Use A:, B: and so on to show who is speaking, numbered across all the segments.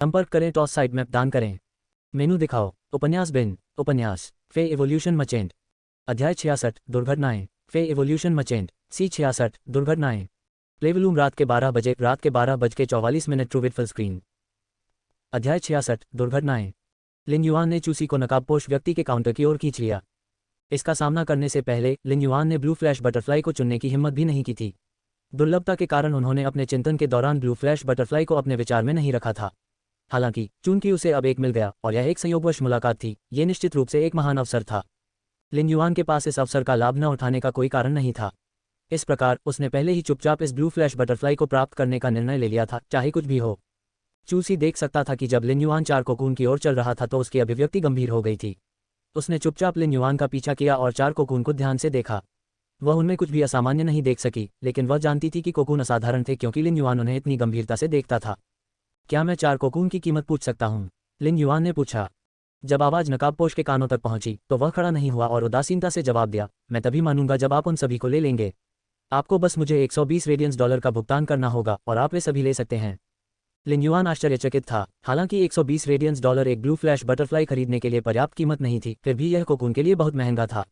A: संपर्क करें, toss side map दान करें, मेनू दिखाओ। उपन्यास बिन उपन्यास फे एवोल्यूशन मचेंट। अध्याय 66 दुर्घटनाएं। फे एवोल्यूशन मचेंट सी 66 दुर्घटनाएं। प्लेवलूम रात के 12 बज के 44 ट्रूविट फुल स्क्रीन। अध्याय 66 दुर्घटनाएं। लिन युआन ने चूसी को नकाबपोश व्यक्ति के काउंटर की ओर खींच लिया। इसका सामना करने से पहले लिन युआन ने ब्लू फ्लैश बटरफ्लाई को चुनने की हिम्मत भी नहीं की थी। दुर्लभता के कारण उन्होंने अपने चिंतन के दौरान ब्लू फ्लैश बटरफ्लाई को अपने विचार में नहीं रखा था। हालांकि चूंकि उसे अब एक मिल गया और यह एक संयोगवश मुलाकात थी, ये निश्चित रूप से एक महान अवसर था। लिन युआन के पास इस अवसर का लाभ न उठाने का कोई कारण नहीं था। इस प्रकार उसने पहले ही चुपचाप इस ब्लू फ्लैश बटरफ्लाई को प्राप्त करने का निर्णय ले लिया था, चाहे कुछ भी हो। चूसी देख सकता था कि जब लिन युआन चार कोकून की ओर चल रहा था तो उसकी अभिव्यक्ति गंभीर हो गई थी। उसने चुपचाप लिन युआन का पीछा किया और चार कोकून को ध्यान से देखा। वह उनमें कुछ भी असामान्य नहीं देख सकी, लेकिन वह जानती थी कि कोकून असाधारण थे क्योंकि लिन युआन उन्हें इतनी गंभीरता से देखता था। क्या मैं चार कोकून की कीमत पूछ सकता हूँ? लिन युआन ने पूछा। जब आवाज नकाबपोश के कानों तक पहुंची तो वह खड़ा नहीं हुआ और उदासीनता से जवाब दिया, मैं तभी मानूंगा जब आप उन सभी को ले लेंगे। आपको बस मुझे 120 रेडियंस डॉलर का भुगतान करना होगा और आप वे सभी ले सकते हैं। लिन युआन आश्चर्यचकित था। हालांकि 120 रेडियंस डॉलर एक ब्लू फ्लैश बटरफ्लाई खरीदने के लिए पर्याप्त कीमत नहीं थी, फिर भी यह कोकून के लिए बहुत महंगा था।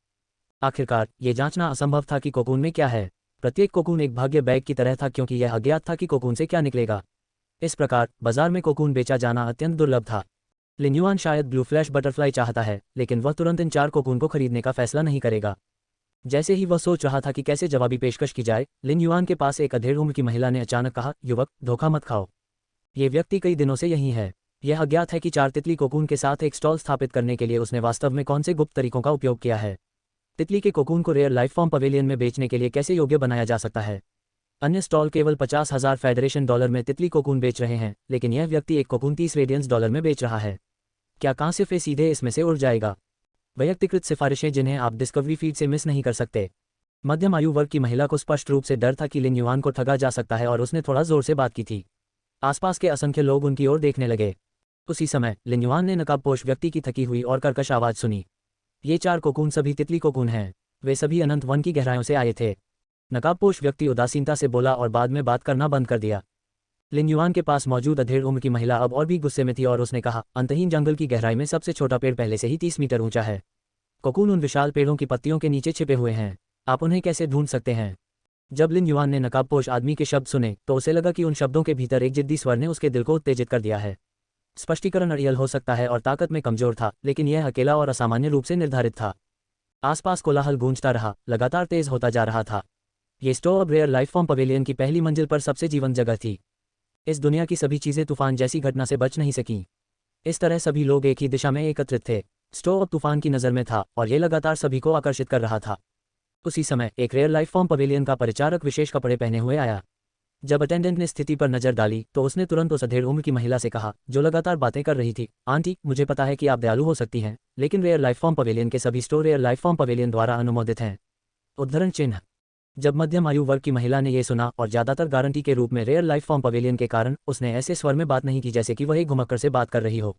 A: आखिरकार ये जांचना असंभव था कि कोकून में क्या है। प्रत्येक कोकून एक भाग्य बैग की तरह था क्योंकि यह अज्ञात था कि कोकून से क्या निकलेगा। इस प्रकार बाजार में कोकून बेचा जाना अत्यंत दुर्लभ था। लिन युआन शायद ब्लू फ्लैश बटरफ्लाई चाहता है, लेकिन वह तुरंत इन चार कोकून को खरीदने का फैसला नहीं करेगा। जैसे ही वह सोच रहा था कि कैसे जवाबी पेशकश की जाए, लिन युआन के पास एक अधेड़ उम्र की महिला ने अचानक कहा, युवक, धोखा मत खाओ। ये व्यक्ति कई दिनों से यही है। यह अज्ञात है कि चार तितली कोकून के साथ एक स्टॉल स्थापित करने के लिए उसने वास्तव में कौन से गुप्त तरीकों का उपयोग किया है। तितली के कोकून को रेयर लाइफ फॉर्म पवेलियन में बेचने के लिए कैसे योग्य बनाया जा सकता है। अन्य स्टॉल केवल 50,000 फेडरेशन डॉलर में तितली कोकून बेच रहे हैं, लेकिन यह व्यक्ति एक कोकून 30 रेडियंस डॉलर में बेच रहा है। क्या कांस्य फे सीधे इसमें से उड़ जाएगा? व्यक्तिगत सिफारिशें जिन्हें आप डिस्कवरी फीड से मिस नहीं कर सकते। मध्यम आयु वर्ग की महिला को स्पष्ट रूप से डर था कि लिन युआन को ठगा जा सकता है और उसने थोड़ा जोर से बात की थी। आसपास के असंख्य लोग उनकी ओर देखने लगे। उसी समय लिन युआन ने नकाबपोश व्यक्ति की थकी हुई और कर्कश आवाज सुनी। ये चार कोकून सभी तितली कोकून हैं। वे सभी अनंत वन की गहराइयों से आए थे। नकाबपोश व्यक्ति उदासीनता से बोला और बाद में बात करना बंद कर दिया। लिन युआन के पास मौजूद अधेड़ उम्र की महिला अब और भी गुस्से में थी और उसने कहा, अंतहीन जंगल की गहराई में सबसे छोटा पेड़ पहले से ही 30 मीटर ऊंचा है। कोकून उन विशाल पेड़ों की पत्तियों के नीचे छिपे हुए हैं। आप उन्हें कैसे ढूंढ सकते हैं? जब लिन युआन ने नकाबपोश आदमी के शब्द सुने तो उसे लगा कि उन शब्दों के भीतर एक जिद्दी स्वर ने उसके दिल को उत्तेजित कर दिया है। स्पष्टीकरण अड़ियल हो सकता है और ताकत में कमजोर था, लेकिन यह अकेला और असामान्य रूप से निर्धारित था। आसपास कोलाहल गूंजता रहा, लगातार तेज होता जा रहा था। ये स्टोव अब रेयर लाइफ फॉर्म पवेलियन की पहली मंजिल पर सबसे जीवंत जगह थी। इस दुनिया की सभी चीजें तूफान जैसी घटना से बच नहीं सकीं। इस तरह सभी लोग एक ही दिशा में एकत्रित थे। स्टोव अब तूफान की नज़र में था और ये लगातार सभी को आकर्षित कर रहा था। उसी समय एक रेयर लाइफ फॉर्म पवेलियन का परिचारक विशेष कपड़े पहने हुए आया। जब अटेंडेंट ने स्थिति पर नजर डाली तो उसने तुरंत उस अधेड़ उम्र की महिला से कहा, जो लगातार बातें कर रही थी, आंटी, मुझे पता है कि आप दयालु हो सकती हैं, लेकिन रेयर लाइफ फॉर्म पवेलियन के सभी store rare life form pavilion द्वारा अनुमोदित हैं। उद्धरण चिन्ह। जब मध्यम आयु वर्ग की महिला ने यह सुना और ज्यादातर गारंटी के रूप में रेयर लाइफ फॉर्म पवेलियन के कारण, उसने ऐसे स्वर में बात नहीं की जैसे कि वह एक घुमक्कड़ से बात कर रही हो।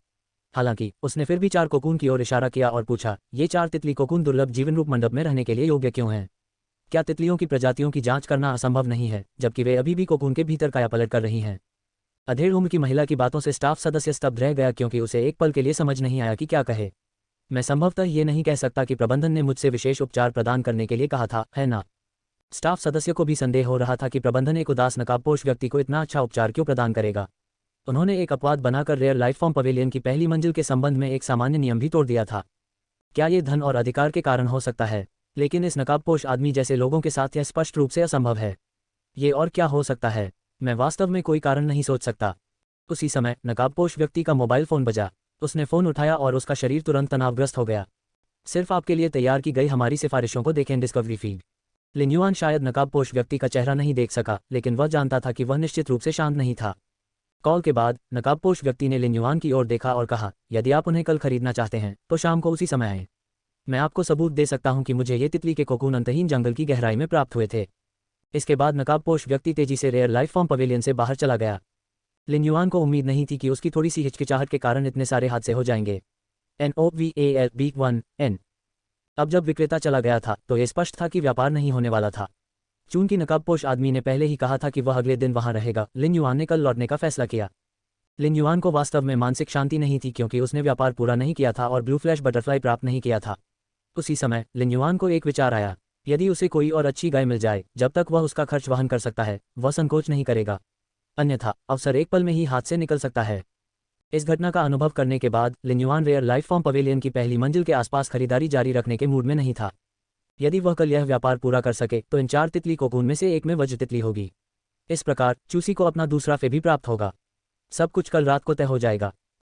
A: हालांकि उसने फिर भी चार कोकून की ओर इशारा किया और पूछा, ये चार तितली कोकून दुर्लभ जीवन रूप मंडप में रहने के लिए योग्य क्यों हैं? क्या तितलियों की प्रजातियों की जांच करना असंभव नहीं है, जबकि वे अभी भी कोकून के भीतर कायापलट कर रही हैं? अधेड़ उम्र की महिला की बातों से स्टाफ सदस्य स्तब्ध रह गया क्योंकि उसे एक पल के लिए समझ नहीं आया कि क्या कहे। मैं संभवतः ये नहीं कह सकता कि प्रबंधन ने मुझसे विशेष उपचार प्रदान करने के लिए कहा था, है ना? स्टाफ सदस्य को भी संदेह हो रहा था कि प्रबंधन एक उदास नकाबपोश व्यक्ति को इतना अच्छा उपचार क्यों प्रदान करेगा। उन्होंने एक अपवाद बनाकर रेयर लाइफ फॉर्म पवेलियन की पहली मंजिल के संबंध में एक सामान्य नियम भी तोड़ दिया था। क्या ये धन और अधिकार के कारण हो सकता है? लेकिन इस नकाबपोश आदमी जैसे लोगों के साथ यह स्पष्ट रूप से असंभव है। ये और क्या हो सकता है? मैं वास्तव में कोई कारण नहीं सोच सकता। उसी समय नकाबपोश व्यक्ति का मोबाइल फोन बजा। उसने फोन उठाया और उसका शरीर तुरंत तनावग्रस्त हो गया। सिर्फ आपके लिए तैयार की गई हमारी सिफारिशों को देखें, डिस्कवरी फीड। लिन युआन शायद नकाबपोश व्यक्ति का चेहरा नहीं देख सका, लेकिन वह जानता था कि वह निश्चित रूप से शांत नहीं था। कॉल के बाद नकाबपोश व्यक्ति ने लिन युआन की ओर देखा और कहा, यदि आप उन्हें कल खरीदना चाहते हैं तो शाम को उसी समय आएं। मैं आपको सबूत दे सकता हूं कि मुझे ये तितली के कोकून अंतहीन जंगल की गहराई में प्राप्त हुए थे। इसके बाद नकाबपोश व्यक्ति तेजी से रेयर लाइफ फॉर्म पवेलियन से बाहर चला गया। लिन युआन को उम्मीद नहीं थी कि उसकी थोड़ी सी हिचकिचाहट के कारण इतने सारे हादसे हो जाएंगे। NOVALB1N। अब जब विक्रेता चला गया था तो यह स्पष्ट था कि व्यापार नहीं होने वाला था। चूंकि नकाबपोश आदमी ने पहले ही कहा था कि वह अगले दिन वहां रहेगा, लिन युआन ने कल लौटने का फैसला किया। लिन युआन को वास्तव में मानसिक शांति नहीं थी क्योंकि उसने व्यापार पूरा नहीं किया था और ब्लू फ्लैश बटरफ्लाई प्राप्त नहीं किया था। उसी समय लिन युआन को एक विचार आया, यदि उसे कोई और अच्छी गाय मिल जाए जब तक वह उसका खर्च वहन कर सकता है, वह संकोच नहीं करेगा। अन्यथा अवसर एक पल में ही हाथ से निकल सकता है। इस घटना का अनुभव करने के बाद Lin Yuan rare life form pavilion की पहली मंजिल के आसपास खरीदारी जारी रखने के मूड में नहीं था। यदि वह कल यह व्यापार पूरा कर सके तो इन 4 तितली कोकून में से एक में वज्र तितली होगी। इस प्रकार चूसी को अपना दूसरा फे भी प्राप्त होगा। सब कुछ कल रात को तय हो जाएगा।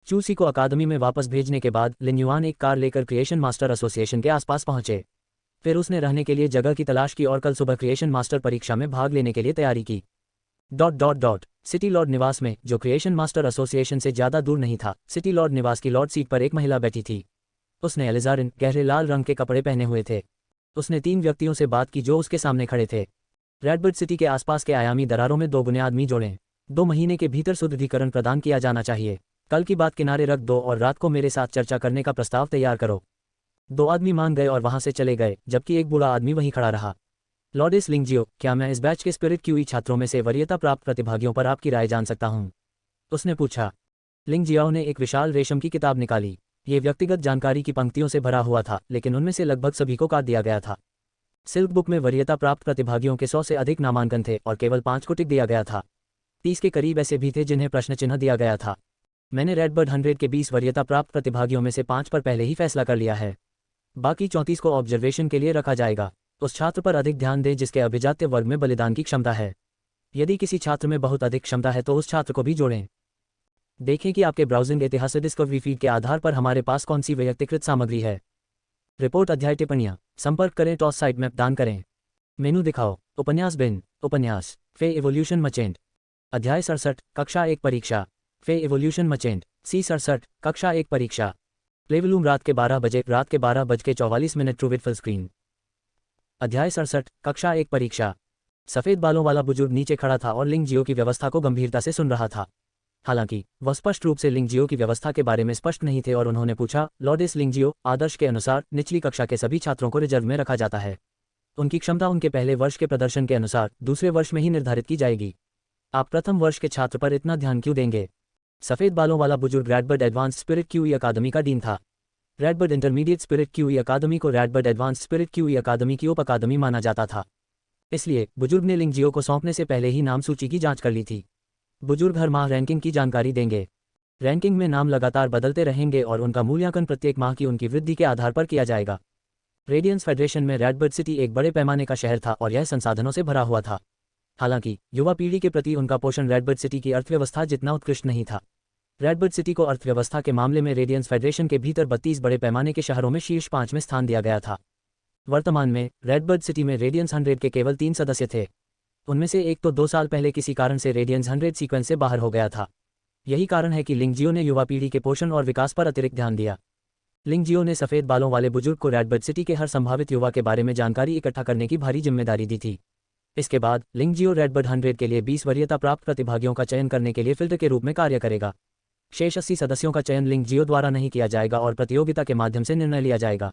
A: चूसी को अकादमी में वापस भेजने के बाद लिन युआन एक कार लेकर क्रिएशन मास्टर एसोसिएशन के आसपास पहुंचे। फिर उसने रहने के लिए जगह की तलाश की और कल सुबह क्रिएशन मास्टर परीक्षा में भाग लेने के लिए तैयारी की। सिटी लॉर्ड निवास में, जो क्रिएशन मास्टर एसोसिएशन से ज्यादा दूर नहीं था, सिटी लॉर्ड निवास की लॉर्ड सीट पर एक महिला बैठी थी। उसने एलिजारिन गहरे लाल रंग के कपड़े पहने हुए थे। उसने 3 व्यक्तियों से बात की जो उसके सामने खड़े थे। रेडबर्ड सिटी के आसपास के आयामी दरारों में 2 बुनियादी जोड़ें। 2 महीने के भीतर सुदृढ़ीकरण प्रदान किया जाना चाहिए। कल की बात किनारे रख दो और रात को मेरे साथ चर्चा करने का प्रस्ताव तैयार करो। 2 आदमी मान गए और वहां से चले गए, जबकि एक बूढ़ा आदमी वहीं खड़ा रहा। लॉर्डेस लिंगजियो, क्या मैं इस बैच के स्पिरिट क्यूई छात्रों में से वरीयता प्राप्त प्रतिभागियों पर आपकी राय जान सकता हूं? उसने पूछा। लिंगजियाओ ने एक विशाल रेशम की किताब निकाली। ये व्यक्तिगत जानकारी की पंक्तियों से भरा हुआ था, लेकिन उनमें से लगभग सभी को काट दिया गया था। सिल्क बुक में वरीयता प्राप्त प्रतिभागियों के 100 से अधिक नामांकन थे और केवल 5 को टिक दिया गया था। 30 के करीब ऐसे भी थे जिन्हें प्रश्न चिन्ह दिया गया था। मैंने रेडबर्ड 100 के 20 वरीयता प्राप्त प्रतिभागियों में से 5 पर पहले ही फैसला कर लिया है। बाकी 34 को ऑब्जर्वेशन के लिए रखा जाएगा। उस छात्र पर अधिक ध्यान दें जिसके अभिजात्य वर्ग में बलिदान की क्षमता है। यदि किसी छात्र में बहुत अधिक क्षमता है तो उस छात्र को भी जोड़ें। देखें कि आपके ब्राउजिंग इतिहास डिस्कवरी फीड के आधार पर हमारे पास कौन सी व्यक्तिकृत सामग्री है। रिपोर्ट अध्याय टिप्पणियां। संपर्क करें टॉस साइट मैप दान करें। मेनू दिखाओ। उपन्यास बिन। उपन्यास फे इवोल्यूशन मचेंट। अध्याय 67 कक्षा 1 परीक्षा। फे इवोल्यूशन मचेंट सी 67 कक्षा 1 परीक्षा। प्लेवलूम रात के 12 बजे। रात के 12:44 ट्रू विद फुल स्क्रीन। अध्याय 67 कक्षा 1 परीक्षा। सफेद बालों वाला बुजुर्ग नीचे खड़ा था और लिंगजियो की व्यवस्था को गंभीरता से सुन रहा था। हालांकि वह स्पष्ट रूप से लिंगजियो की व्यवस्था के बारे में स्पष्ट नहीं थे और उन्होंने पूछा, लॉर्डेस लिंगजियो, आदर्श के अनुसार निचली कक्षा के सभी छात्रों को रिजर्व में रखा जाता है। उनकी क्षमता उनके पहले वर्ष के प्रदर्शन के अनुसार दूसरे वर्ष में ही निर्धारित की जाएगी। आप प्रथम वर्ष के छात्र पर इतना ध्यान क्यों देंगे? सफेद बालों वाला बुजुर्ग रेडबर्ड एडवांस स्पिरिट क्यूई अकादमी का डीन था। रेडबर्ड इंटरमीडिएट स्पिरिट क्यूई अकादमी को रेडबर्ड एडवांस स्पिरिट क्यूई अकादमी की उप अकादमी माना जाता था। इसलिए बुजुर्ग ने लिंगजियो को सौंपने से पहले ही नाम सूची की जांच कर ली थी। बुजुर्ग हर माह रैंकिंग की जानकारी देंगे। रैंकिंग में नाम लगातार बदलते रहेंगे और उनका मूल्यांकन प्रत्येक माह की उनकी वृद्धि के आधार पर किया जाएगा। रेडियंस फेडरेशन में रेडबर्ड सिटी एक बड़े पैमाने का शहर था और यह संसाधनों से भरा हुआ था। हालांकि युवा पीढ़ी के प्रति उनका पोषण रेडबर्ड सिटी की अर्थव्यवस्था जितना उत्कृष्ट नहीं था। रेडबर्ड सिटी को अर्थव्यवस्था के मामले में रेडियंस फेडरेशन के भीतर 32 बड़े पैमाने के शहरों में शीर्ष 5 में स्थान दिया गया था। वर्तमान में रेडबर्ड सिटी में रेडियंस 100 के केवल 3 सदस्य थे। उनमें से एक तो 2 साल पहले किसी कारण से रेडियंस 100 सीक्वेंस से बाहर हो गया था। यही कारण है कि लिंगजियो ने युवा पीढ़ी के पोषण और विकास पर अतिरिक्त ध्यान दिया। लिंगजियो ने सफेद बालों वाले बुजुर्ग को रेडबर्ड सिटी के हर संभावित युवा के बारे में जानकारी इकट्ठा करने की भारी जिम्मेदारी दी थी। इसके बाद लिंगजियो रेडबर्ड 100 के लिए 20 वरीयता प्राप्त प्रतिभागियों का चयन करने के लिए फिल्टर के रूप में कार्य करेगा। शेष 80 सदस्यों का चयन लिंगजियो द्वारा नहीं किया जाएगा और प्रतियोगिता के माध्यम से निर्णय लिया जाएगा।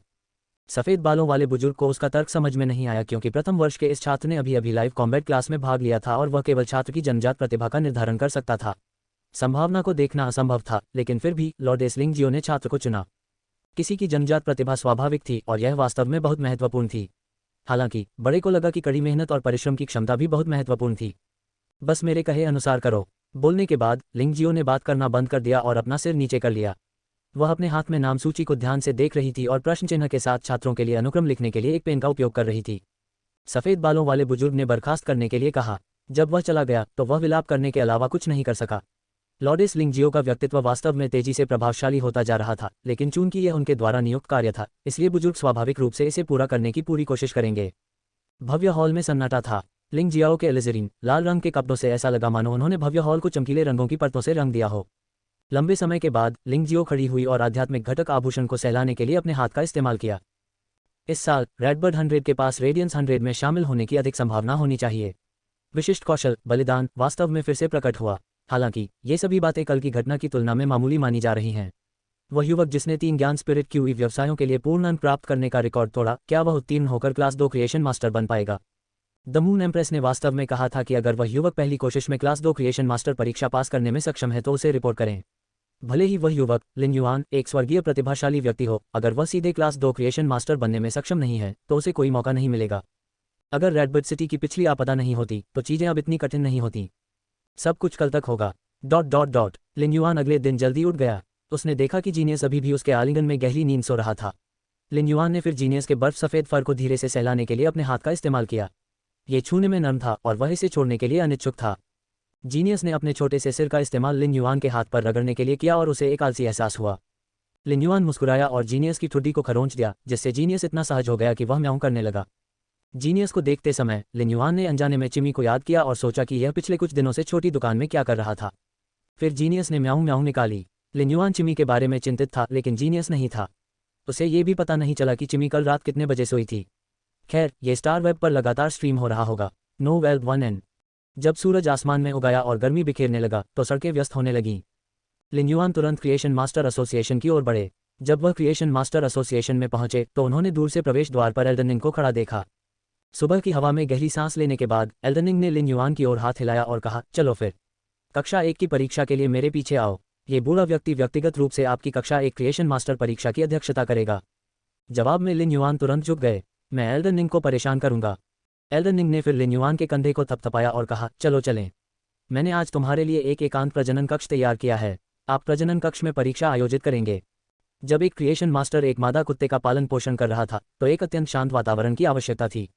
A: सफेद बालों वाले बुजुर्ग को उसका तर्क समझ में नहीं आया क्योंकि प्रथम वर्ष के इस छात्र ने अभी लाइव कॉम्बैट क्लास में भाग लिया था और वह केवल छात्र की जन्मजात प्रतिभा का निर्धारण कर सकता था। संभावना को देखना असंभव था, लेकिन फिर भी लॉर्डेस लिंगजियो ने छात्र को चुना। किसी की जन्मजात प्रतिभा स्वाभाविक थी और यह वास्तव में बहुत महत्वपूर्ण थी। हालांकि बड़े को लगा कि कड़ी मेहनत और परिश्रम की क्षमता भी बहुत महत्वपूर्ण थी। बस मेरे कहे अनुसार करो। बोलने के बाद लिंगजियो ने बात करना बंद कर दिया और अपना सिर नीचे कर लिया। वह अपने हाथ में नाम सूची को ध्यान से देख रही थी और प्रश्न चिन्ह के साथ छात्रों के लिए अनुक्रम लिखने के लिए एक पेन का उपयोग कर रही थी। सफेद बालों वाले बुजुर्ग ने बर्खास्त करने के लिए कहा। जब वह चला गया तो वह विलाप करने के अलावा कुछ नहीं कर सका। लॉर्डेस लिंगजियो का व्यक्तित्व वास्तव में तेजी से प्रभावशाली होता जा रहा था, लेकिन चूंकि यह उनके द्वारा नियुक्त कार्य था, इसलिए बुजुर्ग स्वाभाविक रूप से इसे पूरा करने की पूरी कोशिश करेंगे। भव्य हॉल में सन्नाटा था। लिंगजियाओ के एलिजरीन लाल रंग के कपड़ों से ऐसा लगा मानो उन्होंने भव्य हॉल को चमकीले रंगों की परतों से रंग दिया हो। लंबे समय के बाद लिंगजियो खड़ी हुई और आध्यात्मिक घटक आभूषण को सहलाने के लिए अपने हाथ का इस्तेमाल किया। इस साल रेडबर्ड 100 के पास रेडियंस 100 में शामिल होने की अधिक संभावना होनी चाहिए। विशिष्ट कौशल बलिदान वास्तव में फिर से प्रकट हुआ। हालांकि ये सभी बातें कल की घटना की तुलना में मामूली मानी जा रही हैं। वह युवक जिसने 3 ज्ञान स्पिरिट क्यूई व्यवसायों के लिए पूर्ण अंक प्राप्त करने का रिकॉर्ड तोड़ा, क्या वह उत्तीर्ण होकर क्लास 2 क्रिएशन मास्टर बन पाएगा? द मून एम्प्रेस ने वास्तव में कहा था कि अगर वह युवक पहली कोशिश में क्लास 2 क्रिएशन मास्टर परीक्षा पास करने में सक्षम है तो उसे रिपोर्ट करें। भले ही वह युवक लिन युआन एक स्वर्गीय प्रतिभाशाली व्यक्ति हो, अगर वह सीधे क्लास 2 क्रिएशन मास्टर बनने में सक्षम नहीं है तो उसे कोई मौका नहीं मिलेगा। अगर रेडबर्ड सिटी की पिछली आपदा नहीं होती तो चीजें अब इतनी कठिन नहीं होती। सब कुछ कल तक होगा। ... लिन युआन अगले दिन जल्दी उठ गया। उसने देखा कि जीनियस अभी भी उसके आलिंगन में गहरी नींद सो रहा था। लिन युआन ने फिर जीनियस के बर्फ सफ़ेद फर को धीरे से सहलाने के लिए अपने हाथ का इस्तेमाल किया। ये छूने में नरम था और वह इसे छोड़ने के लिए अनिच्छुक था। जीनियस ने अपने छोटे से सिर का इस्तेमाल लिन युआन के हाथ पर रगड़ने के लिए किया और उसे एक आलसी एहसास हुआ। लिन युआन मुस्कुराया और जीनियस की ठुड्डी को खरोंच दिया, जिससे जीनियस इतना सहज हो गया कि वह म्याऊं करने लगा। जीनियस को देखते समय लिन युआन ने अनजाने में चिमी को याद किया और सोचा कि यह पिछले कुछ दिनों से छोटी दुकान में क्या कर रहा था। फिर जीनियस ने म्याऊं म्याऊं निकाली। लिन युआन चिमी के बारे में चिंतित था, लेकिन जीनियस नहीं था। उसे ये भी पता नहीं चला कि चिमी कल रात कितने बजे सोई थी। खैर, ये स्टार वेब पर लगातार स्ट्रीम हो रहा होगा। नो वेल 1N। जब सूरज आसमान में उगाया और गर्मी बिखेरने लगा तो सड़कें व्यस्त होने लगीं। लिन युआन तुरंत क्रिएशन मास्टर एसोसिएशन की ओर बढ़े। जब वह क्रिएशन मास्टर एसोसिएशन में पहुंचे तो उन्होंने दूर से प्रवेश द्वार पर एल्डन रिंग को खड़ा देखा। सुबह की हवा में गहरी सांस लेने के बाद एल्डन रिंग ने लिन युआन की ओर हाथ हिलाया और कहा, चलो फिर कक्षा 1 की परीक्षा के लिए मेरे पीछे आओ। ये बूढ़ा व्यक्ति व्यक्तिगत रूप से आपकी कक्षा 1 क्रिएशन मास्टर परीक्षा की अध्यक्षता करेगा। जवाब में लिन युआन तुरंत झुक गए। मैं एल्डन रिंग को परेशान करूंगा। एल्डन रिंग ने फिर लिन युआन के कंधे को थपथपाया और कहा, चलो चलें। मैंने आज तुम्हारे लिए एक एकांत प्रजनन कक्ष तैयार किया है। आप प्रजनन कक्ष में परीक्षा आयोजित करेंगे। जब एक क्रिएशन मास्टर एक मादा कुत्ते का पालन पोषण कर रहा था तो एक अत्यंत शांत वातावरण की आवश्यकता थी।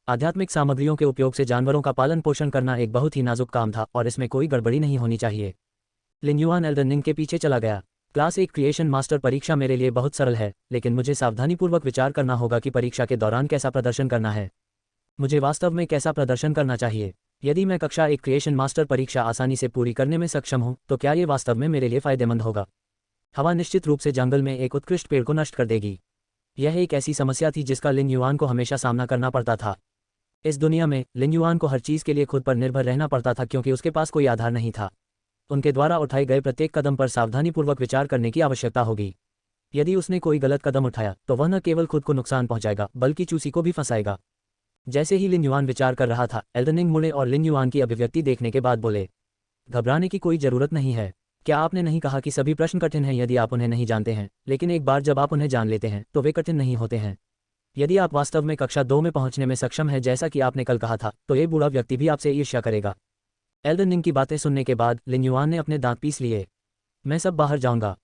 A: आध्यात्मिक सामग्रियों के उपयोग से जानवरों का पालन पोषण करना एक बहुत ही नाजुक काम था और इसमें कोई गड़बड़ी नहीं होनी चाहिए। लिन युआन एल्डन रिंग के पीछे चला गया। क्लास 1 क्रिएशन मास्टर परीक्षा मेरे लिए बहुत सरल है, लेकिन मुझे सावधानीपूर्वक विचार करना होगा कि परीक्षा के दौरान कैसा प्रदर्शन करना है। मुझे वास्तव में कैसा प्रदर्शन करना चाहिए। यदि मैं कक्षा 1 क्रिएशन मास्टर परीक्षा आसानी से पूरी करने में सक्षम हूं तो क्या ये वास्तव में मेरे लिए फायदेमंद होगा। हवा निश्चित रूप से जंगल में एक उत्कृष्ट पेड़ को नष्ट कर देगी। यह एक ऐसी समस्या थी जिसका लिन युआन को हमेशा सामना करना पड़ता था। इस दुनिया में लिन युआन को हर चीज़ के लिए खुद पर निर्भर रहना पड़ता था क्योंकि उसके पास कोई आधार नहीं था। उनके द्वारा उठाए गए प्रत्येक कदम पर सावधानीपूर्वक विचार करने की आवश्यकता होगी। यदि उसने कोई गलत कदम उठाया तो वह न केवल खुद को नुकसान पहुंचाएगा बल्कि चूसी को भी फंसाएगा। जैसे ही लिन युआन विचार कर रहा था, एल्डन रिंग मुड़े और लिन युआन की अभिव्यक्ति देखने के बाद बोले, घबराने की कोई जरूरत नहीं है। क्या आपने नहीं कहा कि सभी प्रश्न कठिन हैं यदि आप उन्हें नहीं जानते हैं, लेकिन एक बार जब आप उन्हें जान लेते हैं तो वे कठिन नहीं होते हैं। यदि आप वास्तव में कक्षा 2 में पहुंचने में सक्षम हैं जैसा कि आपने कल कहा था, तो ये बूढ़ा व्यक्ति भी आपसे ईर्ष्या करेगा। एल्डन रिंग की बातें सुनने के बाद लिन युआन ने अपने दांत पीस लिए। मैं सब बाहर जाऊंगा।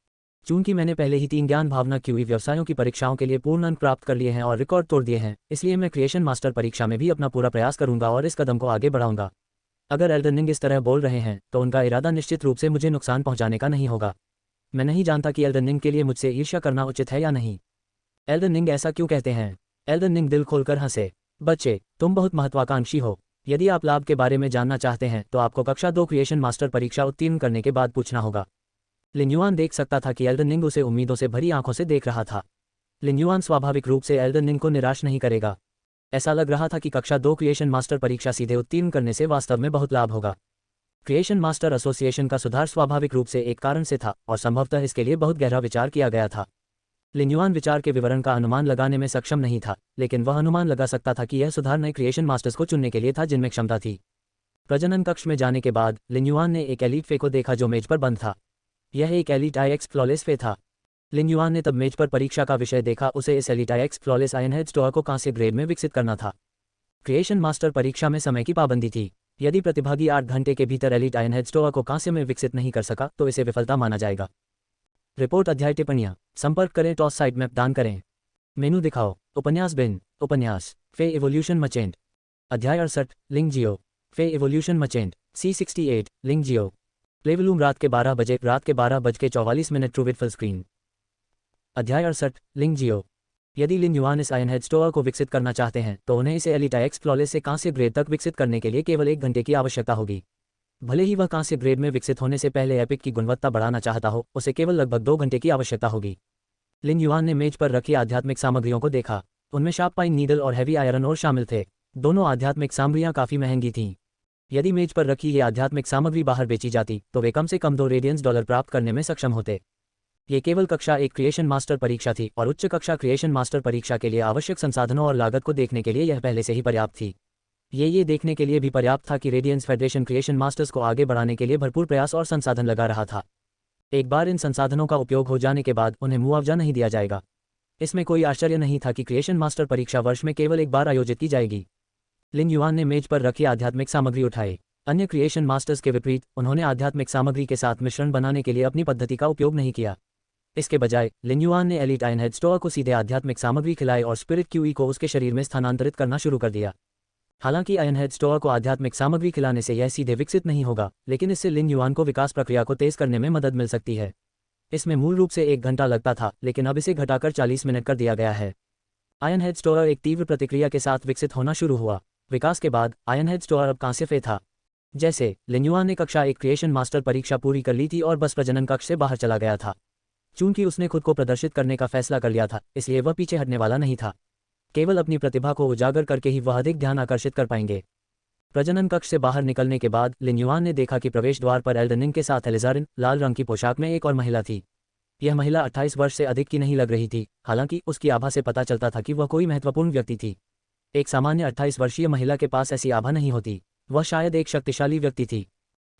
A: चूंकि मैंने पहले ही 3 ज्ञान भावना क्यूई व्यवसायों की परीक्षाओं के लिए पूर्ण अंक प्राप्त कर लिए हैं और रिकॉर्ड तोड़ दिए हैं, इसलिए मैं क्रिएशन मास्टर परीक्षा में भी अपना पूरा प्रयास करूंगा और इस कदम को आगे बढ़ाऊंगा। अगर एल्डन रिंग इस तरह बोल रहे हैं तो उनका इरादा निश्चित रूप से मुझे नुकसान पहुंचाने का नहीं होगा। मैं नहीं जानता कि एल्डन रिंग के लिए मुझसे ईर्ष्या करना उचित है या नहीं। एल्डन रिंग ऐसा क्यों कहते हैं? एल्डन रिंग दिल खोलकर हंसे। बच्चे, तुम बहुत महत्वाकांक्षी हो। यदि आप लाभ के बारे में जानना चाहते हैं तो आपको कक्षा 2 क्रिएशन मास्टर परीक्षा उत्तीर्ण करने के बाद पूछना होगा। लिन युआन देख सकता था कि एल्डन रिंग उसे उम्मीदों से भरी आंखों से देख रहा था। लिन युआन स्वाभाविक रूप से एल्डन रिंग को निराश नहीं करेगा। ऐसा लग रहा था कि कक्षा 2 क्रिएशन मास्टर परीक्षा सीधे उत्तीर्ण करने से वास्तव में बहुत लाभ होगा। क्रिएशन मास्टर एसोसिएशन का सुधार स्वाभाविक रूप से एक कारण से था और संभवतः इसके लिए बहुत गहरा विचार किया गया था। लिन युआन विचार के विवरण का अनुमान लगाने में सक्षम नहीं था, लेकिन वह अनुमान लगा सकता था कि यह सुधार नए क्रिएशन मास्टर्स को चुनने के लिए था जिनमें क्षमता थी। प्रजनन कक्ष में जाने के बाद लिन युआन ने एक एलीट फे को देखा जो मेज पर बंद था। यह एक एलीट IX फ्लॉलेस फे था। लिन युआन ने तब मेज पर परीक्षा का विषय देखा। उसे इस एलीट IX फ्लॉलेस आयनहेड स्टोर को कांस्य ग्रेड में विकसित करना था। क्रिएशन मास्टर परीक्षा में समय की पाबंदी थी। यदि प्रतिभागी 8 घंटे के भीतर एलीट आयनहेड स्टोर को कांस्य में विकसित नहीं कर सका तो इसे विफलता माना जाएगा। रिपोर्ट अध्याय टिप्पणियां। संपर्क करें, टॉस साइड मैप दान करें। मेनू दिखाओ। उपन्यास बिन। उपन्यास फे एवोल्यूशन मचेंट। अध्याय 68 लिंग जियो। फे एवोल्यूशन मचेंट C68 लिंग जियो। प्लेवलूम रात के 12:44 ट्रू विथ फुल स्क्रीन। अध्याय 68 लिंग जियो। यदि लिन युआन इस आयनहेड स्टोर को विकसित करना चाहते हैं तो उन्हें इसे एलीट IX फ्लॉलेस से कांस्य ग्रेड तक विकसित करने के लिए केवल 1 घंटे की आवश्यकता होगी। भले ही वह कांस्य ग्रेड में विकसित होने से पहले एपिक की गुणवत्ता बढ़ाना चाहता हो, उसे केवल लगभग 2 घंटे की आवश्यकता होगी। लिन युआन ने मेज पर रखी आध्यात्मिक सामग्रियों को देखा। उनमें शार्प पाइन नीडल और हैवी आयरन ओर शामिल थे। दोनों आध्यात्मिक सामग्रियां काफी महंगी थीं। यदि मेज पर रखी ये आध्यात्मिक सामग्री बाहर बेची जाती तो वे कम से कम $2 रेडियंस प्राप्त करने में सक्षम होते। ये केवल कक्षा 1 क्रिएशन मास्टर परीक्षा थी और उच्च कक्षा क्रिएशन मास्टर परीक्षा के लिए आवश्यक संसाधनों और लागत को देखने के लिए यह पहले से ही पर्याप्त थी। ये देखने के लिए भी पर्याप्त था कि रेडियंस फेडरेशन क्रिएशन मास्टर्स को आगे बढ़ाने के लिए भरपूर प्रयास और संसाधन लगा रहा था। एक बार इन संसाधनों का उपयोग हो जाने के बाद उन्हें मुआवजा नहीं दिया जाएगा। इसमें कोई आश्चर्य नहीं था कि क्रिएशन मास्टर परीक्षा वर्ष में केवल एक बार आयोजित की जाएगी। लिन युआन ने मेज पर रखी आध्यात्मिक सामग्री उठाई। अन्य क्रिएशन मास्टर्स के विपरीत उन्होंने आध्यात्मिक सामग्री के साथ मिश्रण बनाने के लिए अपनी पद्धति का उपयोग नहीं किया। इसके बजाय लिन युआन ने एलिट आयन हेड स्टोआ को सीधे आध्यात्मिक सामग्री खिलाई और स्पिरिट क्यूई को उसके शरीर में स्थानांतरित करना शुरू कर दिया। हालांकि आयन हेड स्टोआ को आध्यात्मिक सामग्री खिलाने से यह सीधे विकसित नहीं होगा, लेकिन इससे लिन युआन को विकास प्रक्रिया को तेज करने में मदद मिल सकती है। इसमें मूल रूप से 1 घंटा लगता था, लेकिन अब इसे घटाकर 40 मिनट कर दिया गया है। आयन हेड स्टोआ एक तीव्र प्रतिक्रिया के साथ विकसित होना शुरू हुआ। विकास के बाद आयन हेड स्टोआ अब कांस्य फे था। जैसे लिन युआन ने कक्षा 1 क्रिएशन मास्टर परीक्षा पूरी कर ली थी और बस प्रजनन कक्ष से बाहर चला गया था। चूंकि उसने खुद को प्रदर्शित करने का फैसला कर लिया था, इसलिए वह पीछे हटने वाला नहीं था। केवल अपनी प्रतिभा को उजागर करके ही वह अधिक ध्यान आकर्षित कर पाएंगे। प्रजनन कक्ष से बाहर निकलने के बाद लिन युआन ने देखा कि प्रवेश द्वार पर एल्डन निंग के साथ एलिजारिन लाल रंग की पोशाक में एक और महिला थी। यह महिला 28 वर्ष से अधिक की नहीं लग रही थी, हालांकि उसकी आभा से पता चलता था कि वह कोई महत्वपूर्ण व्यक्ति थी। एक सामान्य 28 वर्षीय महिला के पास ऐसी आभा नहीं होती। वह शायद एक शक्तिशाली व्यक्ति थी।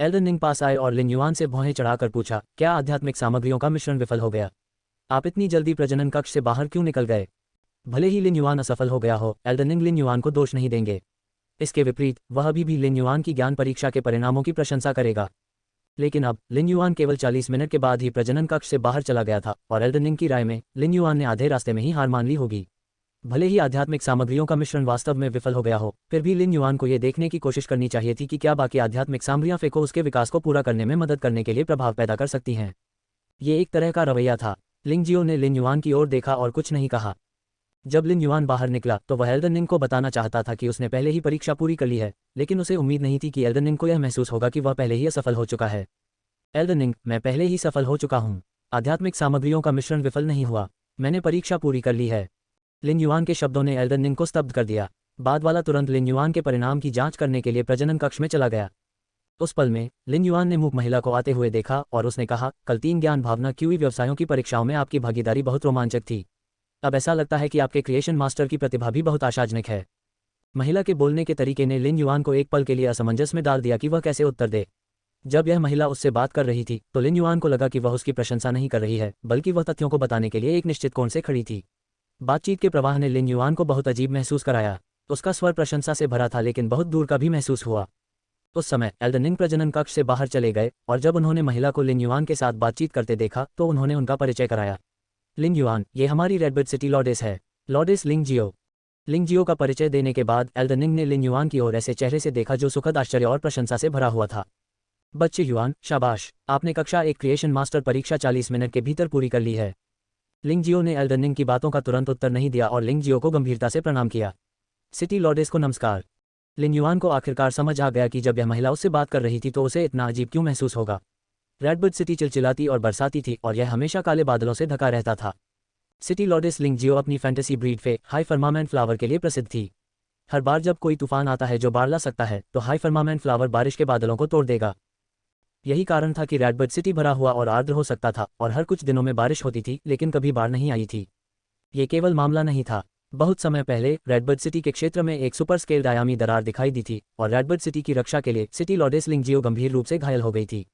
A: एल्डन निंग पास आए और लिन युआन से भौहें चढ़ाकर पूछा, क्या आध्यात्मिक सामग्रियों का मिश्रण विफल हो गया? आप इतनी जल्दी प्रजनन कक्ष से बाहर क्यों निकल गए? भले ही लिन युआन असफल हो गया हो, एल्डन निंग लिन युआन को दोष नहीं देंगे। इसके विपरीत वह अभी भी लिन युआन की ज्ञान परीक्षा के परिणामों की प्रशंसा करेगा। लेकिन अब लिन युआन केवल 40 मिनट के बाद ही प्रजनन कक्ष से बाहर चला गया था और एल्डन निंग की राय में लिन युआन ने आधे रास्ते में ही हार मान ली होगी। भले ही आध्यात्मिक सामग्रियों का मिश्रण वास्तव में विफल हो गया हो, फिर भी लिन युआन को यह देखने की कोशिश करनी चाहिए थी कि क्या बाकी आध्यात्मिक सामग्रियां फे को उसके विकास को पूरा करने में मदद करने के लिए प्रभाव पैदा कर सकती हैं। ये एक तरह का रवैया था। लिंग जियो ने लिन युआन की ओर देखा और कुछ नहीं कहा। जब लिन युआन बाहर निकला तो वह एल्डन निंग को बताना चाहता था कि उसने पहले ही परीक्षा पूरी कर ली है, लेकिन उसे उम्मीद नहीं थी कि एल्डन निंग को यह महसूस होगा कि वह पहले ही असफल हो चुका है। एल्डन निंग, मैं पहले ही सफल हो चुका हूँ। आध्यात्मिक सामग्रियों का मिश्रण विफल नहीं हुआ। मैंने परीक्षा पूरी कर ली है। लिन युआन के शब्दों ने एल्डन निंग को स्तब्ध कर दिया। बाद वाला तुरंत लिन युआन के परिणाम की जांच करने के लिए प्रजनन कक्ष में चला गया। उस पल में लिन युआन ने मूक महिला को आते हुए देखा और उसने कहा, कल 3 ज्ञान भावना क्यूई व्यवसायों की परीक्षाओं में आपकी भागीदारी बहुत रोमांचक थी। अब ऐसा लगता है कि आपके क्रिएशन मास्टर की प्रतिभा भी बहुत आशाजनक है। महिला के बोलने के तरीके ने लिन युआन को एक पल के लिए असमंजस में डाल दिया कि वह कैसे उत्तर दे। जब यह महिला उससे बात कर रही थी तो लिन युआन को लगा कि वह उसकी प्रशंसा नहीं कर रही है, बल्कि वह तथ्यों को बताने के लिए एक निश्चित कोण से खड़ी थी। बातचीत के प्रवाह ने लिन युआन को बहुत अजीब महसूस कराया। उसका स्वर प्रशंसा से भरा था, लेकिन बहुत दूर का भी महसूस हुआ। उस समय एल्डन निंग प्रजनन कक्ष से बाहर चले गए और जब उन्होंने महिला को लिन युआन के साथ बातचीत करते देखा तो उन्होंने उनका परिचय कराया। लिन युआन, ये हमारी रेडबर्ड सिटी लॉर्डेस है। लॉर्डेस लिंग जियो। लिंग जियो का परिचय देने के बाद एल्डन निंग ने लिन युआन की ओर ऐसे चेहरे से देखा जो सुखद आश्चर्य और प्रशंसा से भरा हुआ था। बच्चे युआन, शाबाश, आपने कक्षा 1 क्रिएशन मास्टर परीक्षा 40 मिनट के भीतर पूरी कर ली है। लिंग जियो ने एल्डन निंग की बातों का तुरंत उत्तर नहीं दिया और लिंग जियो को गंभीरता से प्रणाम किया। सिटी लॉर्डेस को नमस्कार। लिन युआन को आखिरकार समझ आ गया कि जब यह महिला उससे बात कर रही थी तो उसे इतना अजीब क्यों महसूस होगा। रेडबर्ड सिटी चिलचिलाती और बरसाती थी और यह हमेशा काले बादलों से ढका रहता था। सिटी लॉर्डेस लिंग जियो अपनी फैंटेसी ब्रीड फे हाई फर्मामेंट फ्लावर के लिए प्रसिद्ध थी। हर बार जब कोई तूफान आता है जो बाढ़ ला सकता है तो हाई फर्मामेंट फ्लावर बारिश के बादलों को तोड़ देगा। यही कारण था कि रेडबर्ड सिटी भरा हुआ और आर्द्र हो सकता था और हर कुछ दिनों में बारिश होती थी, लेकिन कभी बाढ़ नहीं आई थी। ये केवल मामला नहीं था। बहुत समय पहले रेडबर्ड सिटी के क्षेत्र में एक सुपर स्केल्ड आयामी दरार दिखाई दी थी और रेडबर्ड सिटी की रक्षा के लिए सिटी लॉर्डेस लिंग जियो गंभीर रूप से घायल हो गई थी।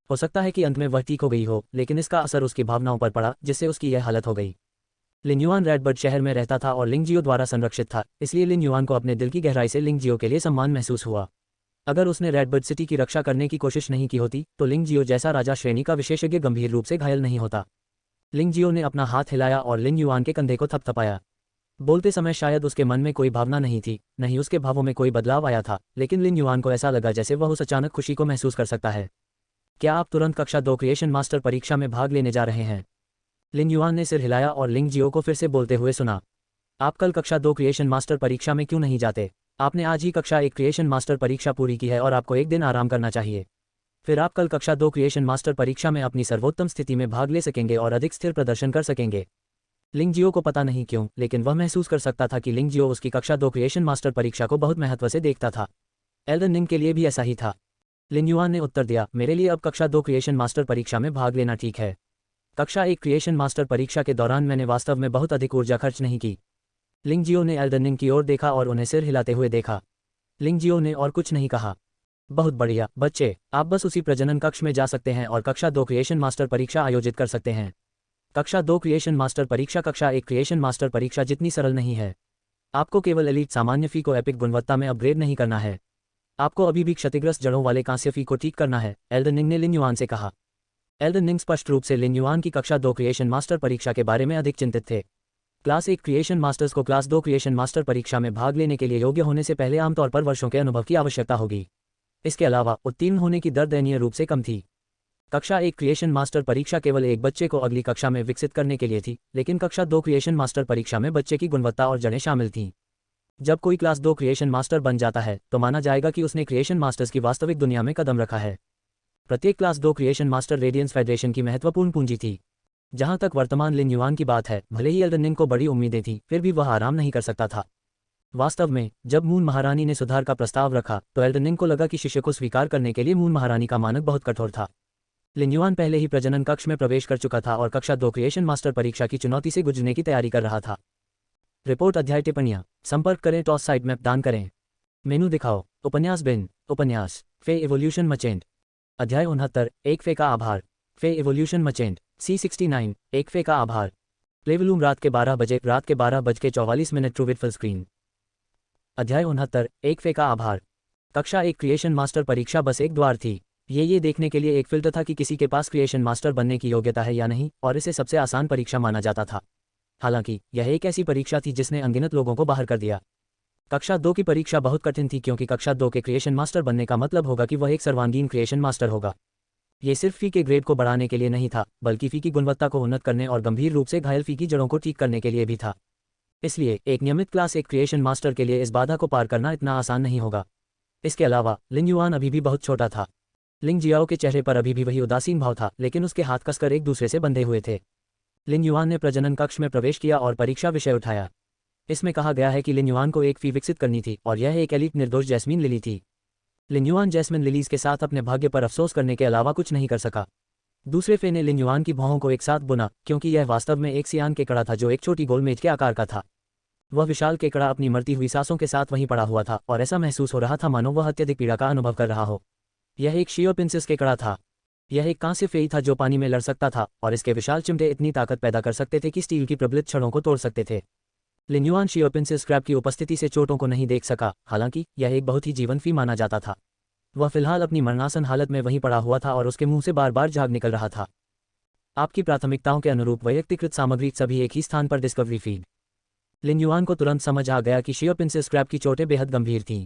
A: हो सकता है कि अंत में वह ठीक हो गई हो, लेकिन इसका असर उसकी भावनाओं पर पड़ा जिससे उसकी यह हालत हो गई। लिन युआन रेडबर्ड शहर में रहता था और लिंग जियो द्वारा संरक्षित था, इसलिए लिन युआन को अपने दिल की गहराई से लिंग जियो के लिए सम्मान महसूस हुआ। अगर उसने रेडबर्ड सिटी की रक्षा करने की कोशिश नहीं की होती तो लिंग जियो जैसा राजा श्रेणी का विशेषज्ञ गंभीर रूप से घायल नहीं होता। लिंग जियो ने अपना हाथ हिलाया और लिन युआन के कंधे को थपथपाया। बोलते समय शायद उसके मन में कोई भावना नहीं थी, नहीं उसके भावों में कोई बदलाव आया था, लेकिन लिन युआन को ऐसा लगा जैसे वह उस अचानक खुशी को महसूस कर सकता है। क्या आप तुरंत कक्षा 2 क्रिएशन मास्टर परीक्षा में भाग लेने जा रहे हैं? लिन युआन ने सिर हिलाया और लिंग जियो को फिर से बोलते हुए सुना। आप कल कक्षा 2 क्रिएशन मास्टर परीक्षा में क्यों नहीं जाते? आपने आज ही कक्षा 1 क्रिएशन मास्टर परीक्षा पूरी की है और आपको एक दिन आराम करना चाहिए। फिर आप कल कक्षा 2 क्रिएशन मास्टर परीक्षा में अपनी सर्वोत्तम स्थिति में भाग ले सकेंगे और अधिक स्थिर प्रदर्शन कर सकेंगे। लिंग जियो को पता नहीं क्यों, लेकिन वह महसूस कर सकता था कि लिंग जियो उसकी कक्षा 2 क्रिएशन मास्टर परीक्षा को बहुत महत्व से देखता था। एल्डन निंग के लिए भी ऐसा ही था। लिन युआन ने उत्तर दिया, मेरे लिए अब कक्षा 2 क्रिएशन मास्टर परीक्षा में भाग लेना ठीक है। कक्षा 1 क्रिएशन मास्टर परीक्षा के दौरान मैंने वास्तव में बहुत अधिक ऊर्जा खर्च नहीं की। लिंग जियो ने एल्डन निंग की ओर देखा और उन्हें सिर हिलाते हुए देखा। लिंग जियो ने और कुछ नहीं कहा। बहुत बढ़िया बच्चे, आप बस उसी प्रजनन कक्ष में जा सकते हैं और कक्षा 2 क्रिएशन मास्टर परीक्षा आयोजित कर सकते हैं। कक्षा 2 क्रिएशन मास्टर परीक्षा कक्षा 1 क्रिएशन मास्टर परीक्षा जितनी सरल नहीं है। आपको केवल एलीट सामान्य फी को एपिक गुणवत्ता में अपग्रेड नहीं करना है, आपको अभी भी क्षतिग्रस्त जड़ों वाले कांस्य फी को ठीक करना है, एल्डन निंग ने लिन युआन से कहा। एल्डन निंग स्पष्ट रूप से लिन युआन की कक्षा 2 क्रिएशन मास्टर परीक्षा के बारे में अधिक चिंतित थे। क्लास 1 क्रिएशन मास्टर्स को क्लास 2 क्रिएशन मास्टर परीक्षा में भाग लेने के लिए योग्य होने से पहले आमतौर पर वर्षों के अनुभव की आवश्यकता होगी। इसके अलावा उत्तीर्ण होने की दर दयनीय रूप से कम थी। कक्षा 1 क्रिएशन मास्टर परीक्षा केवल एक बच्चे को अगली कक्षा में विकसित करने के लिए थी, लेकिन कक्षा 2 क्रिएशन मास्टर परीक्षा में बच्चे की गुणवत्ता और जड़ें शामिल थीं। जब कोई क्लास 2 क्रिएशन मास्टर बन जाता है तो माना जाएगा कि उसने क्रिएशन मास्टर्स की वास्तविक दुनिया में कदम रखा है। प्रत्येक class 2 creation master radiance federation की महत्वपूर्ण पूंजी थी। जहां तक वर्तमान लिन युआन की बात है, भले ही एल्डन निंग को बड़ी उम्मीदें थीं, फिर भी वह आराम नहीं कर सकता था। वास्तव में जब मून महारानी ने सुधार का प्रस्ताव रखा तो एल्डन निंग को लगा कि शिष्य को स्वीकार करने के लिए मून महारानी का मानक बहुत कठोर था। लिन युआन पहले ही प्रजनन कक्ष में प्रवेश कर चुका था और कक्षा 2 क्रिएशन मास्टर परीक्षा की चुनौती से गुजरने की तैयारी कर रहा था। रिपोर्ट अध्याय टिप्पणियां संपर्क करें टॉस साइट मैप दान करें। मेनू दिखाओ उपन्यास बिन उपन्यास फे इवोल्यूशन मचेंट। अध्याय 69 एक फे का आभार फे इवोल्यूशन मचेंट C69 एक फे का आभार। प्लेवलूम रात के 12:44 ट्रू विथ फुल स्क्रीन। अध्याय 69 एक फे का आभार। कक्षा 1 क्रिएशन मास्टर परीक्षा बस एक द्वार थी। ये देखने के लिए एक फिल्टर था कि किसी के पास क्रिएशन मास्टर बनने की योग्यता है या नहीं, और इसे सबसे आसान परीक्षा माना जाता था। हालांकि यह एक ऐसी परीक्षा थी जिसने अनगिनत लोगों को बाहर कर दिया। कक्षा 2 की परीक्षा बहुत कठिन थी क्योंकि कक्षा 2 के क्रिएशन मास्टर बनने का मतलब होगा कि वह एक सर्वांगीण क्रिएशन मास्टर होगा। ये सिर्फ फी के ग्रेड को बढ़ाने के लिए नहीं था, बल्कि फी की गुणवत्ता को उन्नत करने और गंभीर रूप से घायल फी की जड़ों को ठीक करने के लिए भी था। इसलिए एक नियमित क्लास 1 क्रिएशन मास्टर के लिए इस बाधा को पार करना इतना आसान नहीं होगा। इसके अलावा लिन युआन अभी भी बहुत छोटा था। लिंग जियाओ के चेहरे पर अभी भी वही उदासीन भाव था, लेकिन उसके हाथ कसकर एक दूसरे से बंधे हुए थे। लिन युआन ने प्रजनन कक्ष में प्रवेश किया और परीक्षा विषय उठाया। इसमें कहा गया है कि लिन युआन को एक फी विकसित करनी थी और यह एक एलीट निर्दोष जैस्मीन लिली थी। लिन युआन जैस्मिन लिलीज के साथ अपने भाग्य पर अफसोस करने के अलावा कुछ नहीं कर सका। दूसरे फे ने लिन युआन की भौहों को एक साथ बुना क्योंकि यह वास्तव में एक सियान केकड़ा था जो एक छोटी गोलमेज के आकार का था। वह विशाल केकड़ा अपनी मरती हुई सांसों के साथ वहीं पड़ा हुआ था और ऐसा महसूस हो रहा था मानो वह अत्यधिक पीड़ा का अनुभव कर रहा हो। यह एक शियोपिंसिस केकड़ा था। यह एक कांस्य फेई था जो पानी में लड़ सकता था और इसके विशाल चिमटे इतनी ताकत पैदा कर सकते थे कि स्टील की प्रबलित छड़ों को तोड़ सकते थे। लिन युआन शियोपिंसिस क्रैब की उपस्थिति से चोटों को नहीं देख सका, हालांकि यह एक बहुत ही जीवन फी माना जाता था। वह फिलहाल अपनी मरणासन हालत में वहीं पड़ा हुआ था और उसके मुंह से बार बार झाग निकल रहा था। आपकी प्राथमिकताओं के अनुरूप वैयक्तिकृत सामग्री सभी एक ही स्थान पर डिस्कवरी फीड। लिन युआन को तुरंत समझ आ गया कि शियोपिंसिस क्रैब की चोटें बेहद गंभीर थीं।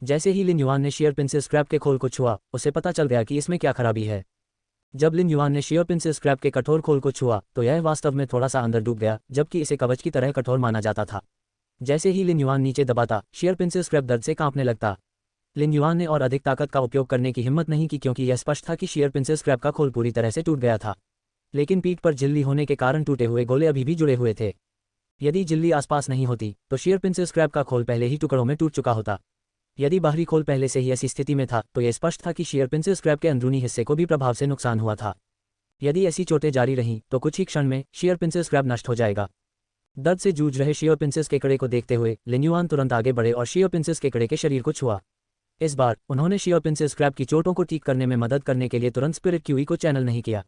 A: जैसे ही लिन युआन ने शियोपिंसिस क्रैब के खोल को छुआ, उसे पता चल गया कि इसमें क्या खराबी है। जब लिन युआन ने शियोपिंसिस क्रैब के कठोर खोल को छुआ तो यह वास्तव में थोड़ा सा अंदर डूब गया, जबकि इसे कवच की तरह कठोर माना जाता था। जैसे ही लिन युआन नीचे दबाता, शियोपिंसिस क्रैब दर्द से कांपने लगता। लिन युआन ने और अधिक ताकत का उपयोग करने की हिम्मत नहीं की क्योंकि यह स्पष्ट था कि शियोपिंसिस क्रैब का खोल पूरी तरह से टूट गया था। लेकिन पीठ पर झिल्ली होने के कारण टूटे हुए गोले अभी भी जुड़े हुए थे। यदि झिल्ली आसपास नहीं होती तो शियोपिंसिस क्रैब का खोल पहले ही टुकड़ों में टूट चुका होता। यदि बाहरी खोल पहले से ही ऐसी स्थिति में था तो यह स्पष्ट था कि शियोपिंसिस क्रैब के अंदरूनी हिस्से को भी प्रभाव से नुकसान हुआ था। यदि ऐसी चोटें जारी रहीं तो कुछ ही क्षण में शियोपिंसिस क्रैब नष्ट हो जाएगा। दर्द से जूझ रहे शियोपिंसिस केकड़े को देखते हुए लिन युआन तुरंत आगे बढ़े और शियोपिंसिस केकड़े के शरीर को छुआ। इस बार उन्होंने शियोपिंसिस क्रैब की चोटों को ठीक करने में मदद करने के लिए तुरंत स्पिरिट क्यूई को चैनल नहीं किया।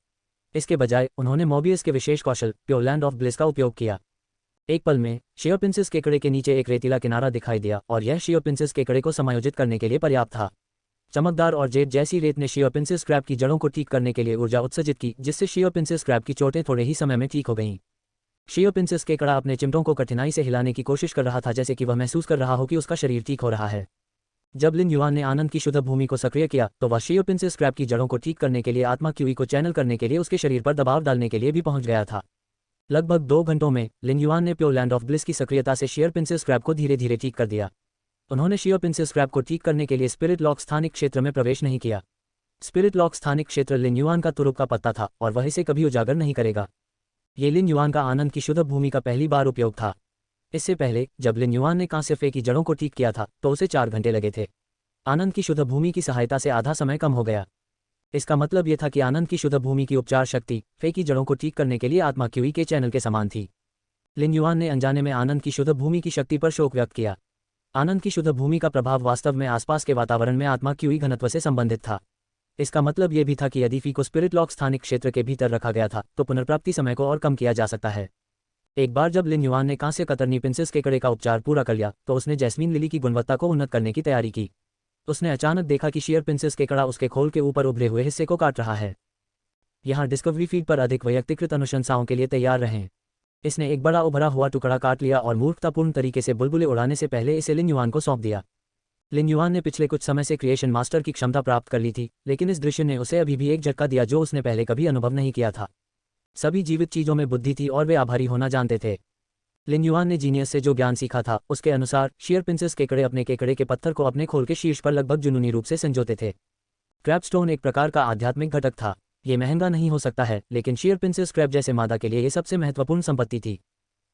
A: इसके बजाय उन्होंने मोबियस के विशेष कौशल प्योर लैंड ऑफ ब्लिस का उपयोग किया। एक पल में शियोपिंसिस केकड़े के नीचे एक रेतीला किनारा दिखाई दिया और यह शियोपिंसिस केकड़े को समायोजित करने के लिए पर्याप्त था। चमकदार और जेड जैसी रेत ने शियोपिंसिस क्रैब की जड़ों को ठीक करने के लिए ऊर्जा उत्सर्जित की, जिससे शियोपिंसिस क्रैब की चोटें थोड़े ही समय में ठीक हो गईं। शियोपिंसिस केकड़ा अपने चिमटों को कठिनाई से हिलाने की कोशिश कर रहा था, जैसे कि वह महसूस कर रहा हो कि उसका शरीर ठीक हो रहा है। जब लिन युआन ने आनंद की शुद्ध भूमि को सक्रिय किया तो वह शियोपिंसिस क्रैब की जड़ों को ठीक करने के लिए आत्मा क्यूई को चैनल करने के लिए उसके शरीर पर दबाव डालने के लिए भी पहुंच गया था। लगभग 2 घंटों में लिन युआन ने प्योर लैंड ऑफ ब्लिस की सक्रियता से शियोपिंसिस क्रैब को धीरे धीरे ठीक कर दिया। उन्होंने शियोपिंसिस क्रैब को ठीक करने के लिए स्पिरिट लॉक स्थानिक क्षेत्र में प्रवेश नहीं किया। स्पिरिट लॉक स्थानिक क्षेत्र लिन युआन का तुरुप का पत्ता था और वह इसे कभी उजागर नहीं करेगा। ये लिन युआन का आनंद की शुद्ध भूमि का पहली बार उपयोग था। इससे पहले जब लिन युआन ने कांस्य फे की जड़ों को ठीक किया था तो उसे 4 घंटे लगे थे। आनंद की शुद्ध भूमि की सहायता से आधा समय कम हो गया। इसका मतलब यह था कि आनंद की शुद्ध भूमि की उपचार शक्ति फे की जड़ों को ठीक करने के लिए आत्मा क्यूई के चैनल के समान थी। लिन युआन ने अनजाने में आनंद की शुद्ध भूमि की शक्ति पर शोक व्यक्त किया। आनंद की शुद्ध भूमि का प्रभाव वास्तव में आसपास के वातावरण में आत्मा की हुई घनत्व से संबंधित था। इसका मतलब ये भी था कि यदि फी को स्पिरिट लॉक स्थानिक क्षेत्र के भीतर रखा गया था तो पुनर्प्राप्ति समय को और कम किया जा सकता है। एक बार जब लिन युआन ने कांस्य कतरनी प्रिंसेस के कड़े का उपचार पूरा कर लिया तो उसने जैस्मीन लिली की गुणवत्ता को उन्नत करने की तैयारी की। उसने अचानक देखा कि शेयर प्रिंसेस के कड़ा उसके खोल के ऊपर उभरे हुए हिस्से को काट रहा है। यहाँ डिस्कवरी फीड पर अधिक वैयक्तिकृत अनुशंसाओं के लिए तैयार रहें। इसने एक बड़ा उभरा हुआ टुकड़ा काट लिया और मूर्खतापूर्ण तरीके से बुलबुले उड़ाने से पहले इसे लिन युआन को सौंप दिया। लिन युआन ने पिछले कुछ समय से क्रिएशन मास्टर की क्षमता प्राप्त कर ली थी, लेकिन इस दृश्य ने उसे अभी भी एक झटका दिया जो उसने पहले कभी अनुभव नहीं किया था। सभी जीवित चीजों में बुद्धि थी और वे आभारी होना जानते थे। लिन युआन ने जीनियस से जो ज्ञान सीखा था उसके अनुसार शेयर प्रिंसेस केकड़े अपने केकड़े के पत्थर को अपने खोल के शीर्ष पर लगभग जुनूनी रूप से संजोते थे। क्रैपस्टोन एक प्रकार का आध्यात्मिक घटक था। ये महंगा नहीं हो सकता है, लेकिन शेयर प्रिंसेस क्रैप जैसे मादा के लिए ये सबसे महत्वपूर्ण संपत्ति थी।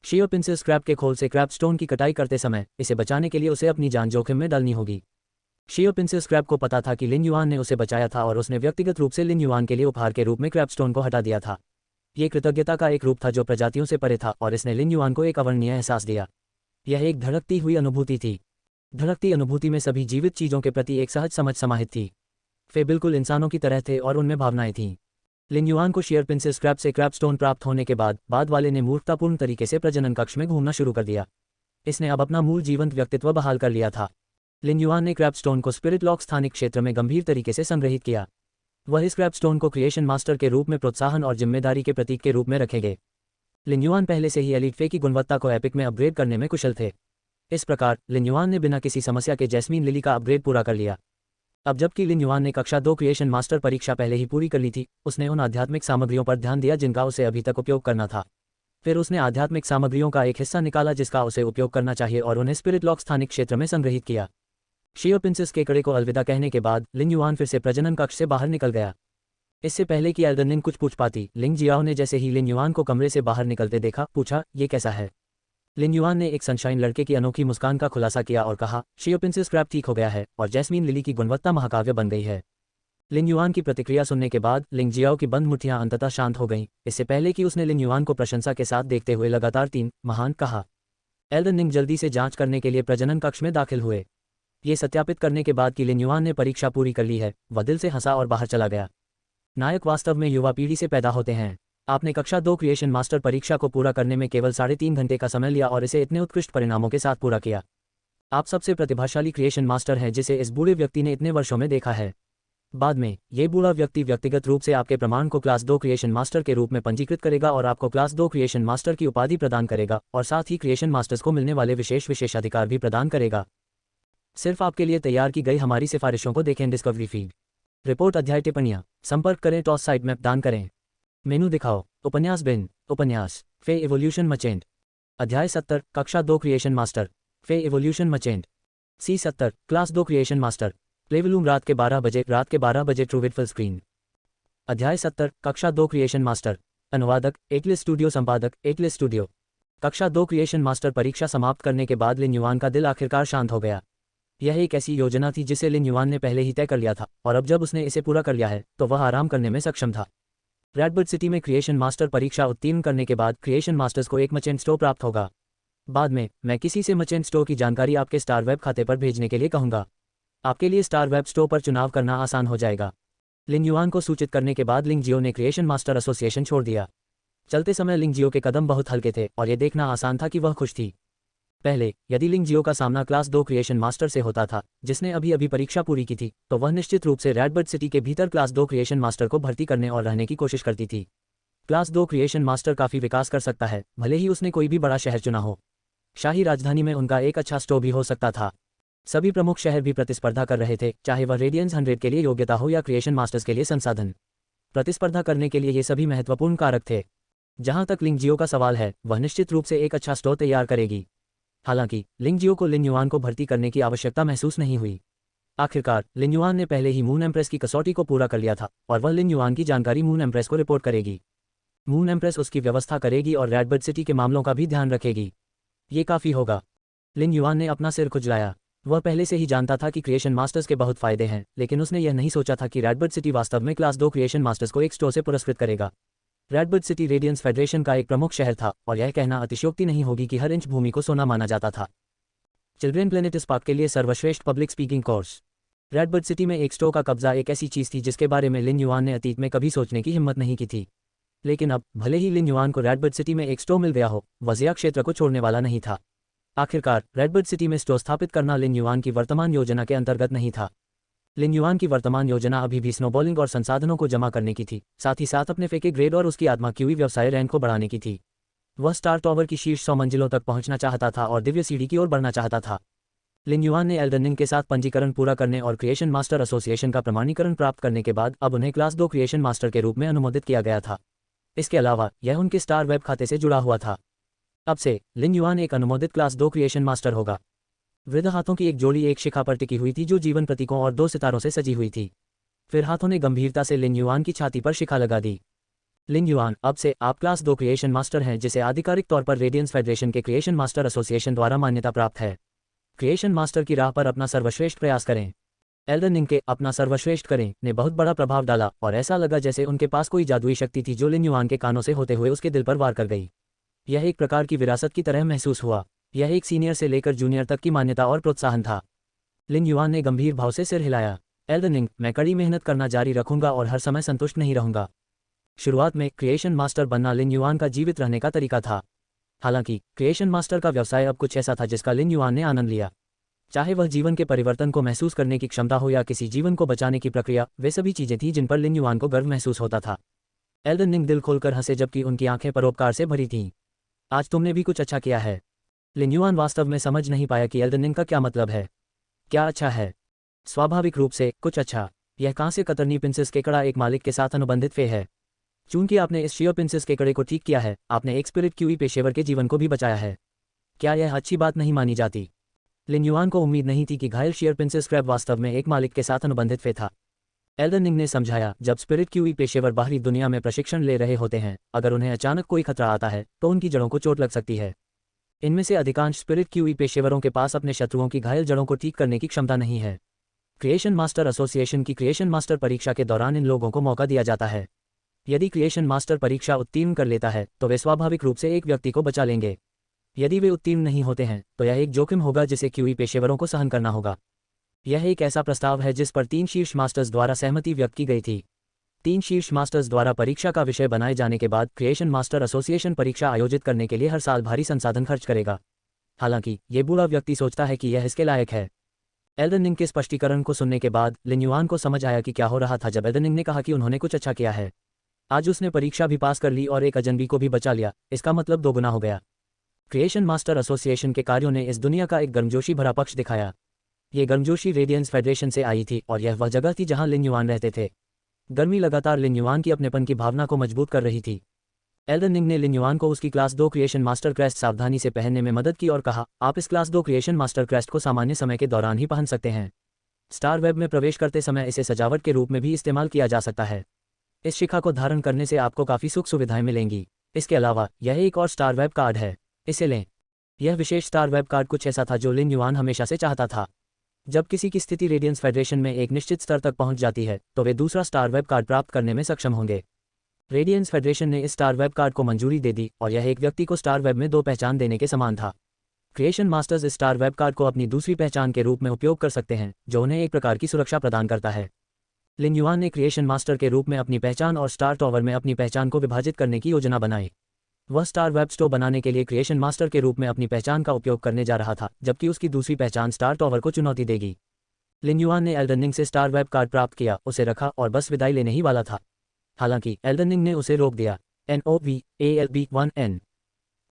A: शेयर प्रिंसेस क्रैप के खोल से क्रैपस्टोन की कटाई करते समय इसे बचाने के लिए उसे अपनी जान जोखिम में डालनी होगी। शेयर प्रिंसेस क्रैप को पता था कि लिन युआन ने उसे बचाया था और उसने व्यक्तिगत रूप से लिन युआन के लिए उपहार के रूप में क्रैपस्टोन को हटा दिया था। ये कृतज्ञता का एक रूप था जो प्रजातियों से परे था और इसने लिन युआन को एक अवर्णनीय एहसास दिया। यह एक धड़कती हुई अनुभूति थी। धड़कती अनुभूति में सभी जीवित चीजों के प्रति एक सहज समझ समाहित थी। वे बिल्कुल इंसानों की तरह थे और उनमें भावनाएं थीं। लिन युआन को शेयर प्रिंसेस क्रैप से क्रैपस्टोन प्राप्त होने के बाद वाले ने मूर्खतापूर्ण तरीके से प्रजनन कक्ष में घूमना शुरू कर दिया। इसने अब अपना मूल जीवंत व्यक्तित्व बहाल कर लिया था। लिन युआन ने क्रैपस्टोन को स्पिरिट लॉक स्थानिक क्षेत्र में गंभीर तरीके से संग्रहित किया। वह इस क्रैपस्टोन को क्रिएशन मास्टर के रूप में प्रोत्साहन और जिम्मेदारी के प्रतीक के रूप में रखेंगे। लिन युआन पहले से ही एलीट फे की गुणवत्ता को एपिक में अपग्रेड करने में कुशल थे। इस प्रकार लिन युआन ने बिना किसी समस्या के जैस्मीन लिली का अपग्रेड पूरा कर लिया। अब जबकि लिन युआन ने कक्षा 2 क्रिएशन मास्टर परीक्षा पहले ही पूरी कर ली थी, उसने उन आध्यात्मिक सामग्रियों पर ध्यान दिया जिनका उसे अभी तक उपयोग करना था। फिर उसने आध्यात्मिक सामग्रियों का एक हिस्सा निकाला जिसका उसे उपयोग करना चाहिए और उन्हें स्पिरिट लॉक स्थानिक क्षेत्र में संग्रहित किया। शेयर प्रिंसेस के कड़े को अलविदा कहने के बाद लिन युआन फिर से प्रजनन कक्ष से बाहर निकल गया। इससे पहले कि एल्डन लिंग कुछ पूछ पाती, लिंग जियाओ ने जैसे ही लिन युआन को कमरे से बाहर निकलते देखा पूछा, ये कैसा है? लिन युआन ने एक सनशाइन लड़के की अनोखी मुस्कान का खुलासा किया और कहा, शेयर प्रिंसेस क्रैप ठीक हो गया है और जैस्मीन लिली की गुणवत्ता महाकाव्य बन गई है। लिन युआन की प्रतिक्रिया सुनने के बाद लिंग जियाओ की बंद मुठ्ठियां अंततः शांत हो गईं, इससे पहले कि उसने लिन युआन को प्रशंसा के साथ देखते हुए लगातार 3 महान कहा। एल्डन लिंग जल्दी से जांच करने के लिए प्रजनन कक्ष में दाखिल हुए। ये सत्यापित करने के बाद कि लिन युआन ने परीक्षा पूरी कर ली है, वह दिल से हंसा और बाहर चला गया। नायक वास्तव में युवा पीढ़ी से पैदा होते हैं। आपने कक्षा 2 क्रिएशन मास्टर परीक्षा को पूरा करने में केवल 3.5 घंटे का समय लिया और इसे इतने उत्कृष्ट परिणामों के साथ पूरा किया। आप सबसे प्रतिभाशाली क्रिएशन मास्टर हैं जिसे इस बूढ़े व्यक्ति ने इतने वर्षों में देखा है। बाद में ये बूढ़ा व्यक्ति व्यक्तिगत रूप से आपके प्रमाण को क्लास 2 क्रिएशन मास्टर के रूप में पंजीकृत करेगा और आपको क्लास 2 क्रिएशन मास्टर की उपाधि प्रदान करेगा और साथ ही क्रिएशन मास्टर्स को मिलने वाले विशेषाधिकार भी प्रदान करेगा। सिर्फ आपके लिए तैयार की गई हमारी सिफारिशों को देखें। डिस्कवरी फीड रिपोर्ट अध्याय टिप्पणियाँ संपर्क करें टॉस साइट मैप दान करें मेनू दिखाओ उपन्यास बिन उपन्यास फे एवोल्यूशन मचेंट अध्याय 70 कक्षा 2 creation master Fey evolution merchant C70 class 2 creation master प्लेवलूम रात के 12 बजे ट्रूविड फुल स्क्रीन अध्याय 70 कक्षा 2 क्रिएशन मास्टर अनुवादक एटलिस स्टूडियो संपादक एटलिस स्टूडियो कक्षा 2 क्रिएशन मास्टर परीक्षा समाप्त करने के बाद लिन युआन का दिल आखिरकार शांत हो गया। यह एक ऐसी योजना थी जिसे लिन युआन ने पहले ही तय कर लिया था और अब जब उसने इसे पूरा कर लिया है तो वह आराम करने में सक्षम था। रेडबर्ड सिटी में क्रिएशन मास्टर परीक्षा उत्तीर्ण करने के बाद क्रिएशन मास्टर्स को एक मचेंट स्टोर प्राप्त होगा। बाद में मैं किसी से मचेंट स्टोर की जानकारी आपके स्टार वेब खाते पर भेजने के लिए कहूंगा। आपके लिए स्टार वेब स्टोर पर चुनाव करना आसान हो जाएगा। लिन युआन को सूचित करने के बाद लिंग जियो ने क्रिएशन मास्टर एसोसिएशन छोड़ दिया। चलते समय लिंग जियो के कदम बहुत हल्के थे और यह देखना आसान था कि वह खुश थी। पहले यदि लिंग जियो का सामना क्लास 2 क्रिएशन मास्टर से होता था जिसने अभी परीक्षा पूरी की थी तो वह निश्चित रूप से रेडबर्ड सिटी के भीतर क्लास 2 क्रिएशन मास्टर को भर्ती करने और रहने की कोशिश करती थी। क्लास 2 क्रिएशन मास्टर काफी विकास कर सकता है, भले ही उसने कोई भी बड़ा शहर चुना हो। शाही राजधानी में उनका एक अच्छा स्टोर भी हो सकता था। सभी प्रमुख शहर भी प्रतिस्पर्धा कर रहे थे, चाहे वह रेडियंस 100 के लिए योग्यता हो या क्रिएशन मास्टर्स के लिए संसाधन। प्रतिस्पर्धा करने के लिए ये सभी महत्वपूर्ण कारक थे। जहां तक लिंग जियो का सवाल है, वह निश्चित रूप से एक अच्छा स्टोर तैयार करेगी। हालांकि लिंग जियो को लिन युआन को भर्ती करने की आवश्यकता महसूस नहीं हुई। आखिरकार लिन युआन ने पहले ही मून एम्प्रेस की कसौटी को पूरा कर लिया था और वह लिन युआन की जानकारी मून एम्प्रेस को रिपोर्ट करेगी। मून एम्प्रेस उसकी व्यवस्था करेगी और रेडबर्ड सिटी के मामलों का भी ध्यान रखेगी। ये काफी होगा। लिन युआन ने अपना सिर खुजलाया। वह पहले से ही जानता था कि क्रिएशन मास्टर्स के बहुत फायदे हैं, लेकिन उसने यह नहीं सोचा था कि रेडबर्ड सिटी वास्तव में क्लास 2 क्रिएशन मास्टर्स को एक स्टोर से पुरस्कृत करेगा। रेडबर्ड सिटी रेडियंस फेडरेशन का एक प्रमुख शहर था और यह कहना अतिशयोक्ति नहीं होगी कि हर इंच भूमि को सोना माना जाता था। चिल्ड्रेन प्लेनेट स्पार्क के लिए सर्वश्रेष्ठ public speaking course. RedBird city में एक स्टो का कब्जा एक ऐसी चीज़ थी जिसके बारे में लिन युआन ने अतीत में कभी सोचने की हिम्मत नहीं की थी। लेकिन अब भले ही लिन युआन को रेडबर्ड सिटी में एक स्टो मिल गया हो, वजिया क्षेत्र को छोड़ने वाला नहीं था। आखिरकार रेडबर्ड सिटी में स्टो स्थापित करना लिन युआन की वर्तमान योजना के अंतर्गत नहीं था। लिन युआन की वर्तमान योजना अभी भी स्नोबॉलिंग और संसाधनों को जमा करने की थी, साथ ही साथ अपने फेके ग्रेड और उसकी आत्मा क्यूई व्यवसाय रैंक को बढ़ाने की थी। वह स्टार टॉवर की शीर्ष 100 मंजिलों तक पहुंचना चाहता था और दिव्य सीढ़ी की ओर बढ़ना चाहता था। लिन युआन ने एल्डन रिंग के साथ पंजीकरण पूरा करने और क्रिएशन मास्टर एसोसिएशन का प्रमाणीकरण प्राप्त करने के बाद अब उन्हें क्लास 2 क्रिएशन मास्टर के रूप में अनुमोदित किया गया था। इसके अलावा यह उनके स्टार वेब खाते से जुड़ा हुआ था। अब से लिन युआन एक अनुमोदित क्लास 2 क्रिएशन मास्टर होगा। वृद्ध हाथों की एक जोड़ी एक शिखा पर टिकी हुई थी जो जीवन प्रतीकों और 2 सितारों से सजी हुई थी। फिर हाथों ने गंभीरता से लिन युआन की छाती पर शिखा लगा दी। लिन युआन, अब से आप क्लास 2 क्रिएशन मास्टर हैं, जिसे आधिकारिक तौर पर रेडियंस फेडरेशन के क्रिएशन मास्टर एसोसिएशन द्वारा मान्यता प्राप्त है। क्रिएशन मास्टर की राह पर अपना सर्वश्रेष्ठ प्रयास करें। एल्डन रिंग के अपना सर्वश्रेष्ठ करें ने बहुत बड़ा प्रभाव डाला और ऐसा लगा जैसे उनके पास कोई जादुई शक्ति थी जो लिन युआन के कानों से होते हुए उसके दिल पर वार कर गई। यह एक प्रकार की विरासत की तरह महसूस हुआ। यह एक सीनियर से लेकर जूनियर तक की मान्यता और प्रोत्साहन था। लिन युआन ने गंभीर भाव से सिर हिलाया। एल्डन रिंग, मैं कड़ी मेहनत करना जारी रखूंगा और हर समय संतुष्ट नहीं रहूंगा। शुरुआत में क्रिएशन मास्टर बनना लिन युआन का जीवित रहने का तरीका था। हालांकि क्रिएशन मास्टर का व्यवसाय अब कुछ ऐसा था जिसका लिन युआन ने आनंद लिया। चाहे वह जीवन के परिवर्तन को महसूस करने की क्षमता हो या किसी जीवन को बचाने की प्रक्रिया, वे सभी चीजें थीं जिन पर लिन युआन को गर्व महसूस होता था। एल्डन रिंग दिल खोलकर हंसे जबकि उनकी आंखें परोपकार से भरी थीं। आज तुमने भी कुछ अच्छा किया है। लिन युआन वास्तव में समझ नहीं पाया कि एल्डन रिंग का क्या मतलब है। क्या अच्छा है? स्वाभाविक रूप से कुछ अच्छा। यह कांस्य कतरनी प्रिंसेस केकड़ा एक मालिक के साथ अनुबंधित फे है। चूंकि आपने इस शियो प्रिंसेस केकड़े को ठीक किया है, आपने एक स्पिरिट क्यूई पेशेवर के जीवन को भी बचाया है। क्या यह अच्छी बात नहीं मानी जाती? लिन युआन को उम्मीद नहीं थी कि घायल शियर प्रिंसेस क्रैब वास्तव में एक मालिक के साथ अनुबंधित फे था। एल्डन रिंग ने समझाया, जब स्पिरिट क्यूई पेशेवर बाहरी दुनिया में प्रशिक्षण ले रहे होते हैं, अगर उन्हें अचानक कोई खतरा आता है तो उनकी जड़ों को चोट लग सकती है। इनमें से अधिकांश स्पिरिट क्यूई पेशेवरों के पास अपने शत्रुओं की घायल जड़ों को ठीक करने की क्षमता नहीं है। क्रिएशन मास्टर एसोसिएशन की क्रिएशन मास्टर परीक्षा के दौरान इन लोगों को मौका दिया जाता है। यदि क्रिएशन मास्टर परीक्षा उत्तीर्ण कर लेता है तो वे स्वाभाविक रूप से एक व्यक्ति को बचा लेंगे। यदि वे उत्तीर्ण नहीं होते हैं तो यह एक जोखिम होगा जिसे क्यूई पेशेवरों को सहन करना होगा। यह एक ऐसा प्रस्ताव है जिस पर 3 शीर्ष मास्टर्स द्वारा सहमति व्यक्त की गई थी। 3 शीर्ष मास्टर्स द्वारा परीक्षा का विषय बनाए जाने के बाद क्रिएशन मास्टर एसोसिएशन परीक्षा आयोजित करने के लिए हर साल भारी संसाधन खर्च करेगा। हालांकि ये बूढ़ा व्यक्ति सोचता है कि यह इसके लायक है। एल्डन रिंग के स्पष्टीकरण को सुनने के बाद लिन युआन को समझ आया कि क्या हो रहा था जब एल्डन रिंग ने कहा कि उन्होंने कुछ अच्छा किया है। आज उसने परीक्षा भी पास कर ली और एक अजनबी को भी बचा लिया। इसका मतलब दोगुना हो गया। क्रिएशन मास्टर एसोसिएशन के कार्यों ने इस दुनिया का एक गर्मजोशी भरा पक्ष दिखाया। ये गर्मजोशी रेडियंस फेडरेशन से आई थी और यह वह जगह थी जहां लिन युआन रहते थे। गर्मी लगातार लिन युआन की अपनेपन की भावना को मजबूत कर रही थी। एल्डन रिंग ने लिन युआन को उसकी क्लास 2 क्रिएशन मास्टर क्रेस्ट सावधानी से पहनने में मदद की और कहा, आप इस क्लास 2 क्रिएशन मास्टर क्रेस्ट को सामान्य समय के दौरान ही पहन सकते हैं। स्टार वेब में प्रवेश करते समय इसे सजावट के रूप में भी इस्तेमाल किया जा सकता है। इस शिखा को धारण करने से आपको काफ़ी सुख सुविधाएं मिलेंगी। इसके अलावा यह एक और स्टार वेब कार्ड है, इसे लें। यह विशेष स्टार वेब कार्ड कुछ ऐसा था जो लिन युआन हमेशा से चाहता था। जब किसी की स्थिति रेडियंस फेडरेशन में एक निश्चित स्तर तक पहुंच जाती है तो वे दूसरा स्टार वेब कार्ड प्राप्त करने में सक्षम होंगे। रेडियंस फेडरेशन ने इस स्टार वेब कार्ड को मंजूरी दे दी और यह एक व्यक्ति को स्टार वेब में 2 पहचान देने के समान था। क्रिएशन मास्टर्स इस स्टार वेब कार्ड को अपनी दूसरी पहचान के रूप में उपयोग कर सकते हैं, जो उन्हें एक प्रकार की सुरक्षा प्रदान करता है। लिन युआन ने क्रिएशन मास्टर के रूप में अपनी पहचान और स्टार टॉवर में अपनी पहचान को विभाजित करने की योजना बनाई। वह स्टार वेब स्टोर बनाने के लिए क्रिएशन मास्टर के रूप में अपनी पहचान का उपयोग करने जा रहा था, जबकि उसकी दूसरी पहचान स्टार टॉवर को चुनौती देगी। लिन युआन ने एल्डन रिंग से स्टार वेब कार्ड प्राप्त किया, उसे रखा और बस विदाई लेने ही वाला था। हालांकि एल्डन रिंग ने उसे रोक दिया। NOVALB1N,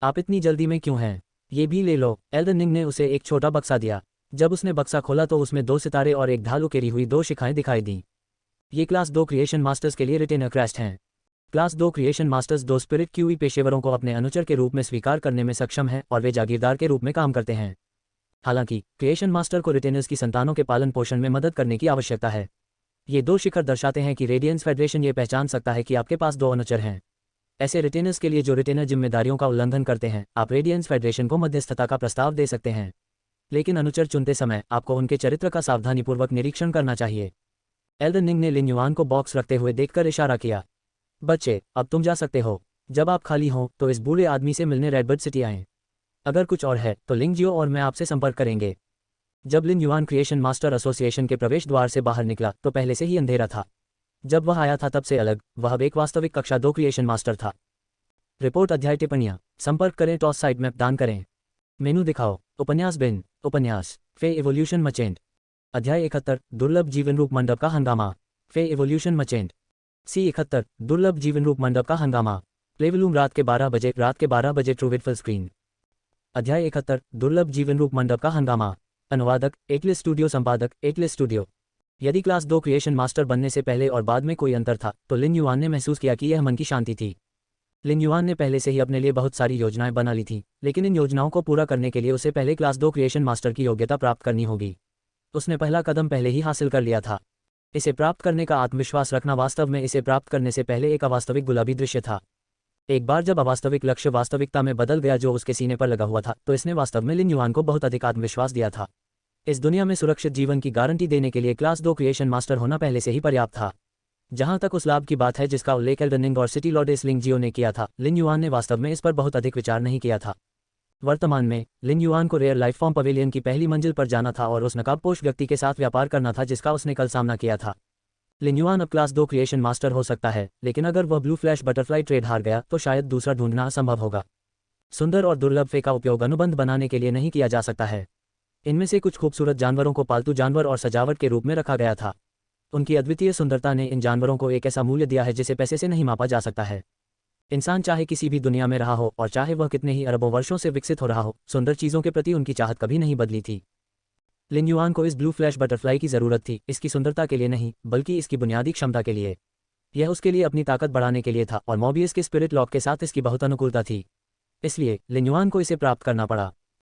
A: आप इतनी जल्दी में क्यों हैं? ये भी ले लो। एल्डन रिंग ने उसे एक छोटा बक्सा दिया। जब उसने बक्सा खोला तो उसमें 2 सितारे और एक ढाल उकेरी हुई 2 शिखाएं दिखाई दीं। ये क्लास 2 क्रिएशन मास्टर्स के लिए रिटेनर क्रेस्ट हैं। Class 2 creation masters 2 spirit QE पेशेवरों को अपने अनुचर के रूप में स्वीकार करने में सक्षम हैं और वे जागीरदार के रूप में काम करते हैं। हालांकि क्रिएशन मास्टर को रिटेनर्स की संतानों के पालन पोषण में मदद करने की आवश्यकता है। ये 2 शिखर दर्शाते हैं कि रेडियंस फेडरेशन ये पहचान सकता है कि आपके पास 2 अनुचर हैं। ऐसे रिटेनर्स के लिए जो रिटेनर जिम्मेदारियों का उल्लंघन करते हैं, आप रेडियंस फेडरेशन को मध्यस्थता का प्रस्ताव दे सकते हैं। लेकिन अनुचर चुनते समय आपको उनके चरित्र का सावधानीपूर्वक निरीक्षण करना चाहिए। एल्डन रिंग ने लिन युआन को बॉक्स रखते हुए देखकर इशारा किया। बच्चे, अब तुम जा सकते हो। जब आप खाली हों तो इस बूढ़े आदमी से मिलने रेडबर्ड सिटी आएं। अगर कुछ और है तो लिंग जियो और मैं आपसे संपर्क करेंगे। जब Lin yuan creation master association के प्रवेश द्वार से बाहर निकला तो पहले से ही अंधेरा था। जब वह आया था तब से अलग, वह अब एक वास्तविक कक्षा 2 क्रिएशन मास्टर था। रिपोर्ट अध्याय टिप्पणियाँ। संपर्क करें, टॉस साइड मैप दान करें। मेनू दिखाओ। उपन्यास बिन। उपन्यास फे एवोल्यूशन मचेंट। अध्याय 71 दुर्लभ जीवन रूप मंडप का हंगामा। फे एवोल्यूशन मचेंट। सी 71 दुर्लभ जीवन रूप मंडप का हंगामा। प्लेवलूम रात के 12 बजे ट्रूविड फुल स्क्रीन। अध्याय 71 दुर्लभ जीवन रूप मंडप का हंगामा। अनुवादक एटलिस स्टूडियो, संपादक एटलिस स्टूडियो। यदि क्लास 2 क्रिएशन मास्टर बनने से पहले और बाद में कोई अंतर था तो लिन युआन ने महसूस किया कि यह मन की शांति थी। लिन युआन ने पहले से ही अपने लिए बहुत सारी योजनाएं बना ली थीं, लेकिन इन योजनाओं को पूरा करने के लिए उसे पहले क्लास 2 क्रिएशन मास्टर की योग्यता प्राप्त करनी होगी। उसने पहला कदम पहले ही हासिल कर लिया था। इसे प्राप्त करने का आत्मविश्वास रखना वास्तव में इसे प्राप्त करने से पहले एक अवास्तविक गुलाबी दृश्य था। एक बार जब अवास्तविक लक्ष्य वास्तविकता में बदल गया जो उसके सीने पर लगा हुआ था, तो इसने वास्तव में लिन युआन को बहुत अधिक आत्मविश्वास दिया था। इस दुनिया में सुरक्षित जीवन की गारंटी देने के लिए क्लास 2 क्रिएशन मास्टर होना पहले से ही पर्याप्त था। जहां तक उस लाभ की बात है जिसका उल्लेख एल्डन रिंग और सिटी लॉर्ड लिंग जियो ने किया था, लिन युआन ने वास्तव में इस पर बहुत अधिक विचार नहीं किया था। वर्तमान में लिन युआन को रेयर लाइफ फॉर्म पवेलियन की पहली मंजिल पर जाना था और उस नकाबपोश व्यक्ति के साथ व्यापार करना था जिसका उसने कल सामना किया था। लिन युआन अब क्लास 2 क्रिएशन मास्टर हो सकता है, लेकिन अगर वह ब्लू फ्लैश बटरफ्लाई ट्रेड हार गया तो शायद दूसरा ढूंढना असंभव होगा। सुंदर और दुर्लभ फे का उपयोग अनुबंध बनाने के लिए नहीं किया जा सकता है। इनमें से कुछ खूबसूरत जानवरों को पालतू जानवर और सजावट के रूप में रखा गया था। उनकी अद्वितीय सुंदरता ने इन जानवरों को एक ऐसा मूल्य दिया है जिसे पैसे से नहीं मापा जा सकता है। इंसान चाहे किसी भी दुनिया में रहा हो और चाहे वह कितने ही अरबों वर्षों से विकसित हो रहा हो, सुंदर चीज़ों के प्रति उनकी चाहत कभी नहीं बदली थी। लिन युआन को इस ब्लू फ्लैश बटरफ्लाई की ज़रूरत थी, इसकी सुंदरता के लिए नहीं बल्कि इसकी बुनियादी क्षमता के लिए। यह उसके लिए अपनी ताकत बढ़ाने के लिए था और मॉबियस के स्पिरिट लॉक के साथ इसकी बहुत अनुकूलता थी। इसलिए लिन युआन को इसे प्राप्त करना पड़ा।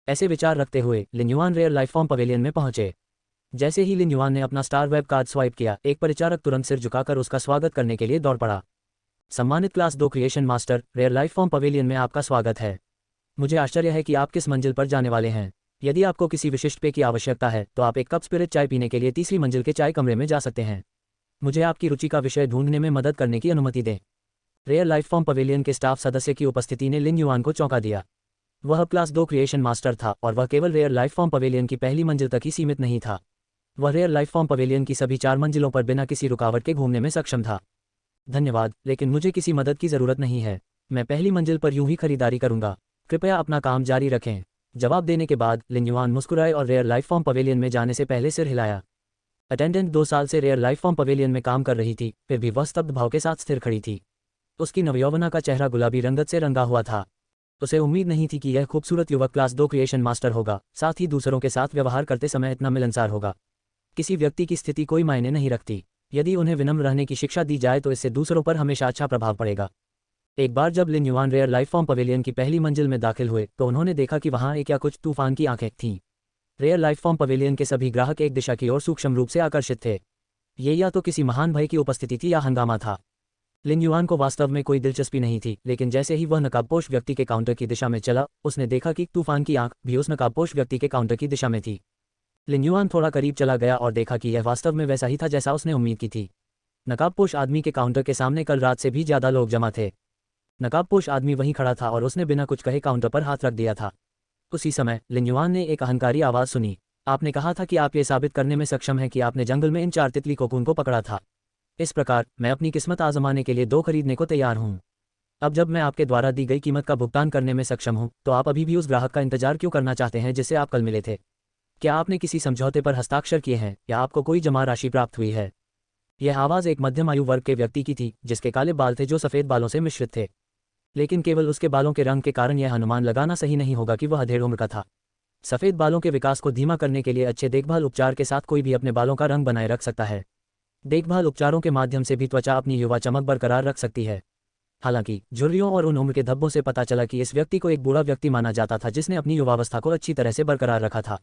A: ऐसे विचार रखते हुए Lin Yuan rare life form pavilion में पहुंचे। जैसे ही लिन युआन ने अपना स्टार वेब कार्ड स्वाइप किया, एक परिचारक तुरंत सिर झुकाकर उसका स्वागत करने के लिए दौड़ पड़ा। सम्मानित class 2 creation master, rare life form pavilion में आपका स्वागत है। मुझे आश्चर्य है कि आप किस मंजिल पर जाने वाले हैं। यदि आपको किसी विशिष्ट पेय की आवश्यकता है तो आप एक कप स्पिरिट चाय पीने के लिए तीसरी मंजिल के चाय कमरे में जा सकते हैं। मुझे आपकी रुचि का विषय ढूंढने में मदद करने की अनुमति दें। रेयर लाइफ फॉर्म पवेलियन के स्टाफ सदस्य की उपस्थिति ने लिन युआन को चौंका दिया। वह क्लास 2 क्रिएशन मास्टर था और वह केवल रेयर लाइफ फॉर्म पवेलियन की पहली मंजिल तक ही सीमित नहीं था। वह रेयर लाइफ फॉर्म पवेलियन की सभी 4 मंजिलों पर बिना किसी रुकावट के घूमने में सक्षम था। धन्यवाद, लेकिन मुझे किसी मदद की ज़रूरत नहीं है। मैं पहली मंजिल पर यूं ही खरीदारी करूंगा। कृपया अपना काम जारी रखें। जवाब देने के बाद लिन युआन मुस्कुराए और रेयर लाइफ फॉर्म पवेलियन में जाने से पहले सिर हिलाया। अटेंडेंट 2 साल से रेयर लाइफ फॉर्म पवेलियन में काम कर रही थी, फिर भी वह स्तब्ध भाव के साथ स्थिर खड़ी थी। उसकी नवयौवना का चेहरा गुलाबी रंगत से रंगा हुआ था। उसे उम्मीद नहीं थी कि यह खूबसूरत युवक क्लास 2 क्रिएशन मास्टर होगा, साथ ही दूसरों के साथ व्यवहार करते समय इतना मिलनसार होगा। किसी व्यक्ति की स्थिति कोई मायने नहीं रखती। यदि उन्हें विनम्र रहने की शिक्षा दी जाए तो इससे दूसरों पर हमेशा अच्छा प्रभाव पड़ेगा। एक बार जब Lin Yuan rare life form pavilion की पहली मंजिल में दाखिल हुए तो उन्होंने देखा कि वहां एक या कुछ तूफान की आंखें थीं। रेयर लाइफ फॉर्म पवेलियन के सभी ग्राहक एक दिशा की ओर सूक्ष्म रूप से आकर्षित थे। ये या तो किसी महान भय की उपस्थिति थी या हंगामा था। लिन युआन को वास्तव में कोई दिलचस्पी नहीं थी, लेकिन जैसे ही वह नकाबपोश व्यक्ति के काउंटर की दिशा में चला, उसने देखा कि तूफान की आंख भी उस नकाबपोश व्यक्ति के काउंटर की दिशा में थी। लिन युआन थोड़ा करीब चला गया और देखा कि यह वास्तव में वैसा ही था जैसा उसने उम्मीद की थी। नकाबपोश आदमी के काउंटर के सामने कल रात से भी ज्यादा लोग जमा थे। नकाबपोश आदमी वहीं खड़ा था और उसने बिना कुछ कहे काउंटर पर हाथ रख दिया था। उसी समय लिन युआन ने एक अहंकारी आवाज़ सुनी। आपने कहा था कि आप ये साबित करने में सक्षम हैं कि आपने जंगल में इन 4 तितली कोकून को पकड़ा था। इस प्रकार मैं अपनी किस्मत आजमाने के लिए 2 खरीदने को तैयार हूँ। अब जब मैं आपके द्वारा दी गई कीमत का भुगतान करने में सक्षम हूँ तो आप अभी भी उस ग्राहक का इंतजार क्यों करना चाहते हैं जिससे आप कल मिले थे? क्या आपने किसी समझौते पर हस्ताक्षर किए हैं या आपको कोई जमा राशि प्राप्त हुई है? यह आवाज़ एक मध्यम आयु वर्ग के व्यक्ति की थी जिसके काले बाल थे जो सफ़ेद बालों से मिश्रित थे, लेकिन केवल उसके बालों के रंग के कारण यह अनुमान लगाना सही नहीं होगा कि वह अधेड़ उम्र का था। सफ़ेद बालों के विकास को धीमा करने के लिए अच्छे देखभाल उपचार के साथ कोई भी अपने बालों का रंग बनाए रख सकता है। देखभाल उपचारों के माध्यम से भी त्वचा अपनी युवा चमक बरकरार रख सकती है। हालांकि झुर्रियों और उन उम्र के धब्बों से पता चला कि इस व्यक्ति को एक बूढ़ा व्यक्ति माना जाता था जिसने अपनी युवावस्था को अच्छी तरह से बरकरार रखा था।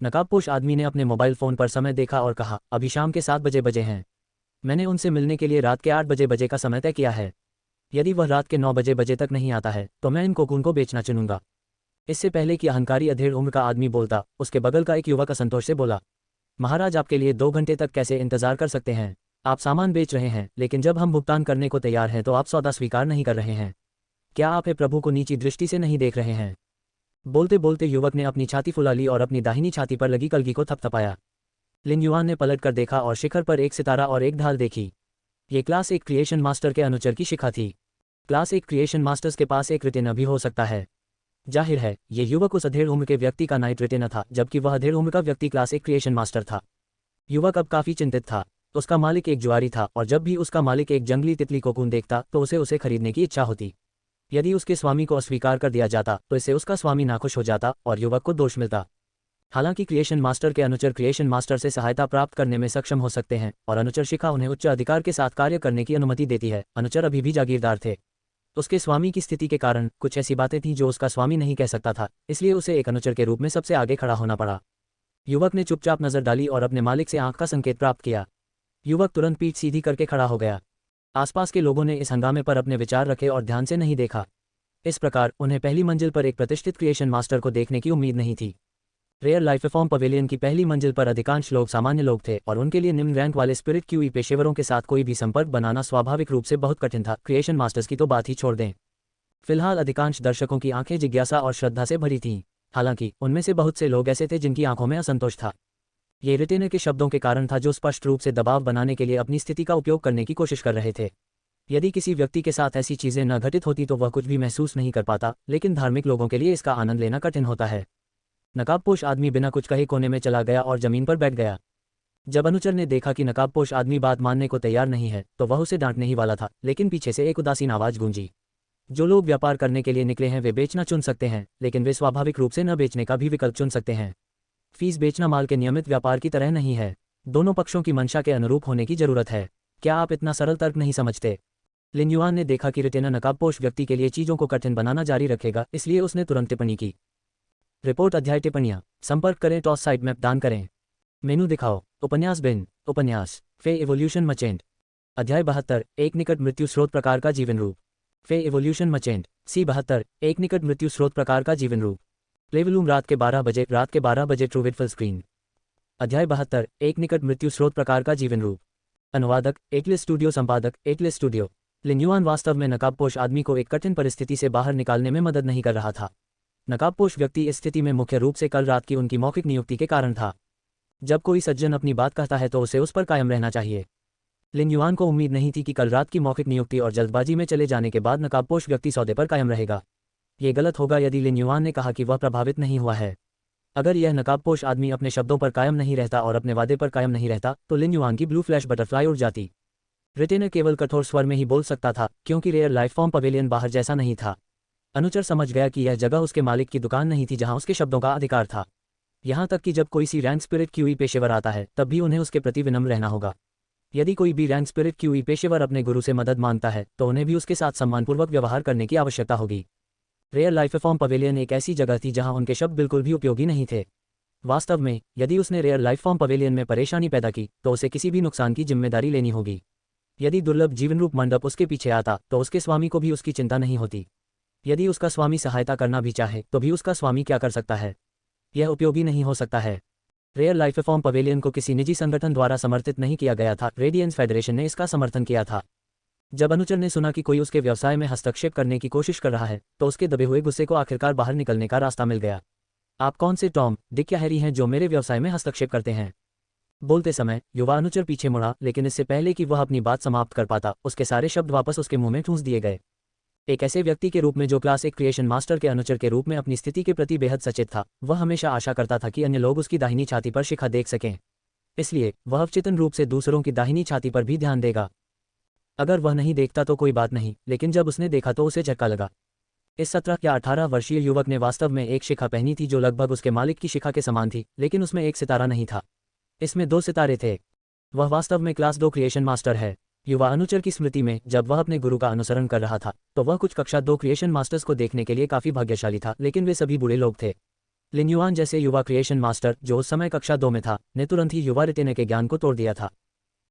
A: नकाबपोश आदमी ने अपने मोबाइल फ़ोन पर समय देखा और कहा, अभी शाम के 7 बजे हैं। मैंने उनसे मिलने के लिए रात के 8 बजे का समय तय किया है। यदि वह रात के 9 बजे तक नहीं आता है तो मैं इन कोकून को बेचना चुनूंगा। इससे पहले कि अहंकारी अधेड़ उम्र का आदमी बोलता, उसके बगल का एक युवक असंतोष से बोला, महाराज आपके लिए 2 घंटे तक कैसे इंतजार कर सकते हैं? आप सामान बेच रहे हैं, लेकिन जब हम भुगतान करने को तैयार हैं तो आप सौदा स्वीकार नहीं कर रहे हैं। क्या आप हे प्रभु को नीची दृष्टि से नहीं देख रहे हैं? बोलते बोलते युवक ने अपनी छाती फुला ली और अपनी दाहिनी छाती पर लगी कलगी को थपथपाया। लिन युआन ने पलट कर देखा और शिखर पर एक सितारा और एक ढाल देखी। ये क्लास एक क्रिएशन मास्टर के अनुचर की शिखा थी। क्लास एक क्रिएशन मास्टर्स के पास एक रिटेनर भी हो सकता है। जाहिर है ये युवक उस अधेड़ उम्र के व्यक्ति का नाइट रिटेनर था, जबकि वह अधेड़ उम्र का व्यक्ति क्लास एक क्रिएशन मास्टर था। युवक अब काफी चिंतित था। उसका मालिक एक जुआरी था और जब भी उसका मालिक एक जंगली तितली कोकून देखता तो उसे खरीदने की इच्छा होती। यदि उसके स्वामी को अस्वीकार कर दिया जाता तो इससे उसका स्वामी नाखुश हो जाता और युवक को दोष मिलता। हालांकि क्रिएशन मास्टर के अनुचर क्रिएशन मास्टर से सहायता प्राप्त करने में सक्षम हो सकते हैं और अनुचर शिखा उन्हें उच्च अधिकार के साथ कार्य करने की अनुमति देती है। अनुचर अभी भी जागीरदार थे। उसके स्वामी की स्थिति के कारण कुछ ऐसी बातें थीं जो उसका स्वामी नहीं कह सकता था, इसलिए उसे एक अनुचर के रूप में सबसे आगे खड़ा होना पड़ा। युवक ने चुपचाप नजर डाली और अपने मालिक से आंख का संकेत प्राप्त किया। युवक तुरंत पीठ सीधी करके खड़ा हो गया। आसपास के लोगों ने इस हंगामे पर अपने विचार रखे और ध्यान से नहीं देखा। इस प्रकार उन्हें पहली मंजिल पर एक प्रतिष्ठित क्रिएशन मास्टर को देखने की उम्मीद नहीं थी। रेयर लाइफ फॉर्म पवेलियन की पहली मंजिल पर अधिकांश लोग सामान्य लोग थे और उनके लिए निम्न रैंक वाले स्पिरिट क्यूई पेशेवरों के साथ कोई भी संपर्क बनाना स्वाभाविक रूप से बहुत कठिन था। क्रिएशन मास्टर्स की तो बात ही छोड़ दें। फिलहाल अधिकांश दर्शकों की आंखें जिज्ञासा और श्रद्धा से भरी थीं। हालांकि उनमें से बहुत से लोग ऐसे थे जिनकी आंखों में असंतोष था। ये रिटेनर के शब्दों के कारण था जो स्पष्ट रूप से दबाव बनाने के लिए अपनी स्थिति का उपयोग करने की कोशिश कर रहे थे। यदि किसी व्यक्ति के साथ ऐसी चीजें न घटित होती तो वह कुछ भी महसूस नहीं कर पाता, लेकिन धार्मिक लोगों के लिए इसका आनंद लेना कठिन होता है। नकाबपोश आदमी बिना कुछ कहे कोने में चला गया और जमीन पर बैठ गया। जब अनुचर ने देखा कि नकाबपोश आदमी बात मानने को तैयार नहीं है तो वह उसे डांटने ही वाला था, लेकिन पीछे से एक उदासीन आवाज गूंजी। जो लोग व्यापार करने के लिए निकले हैं वे बेचना चुन सकते हैं, लेकिन वे स्वाभाविक रूप से न बेचने का भी विकल्प चुन सकते हैं। फीस बेचना माल के नियमित व्यापार की तरह नहीं है। दोनों पक्षों की मंशा के अनुरूप होने की जरूरत है। क्या आप इतना सरल तर्क नहीं समझते? लिन युआन ने देखा कि रिटेनर नकाबपोश व्यक्ति के लिए चीजों को कठिन बनाना जारी रखेगा, इसलिए उसने तुरंत टिप्पणी की। रिपोर्ट अध्याय टिप्पणियां संपर्क करें टॉस साइड मैप दान करें। मेनू दिखाओ। उपन्यास बिन उपन्यास फे एवोल्यूशन मचेंट। अध्याय 72 एक निकट मृत्यु स्रोत प्रकार का जीवन रूप। फे एवोल्यूशन मचेंट सी 72 एक निकट मृत्यु स्रोत प्रकार का जीवन रूप। प्लेवलूम रात के 12 बजे ट्रूविड फुल स्क्रीन। अध्याय 72 एक निकट मृत्यु स्रोत प्रकार का जीवन रूप। अनुवादक एटलिस स्टूडियो, संपादक एटलिस स्टूडियो। लिन युआन वास्तव में नकाबपोश आदमी को एक कठिन परिस्थिति से बाहर निकालने में मदद नहीं कर रहा था। नकाबपोश व्यक्ति इस स्थिति में मुख्य रूप से कल रात की उनकी मौखिक नियुक्ति के कारण था। जब कोई सज्जन अपनी बात कहता है तो उसे उस पर कायम रहना चाहिए। लिन युआन को उम्मीद नहीं थी कि कल रात की मौखिक नियुक्ति और जल्दबाजी में चले जाने के बाद नकाबपोश व्यक्ति सौदे पर कायम रहेगा। ये गलत होगा यदि लिन युआन ने कहा कि वह प्रभावित नहीं हुआ है। अगर यह नकाबपोश आदमी अपने शब्दों पर कायम नहीं रहता और अपने वादे पर कायम नहीं रहता तो लिन युआन की ब्लू फ्लैश बटरफ्लाई उड़ जाती। रिटेनर केवल कठोर स्वर में ही बोल सकता था, क्योंकि रेयर लाइफ फॉर्म पवेलियन बाहर जैसा नहीं था। अनुचर समझ गया कि यह जगह उसके मालिक की दुकान नहीं थी जहां उसके शब्दों का अधिकार था। यहां तक कि जब कोई सी रैंक स्पिरिट क्यूई पेशेवर आता है तब भी उन्हें उसके प्रति विनम्र रहना होगा। यदि कोई भी रैंक स्पिरिट क्यूई पेशेवर अपने गुरु से मदद मांगता है तो उन्हें भी उसके साथ सम्मानपूर्वक व्यवहार करने की आवश्यकता होगी। रेयर लाइफ फॉर्म पवेलियन एक ऐसी जगह थी जहां उनके शब्द बिल्कुल भी उपयोगी नहीं थे। वास्तव में यदि उसने रेयर लाइफ फॉर्म पवेलियन में परेशानी पैदा की तो उसे किसी भी नुकसान की जिम्मेदारी लेनी होगी। यदि दुर्लभ जीवनरूप मंडप उसके पीछे आता तो उसके स्वामी को भी उसकी चिंता नहीं होती। यदि उसका स्वामी सहायता करना भी चाहे तो भी उसका स्वामी क्या कर सकता है? यह उपयोगी नहीं हो सकता है। रेयर लाइफ फॉर्म पवेलियन को किसी निजी संगठन द्वारा समर्थित नहीं किया गया था, रेडियंस फेडरेशन ने इसका समर्थन किया था। जब अनुचर ने सुना कि कोई उसके व्यवसाय में हस्तक्षेप करने की कोशिश कर रहा है तो उसके दबे हुए गुस्से को आखिरकार बाहर निकलने का रास्ता मिल गया। आप कौन से टॉम, डिक या हैरी हैं जो मेरे व्यवसाय में हस्तक्षेप करते हैं? बोलते समय युवा अनुचर पीछे मुड़ा, लेकिन इससे पहले कि वह अपनी बात समाप्त कर पाता उसके सारे शब्द वापस उसके मुंह में ठूंस दिए गए। एक ऐसे व्यक्ति के रूप में जो क्लास एक क्रिएशन मास्टर के अनुचर के रूप में अपनी स्थिति के प्रति बेहद सचेत था, वह हमेशा आशा करता था कि अन्य लोग उसकी दाहिनी छाती पर शिखा देख सकें। इसलिए वह अवचेतन रूप से दूसरों की दाहिनी छाती पर भी ध्यान देगा। अगर वह नहीं देखता तो कोई बात नहीं, लेकिन जब उसने देखा तो उसे झटका लगा। इस 17 या 18 वर्षीय युवक ने वास्तव में एक शिखा पहनी थी जो लगभग उसके मालिक की शिखा के समान थी, लेकिन उसमें एक सितारा नहीं था। इसमें 2 सितारे थे। वह वास्तव में क्लास 2 क्रिएशन मास्टर है। युवा अनुचर की स्मृति में जब वह अपने गुरु का अनुसरण कर रहा था तो वह कुछ कक्षा 2 क्रिएशन मास्टर्स को देखने के लिए काफी भाग्यशाली था, लेकिन वे सभी बुरे लोग थे। लिन युआन जैसे युवा क्रिएशन मास्टर जो उस समय कक्षा 2 में था ने तुरंत ही युवा रिटेनर के ज्ञान को तोड़ दिया था।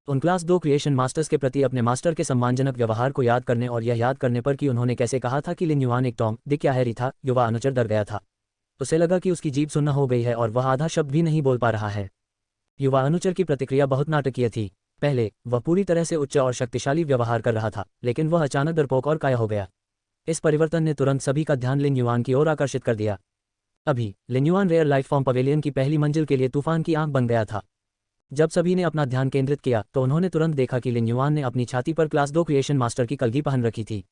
A: उन क्लास 2 क्रिएशन मास्टर्स के प्रति अपने मास्टर के सम्मानजनक व्यवहार को याद करने और यह याद करने पर कि उन्होंने कैसे कहा था कि लिन युआन एक टॉम, डिक या हैरी था, युवा अनुचर डर गया था। उसे लगा कि उसकी जीभ सुन्न हो गई है और वह आधा शब्द भी नहीं बोल पा रहा है। युवा अनुचर की प्रतिक्रिया बहुत नाटकीय थी। पहले वह पूरी तरह से उच्च और शक्तिशाली व्यवहार कर रहा था, लेकिन वह अचानक डरपोक और काया हो गया। इस परिवर्तन ने तुरंत सभी का ध्यान लिन युआन की ओर आकर्षित कर दिया। अभी लिन्युआन रेयर लाइफ फॉर्म पवेलियन की पहली मंजिल के लिए तूफान की आंख बन गया था। जब सभी ने अपना ध्यान केंद्रित किया तो उन्होंने तुरंत देखा कि लिन्युआन ने अपनी छाती पर क्लास 2 क्रिएशन मास्टर की कलगी पहन रखी थी।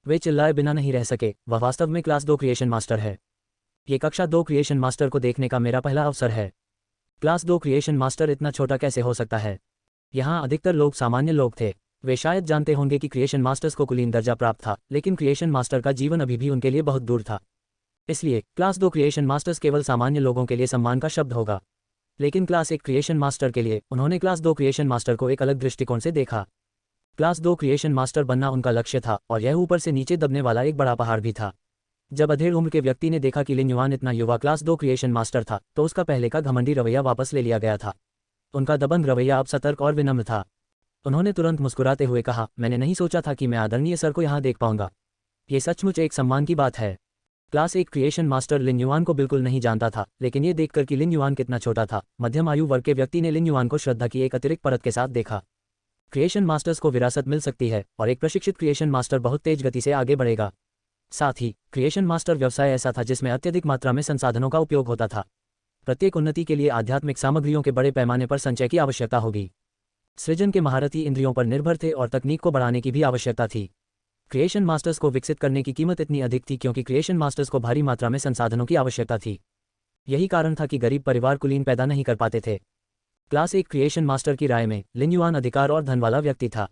A: वे चिल्लाए बिना नहीं रह सके, वह वास्तव में क्लास 2 क्रिएशन मास्टर है। ये कक्षा 2 क्रिएशन मास्टर को देखने का मेरा पहला अवसर है। क्लास 2 क्रिएशन मास्टर इतना छोटा कैसे हो सकता है? यहाँ अधिकतर लोग सामान्य लोग थे। वे शायद जानते होंगे कि क्रिएशन मास्टर्स को कुलीन दर्जा प्राप्त था, लेकिन क्रिएशन मास्टर का जीवन अभी भी उनके लिए बहुत दूर था। इसलिए क्लास 2 क्रिएशन मास्टर्स केवल सामान्य लोगों के लिए सम्मान का शब्द होगा। लेकिन क्लास 1 क्रिएशन मास्टर के लिए उन्होंने क्लास 2 क्रिएशन मास्टर को एक अलग दृष्टिकोण से देखा। क्लास 2 क्रिएशन मास्टर बनना उनका लक्ष्य था और यह ऊपर से नीचे दबने वाला एक बड़ा पहाड़ भी था। जब अधेड़ उम्र के व्यक्ति ने देखा कि लिन्युआन इतना युवा क्लास 2 क्रिएशन मास्टर था तो उसका पहले का घमंडी रवैया वापस ले लिया गया था। उनका दबंग रवैया अब सतर्क और विनम्र था। उन्होंने तुरंत मुस्कुराते हुए कहा, मैंने नहीं सोचा था कि मैं आदरणीय सर को यहाँ देख पाऊंगा। ये सचमुच एक सम्मान की बात है। क्लास 1 क्रिएशन मास्टर लिन्युआन को बिल्कुल नहीं जानता था, लेकिन ये देखकर कि लिन्युआन कितना छोटा था, मध्यम आयु वर्ग के व्यक्ति ने लिन्युआन को श्रद्धा की एक अतिरिक्त परत के साथ देखा। क्रिएशन मास्टर्स को विरासत मिल सकती है और एक प्रशिक्षित क्रिएशन मास्टर बहुत तेज गति से आगे बढ़ेगा। साथ ही क्रिएशन मास्टर व्यवसाय ऐसा था जिसमें अत्यधिक मात्रा में संसाधनों का उपयोग होता था। प्रत्येक उन्नति के लिए आध्यात्मिक सामग्रियों के बड़े पैमाने पर संचय की आवश्यकता होगी। सृजन के महारथी इंद्रियों पर निर्भर थे और तकनीक को बढ़ाने की भी आवश्यकता थी। क्रिएशन मास्टर्स को विकसित करने की कीमत इतनी अधिक थी क्योंकि क्रिएशन मास्टर्स को भारी मात्रा में संसाधनों की आवश्यकता थी। यही कारण था कि गरीब परिवार कुलीन पैदा नहीं कर पाते थे। क्लास 1 क्रिएशन मास्टर की राय में लिन्युआन अधिकार और धन वाला व्यक्ति था।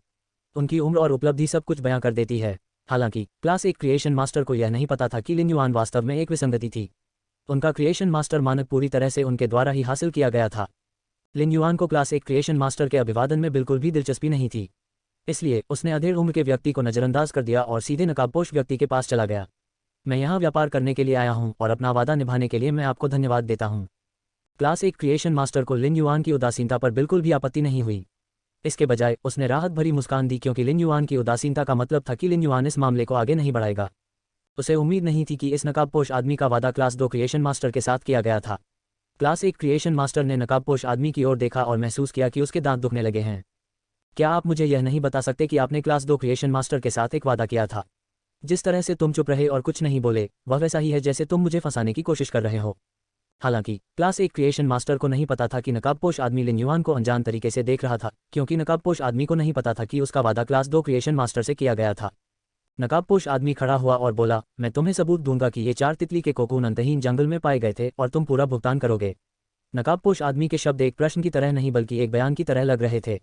A: उनकी उम्र और उपलब्धि सब कुछ बयां कर देती है। हालांकि क्लास 1 क्रिएशन मास्टर को यह नहीं पता था कि लिन्युआन वास्तव में एक विसंगति थी। उनका क्रिएशन मास्टर मानक पूरी तरह से उनके द्वारा ही हासिल किया गया था। लिन्युआन को क्लास 1 क्रिएशन मास्टर के अभिवादन में बिल्कुल भी दिलचस्पी नहीं थी। इसलिए उसने अधेड़ उम्र के व्यक्ति को नजरअंदाज कर दिया और सीधे नकाबपोश व्यक्ति के पास चला गया। मैं यहाँ व्यापार करने के लिए आया हूँ और अपना वादा निभाने के लिए मैं आपको धन्यवाद देता हूँ। क्लास 1 क्रिएशन मास्टर को लिन्युआन की उदासीनता पर बिल्कुल भी आपत्ति नहीं हुई। इसके बजाय उसने राहत भरी मुस्कान दी क्योंकि लिन्युआन की उदासीनता का मतलब था कि लिन्युआन इस मामले को आगे नहीं बढ़ाएगा। उसे उम्मीद नहीं थी कि इस नकाबपोश आदमी का वादा क्लास 2 क्रिएशन मास्टर के साथ किया गया था। क्लास 1 क्रिएशन मास्टर ने नकाबपोश आदमी की ओर देखा और महसूस किया कि उसके दांत दुखने लगे हैं। क्या आप मुझे यह नहीं बता सकते कि आपने क्लास 2 क्रिएशन मास्टर के साथ एक वादा किया था? जिस तरह से तुम चुप रहे और कुछ नहीं बोले वह वैसा ही है जैसे तुम मुझे फंसाने की कोशिश कर रहे हो। हालांकि क्लास 1 क्रिएशन मास्टर को नहीं पता था कि नकाबपोश आदमी लिन्युआन को अनजान तरीके से देख रहा था, क्योंकि नकाबपोश आदमी को नहीं पता था कि उसका वादा क्लास 2 क्रिएशन मास्टर से किया गया था। नकाबपोश आदमी खड़ा हुआ और बोला, मैं तुम्हें सबूत दूंगा कि ये 4 तितली के कोकून अंतहीन जंगल में पाए गए थे और तुम पूरा भुगतान करोगे। नकाबपोश आदमी के शब्द एक प्रश्न की तरह नहीं बल्कि एक बयान की तरह लग रहे थे।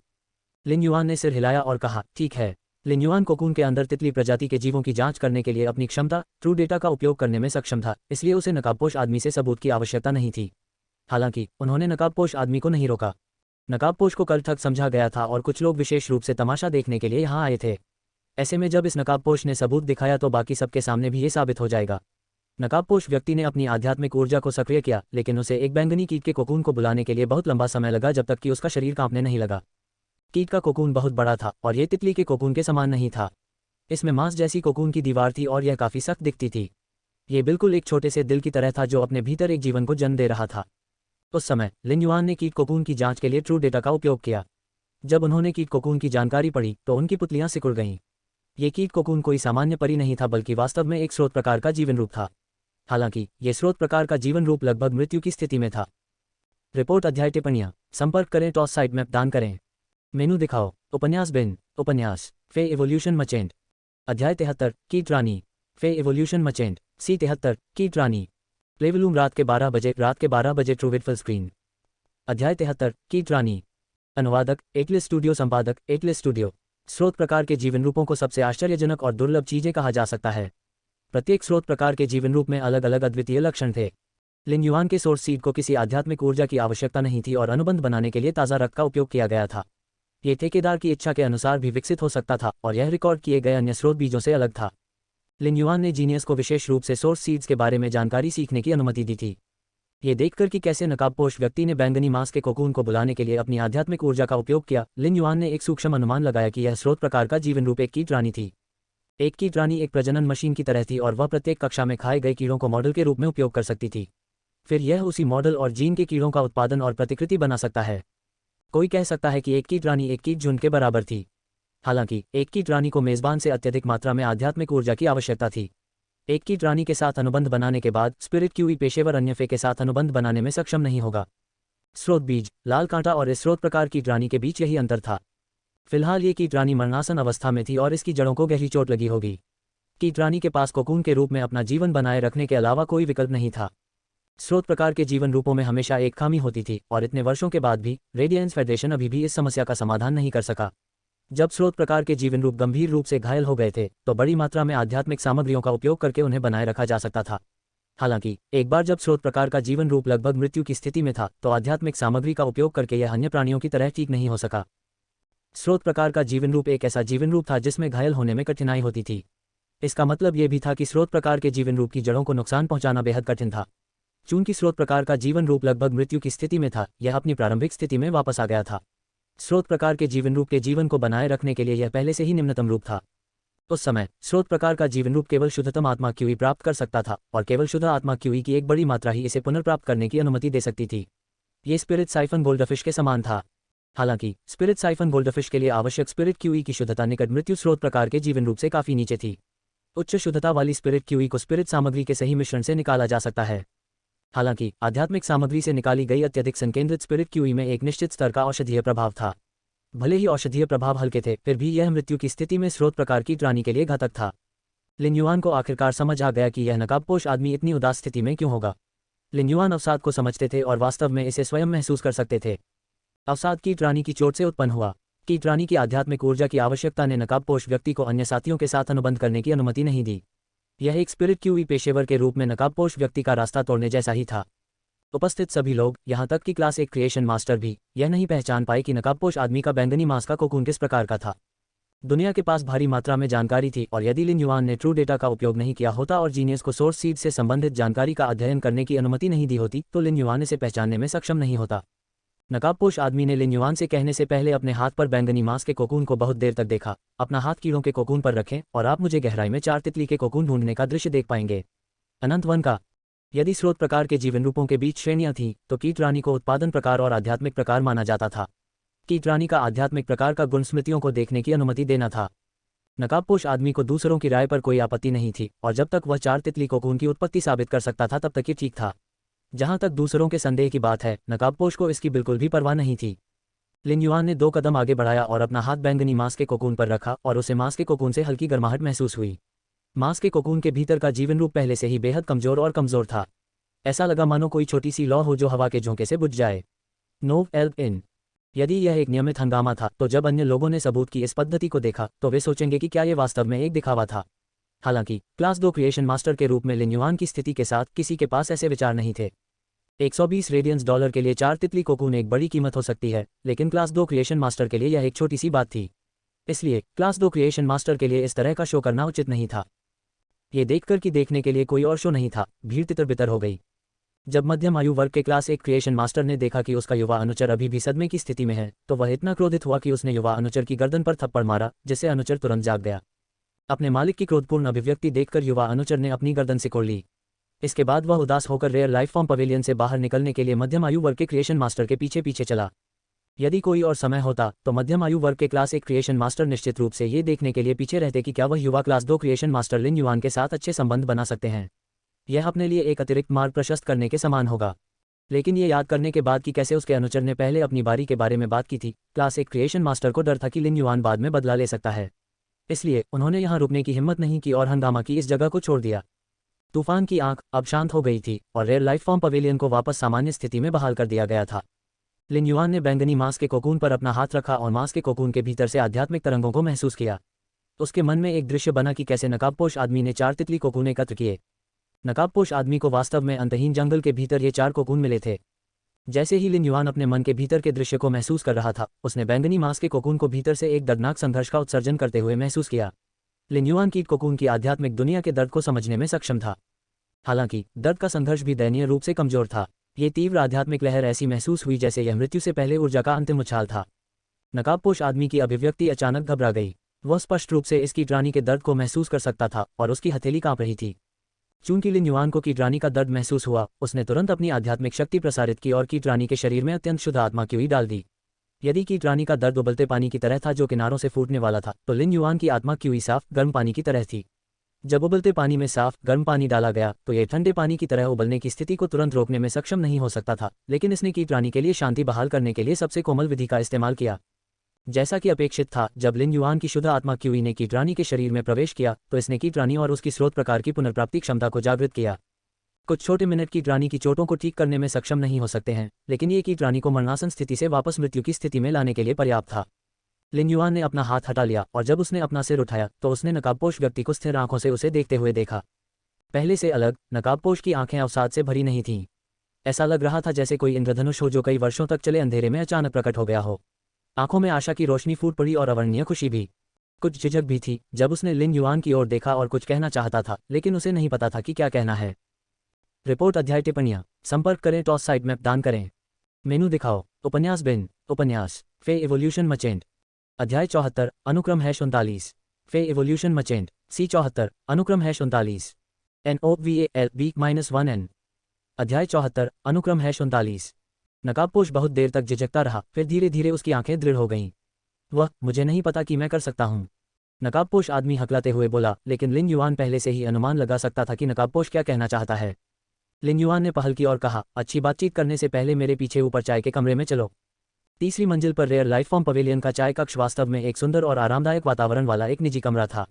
A: लिन्युआन ने सिर हिलाया और कहा, ठीक है। लिन्युआन कोकून के अंदर तितली प्रजाति के जीवों की जांच करने के लिए अपनी क्षमता ट्रू डेटा का उपयोग करने में सक्षम था, इसलिए उसे नकाबपोश आदमी से सबूत की आवश्यकता नहीं थी। हालांकि उन्होंने नकाबपोश आदमी को नहीं रोका। नकाबपोश को कल तक समझा गया था और कुछ लोग विशेष रूप से तमाशा देखने के लिए यहाँ आए थे। ऐसे में जब इस नकाबपोश ने सबूत दिखाया तो बाकी सबके सामने भी ये साबित हो जाएगा। नकाबपोश व्यक्ति ने अपनी आध्यात्मिक ऊर्जा को सक्रिय किया, लेकिन उसे एक बैंगनी कीट के कोकून को बुलाने के लिए बहुत लंबा समय लगा जब तक कि उसका शरीर कांपने नहीं लगा। कीट का कोकून बहुत बड़ा था और ये तितली के कोकून के समान नहीं था। इसमें मांस जैसी कोकून की दीवार थी और यह काफी सख्त दिखती थी। ये बिल्कुल एक छोटे से दिल की तरह था जो अपने भीतर एक जीवन को जन्म दे रहा था। उस समय लिन्युआन ने कीट कोकून की जांच के लिए ट्रू डेटा का उपयोग किया। जब उन्होंने कीट कोकून की जानकारी पढ़ी तो उनकी पुतलियां सिकुड़ गईं। ये कीट कोकून कोई सामान्य परी नहीं था बल्कि वास्तव में एक स्रोत प्रकार का जीवन रूप था। हालांकि ये स्रोत प्रकार का जीवन रूप लगभग मृत्यु की स्थिति में था। रिपोर्ट अध्याय टिप्पणियां संपर्क करें टॉस साइट मैप दान करें। मेनू दिखाओ। उपन्यास बिन उपन्यास फे एवोल्यूशन मचेंट। अध्याय 73 कीट रानी फे एवोल्यूशन मचेंट सी 73 कीट रानी। प्लेवलूम रात के 12 बजे ट्रूविड फुल स्क्रीन। अध्याय 73 कीट रानी। अनुवादक एटलिस स्टूडियो। संपादक एटलिस स्टूडियो। स्रोत प्रकार के जीवन रूपों को सबसे आश्चर्यजनक और दुर्लभ चीजें कहा जा सकता है। प्रत्येक स्रोत प्रकार के जीवन रूप में अलग अलग अद्वितीय लक्षण थे। लिन्युआन के सोर्स सीड को किसी आध्यात्मिक ऊर्जा की आवश्यकता नहीं थी और अनुबंध बनाने के लिए ताज़ा रक्त का उपयोग किया गया था। ये ठेकेदार की इच्छा के अनुसार भी विकसित हो सकता था और यह रिकॉर्ड किए गए अन्य स्रोत बीजों से अलग था। लिन्युआन ने जीनियस को विशेष रूप से सोर्स सीड्स के बारे में जानकारी सीखने की अनुमति दी थी। ये देखकर कि कैसे नकाबपोश व्यक्ति ने बैंगनी मांस के कोकून को बुलाने के लिए अपनी आध्यात्मिक ऊर्जा का उपयोग किया, लिन्युआन ने एक सूक्ष्म अनुमान लगाया कि यह स्रोत प्रकार का जीवन रूप एक कीट रानी थी। एक कीट रानी एक प्रजनन मशीन की तरह थी और वह प्रत्येक कक्षा में खाए गए कीड़ों को मॉडल के रूप में उपयोग कर सकती थी। फिर यह उसी मॉडल और जीन के कीड़ों का उत्पादन और प्रतिकृति बना सकता है। कोई कह सकता है कि एक कीट रानी एक कीट झुंड के बराबर थी। हालांकि एक कीट रानी को मेजबान से अत्यधिक मात्रा में आध्यात्मिक ऊर्जा की आवश्यकता थी। एक कीट रानी के साथ अनुबंध बनाने के बाद स्पिरिट क्यूई पेशेवर अन्य फे के साथ अनुबंध बनाने में सक्षम नहीं होगा। स्रोत बीज, लाल कांटा और इस स्रोत प्रकार कीट रानी के बीच यही अंतर था। फिलहाल ये कीट रानी मरणासन अवस्था में थी और इसकी जड़ों को गहरी चोट लगी होगी। कीट रानी के पास कोकून के रूप में अपना जीवन बनाए रखने के अलावा कोई विकल्प नहीं था। स्रोत प्रकार के जीवन रूपों में हमेशा एक खामी होती थी और इतने वर्षों के बाद भी रेडियंस फेडरेशन अभी भी इस समस्या का समाधान नहीं कर सका। जब स्रोत प्रकार के जीवन रूप गंभीर रूप से घायल हो गए थे तो बड़ी मात्रा में आध्यात्मिक सामग्रियों का उपयोग करके उन्हें बनाए रखा जा सकता था। हालांकि एक बार जब स्रोत प्रकार का जीवन रूप लगभग मृत्यु की स्थिति में था तो आध्यात्मिक सामग्री का उपयोग करके यह अन्य प्राणियों की तरह ठीक नहीं हो सका। स्रोत प्रकार का जीवन रूप एक ऐसा जीवन रूप था जिसमें घायल होने में कठिनाई होती थी। इसका मतलब यह भी था कि स्रोत प्रकार के जीवन रूप की जड़ों को नुकसान पहुंचाना बेहद कठिन था। चूंकि स्रोत प्रकार का जीवन रूप लगभग मृत्यु की स्थिति में था, यह अपनी प्रारंभिक स्थिति में वापस आ गया था। स्रोत प्रकार के जीवन रूप के जीवन को बनाए रखने के लिए यह पहले से ही निम्नतम रूप था। उस समय स्रोत प्रकार का जीवन रूप केवल शुद्धतम आत्मा क्यूई प्राप्त कर सकता था और केवल शुद्ध आत्मा क्यूई की एक बड़ी मात्रा ही इसे पुनर्प्राप्त करने की अनुमति दे सकती थी। ये स्पिरिट साइफन गोल्डफिश के समान था। हालांकि स्पिरिट साइफन गोल्डफिश के लिए आवश्यक स्पिरिट क्यूई की शुद्धता निकट मृत्यु स्रोत प्रकार के जीवन रूप से काफी नीचे थी। उच्च शुद्धता वाली स्पिरिट क्यूई को स्पिरिट सामग्री के सही मिश्रण से निकाला जा सकता है। हालांकि आध्यात्मिक सामग्री से निकाली गई अत्यधिक संकेंद्रित स्पिरिट क्यूई में एक निश्चित स्तर का औषधीय प्रभाव था। भले ही औषधीय प्रभाव हल्के थे, फिर भी यह मृत्यु की स्थिति में स्रोत प्रकार की कीट रानी के लिए घातक था। लिन युआन को आखिरकार समझ आ गया कि यह नकाबपोश आदमी इतनी उदास स्थिति में क्यों होगा। लिन युआन अवसाद को समझते थे और वास्तव में इसे स्वयं महसूस कर सकते थे। अवसाद कीट रानी की चोट से उत्पन्न हुआ। कीट रानी की आध्यात्मिक ऊर्जा की आवश्यकता ने नकाबपोश व्यक्ति को अन्य साथियों के साथ अनुबंध करने की अनुमति नहीं दी। यह एक स्पिरिट क्यूई पेशेवर के रूप में नकाबपोश व्यक्ति का रास्ता तोड़ने जैसा ही था। उपस्थित सभी लोग, यहाँ तक कि क्लास 1 क्रिएशन मास्टर भी, यह नहीं पहचान पाए कि नकाबपोश आदमी का बैंगनी मांस का कोकून किस प्रकार का था। दुनिया के पास भारी मात्रा में जानकारी थी और यदि लिन युआन ने ट्रू डेटा का उपयोग नहीं किया होता और जीनियस को सोर्स सीड से संबंधित जानकारी का अध्ययन करने की अनुमति नहीं दी होती तो लिन युआन इसे पहचानने में सक्षम नहीं होता। नकाबपोश आदमी ने लिन युआन से कहने से पहले अपने हाथ पर बैंगनी मांस के कोकून को बहुत देर तक देखा। अपना हाथ कीड़ों के कोकून पर रखें और आप मुझे गहराई में 4 तितली के कोकून ढूंढने का दृश्य देख पाएंगे। अनंत वन का। यदि स्रोत प्रकार के जीवन रूपों के बीच श्रेणियां थीं तो कीट रानी को उत्पादन प्रकार और आध्यात्मिक प्रकार माना जाता था। कीट रानी का आध्यात्मिक प्रकार का गुण स्मृतियों को देखने की अनुमति देना था। नकाबपोश आदमी को दूसरों की राय पर कोई आपत्ति नहीं थी और जब तक वह 4 तितली कोकून की उत्पत्ति साबित कर सकता था तब तक ये ठीक था। जहां तक दूसरों के संदेह की बात है, नकाबपोश को इसकी बिल्कुल भी परवाह नहीं थी। लिन युआन ने 2 कदम आगे बढ़ाया और अपना हाथ बैंगनी मांस के कोकून पर रखा और उसे मांस के कोकून से हल्की गर्माहट महसूस हुई। मांस के कोकून के भीतर का जीवन रूप पहले से ही बेहद कमजोर और कमजोर था। ऐसा लगा मानो कोई छोटी सी लौ हो जो हवा के झोंके से बुझ जाए। नो एल्प इन। यदि यह एक नियमित हंगामा था तो जब अन्य लोगों ने सबूत की इस पद्धति को देखा तो वे सोचेंगे कि क्या यह वास्तव में एक दिखावा था। हालांकि क्लास 2 क्रिएशन मास्टर के रूप में लिन युआन की स्थिति के साथ किसी के पास ऐसे विचार नहीं थे। 120 रेडियंस डॉलर के लिए 4 तितली कोकून एक बड़ी कीमत हो सकती है, लेकिन क्लास 2 क्रिएशन मास्टर के लिए यह एक छोटी सी बात थी। इसलिए क्लास 2 क्रिएशन मास्टर के लिए इस तरह का शो करना उचित नहीं था। ये देखकर कि देखने के लिए कोई और शो नहीं था, भीड़ तितर बितर हो गई। जब मध्यम आयु वर्ग के क्लास 1 क्रिएशन मास्टर ने देखा कि उसका युवा अनुचर अभी भी सदमे की स्थिति में है तो वह इतना क्रोधित हुआ कि उसने युवा अनुचर की गर्दन पर थप्पड़ मारा, जिससे अनुचर तुरंत जाग गया। अपने मालिक की क्रोधपूर्ण अभिव्यक्ति देखकर युवा अनुचर ने अपनी गर्दन सिकोड़ ली। इसके बाद वह उदास होकर रेयर लाइफ फॉर्म पवेलियन से बाहर निकलने के लिए मध्यम आयु वर्ग के क्रिएशन मास्टर के पीछे पीछे चला। यदि कोई और समय होता तो मध्यम आयु वर्ग के क्लास 1 क्रिएशन मास्टर निश्चित रूप से ये देखने के लिए पीछे रहते कि क्या वह युवा class 2 creation master Lin yuan के साथ अच्छे संबंध बना सकते हैं। यह अपने लिए एक अतिरिक्त मार्ग प्रशस्त करने के समान होगा। लेकिन ये याद करने के बाद कि कैसे उसके अनुचर ने पहले अपनी बारी के बारे में बात की थी, क्लास 1 क्रिएशन मास्टर को डर था कि लिन युआन बाद में बदला ले सकता है। इसलिए उन्होंने यहाँ रुकने की हिम्मत नहीं की और हंगामा की इस जगह को छोड़ दिया। तूफान की आंख अब शांत हो गई थी और रेयर लाइफ फॉर्म पवेलियन को वापस सामान्य स्थिति में बहाल कर दिया गया था। लिन युआन ने बैंगनी मांस के कोकून पर अपना हाथ रखा और मांस के कोकून के भीतर से आध्यात्मिक तरंगों को महसूस किया। उसके मन में एक दृश्य बना कि कैसे नकाबपोश आदमी ने 4 तितली कोकून एकत्र किए। नकाबपोश आदमी को वास्तव में अंतहीन जंगल के भीतर ये 4 कोकून मिले थे। जैसे ही लिन युआन अपने मन के भीतर के दृश्य को महसूस कर रहा था, उसने बैंगनी मांस के कोकून को भीतर से एक दर्दनाक संघर्ष का उत्सर्जन करते हुए महसूस किया। लिन युआन कीट कोकून की आध्यात्मिक दुनिया के दर्द को समझने में सक्षम था। हालांकि दर्द का संघर्ष भी दयनीय रूप से कमजोर था। ये तीव्र आध्यात्मिक लहर ऐसी महसूस हुई जैसे यह मृत्यु से पहले ऊर्जा का अंतिम उछाल था। नकाबपोश आदमी की अभिव्यक्ति अचानक घबरा गई। वह स्पष्ट रूप से इस कीट रानी के दर्द को महसूस कर सकता था और उसकी हथेली कांप रही थी। चूंकि लिन युआन को कीट रानी का दर्द महसूस हुआ, उसने तुरंत अपनी आध्यात्मिक शक्ति प्रसारित की और कीट रानी के शरीर में अत्यंत शुद्ध आत्मा क्यूई डाल दी। यदि कीट रानी का दर्द उबलते पानी की तरह था जो किनारों से फूटने वाला था, तो लिन युआन की आत्मा क्यूई साफ गर्म पानी की तरह थी। जब उबलते पानी में साफ गर्म पानी डाला गया तो यह ठंडे पानी की तरह उबलने की स्थिति को तुरंत रोकने में सक्षम नहीं हो सकता था, लेकिन इसने कीट रानी के लिए शांति बहाल करने के लिए सबसे कोमल विधि का इस्तेमाल किया। जैसा कि अपेक्षित था, जब लिन युआन की शुद्ध आत्मा क्यूई ने कीट रानी के शरीर में प्रवेश किया तो इसने कीट रानी और उसकी स्रोत प्रकार की पुनर्प्राप्ति क्षमता को जागृत किया। कुछ छोटे मिनट कीट रानी की चोटों को ठीक करने में सक्षम नहीं हो सकते हैं, लेकिन ये कीट रानी को मरणासन स्थिति से वापस मृत्यु की स्थिति में लाने के लिए पर्याप्त था। लिन युआन ने अपना हाथ हटा लिया और जब उसने अपना सिर उठाया तो उसने नकाबपोश व्यक्ति को स्थिर आंखों से उसे देखते हुए देखा। पहले से अलग, नकाबपोश की आंखें अवसाद से भरी नहीं थीं। ऐसा लग रहा था जैसे कोई इंद्रधनुष हो जो कई वर्षों तक चले अंधेरे में अचानक प्रकट हो गया हो। आंखों में आशा की रोशनी फूट पड़ी और अवर्णनीय खुशी भी। कुछ झिझक भी थी जब उसने लिन युआन की ओर देखा और कुछ कहना चाहता था, लेकिन उसे नहीं पता था कि क्या कहना है। रिपोर्ट अध्याय टिप्पणियां संपर्क करें टॉस साइट मैप दान करें। मेनू दिखाओ उपन्यास बिन उपन्यास फे इवोल्यूशन मचेंट अध्याय 74 अनुक्रम #39 फे इवोल्यूशन मचेंट सी 74 अनुक्रम #39 NOVAL-1N अध्याय 74 अनुक्रम #39 नकाबपोश बहुत देर तक झिझकता रहा, फिर धीरे धीरे उसकी आंखें दृढ़ हो गईं। वह मुझे नहीं पता कि मैं कर सकता हूँ, नकाबपोश आदमी हकलाते हुए बोला, लेकिन लिन युआन पहले से ही अनुमान लगा सकता था कि नकाबपोश क्या कहना चाहता है। लिन युआन ने पहल की और कहा, अच्छी बातचीत करने से पहले मेरे पीछे ऊपर चाय के कमरे में चलो। तीसरी मंजिल पर रेयर लाइफ फॉर्म पवेलियन का चाय कक्ष वास्तव में एक सुंदर और आरामदायक वातावरण वाला एक निजी कमरा था।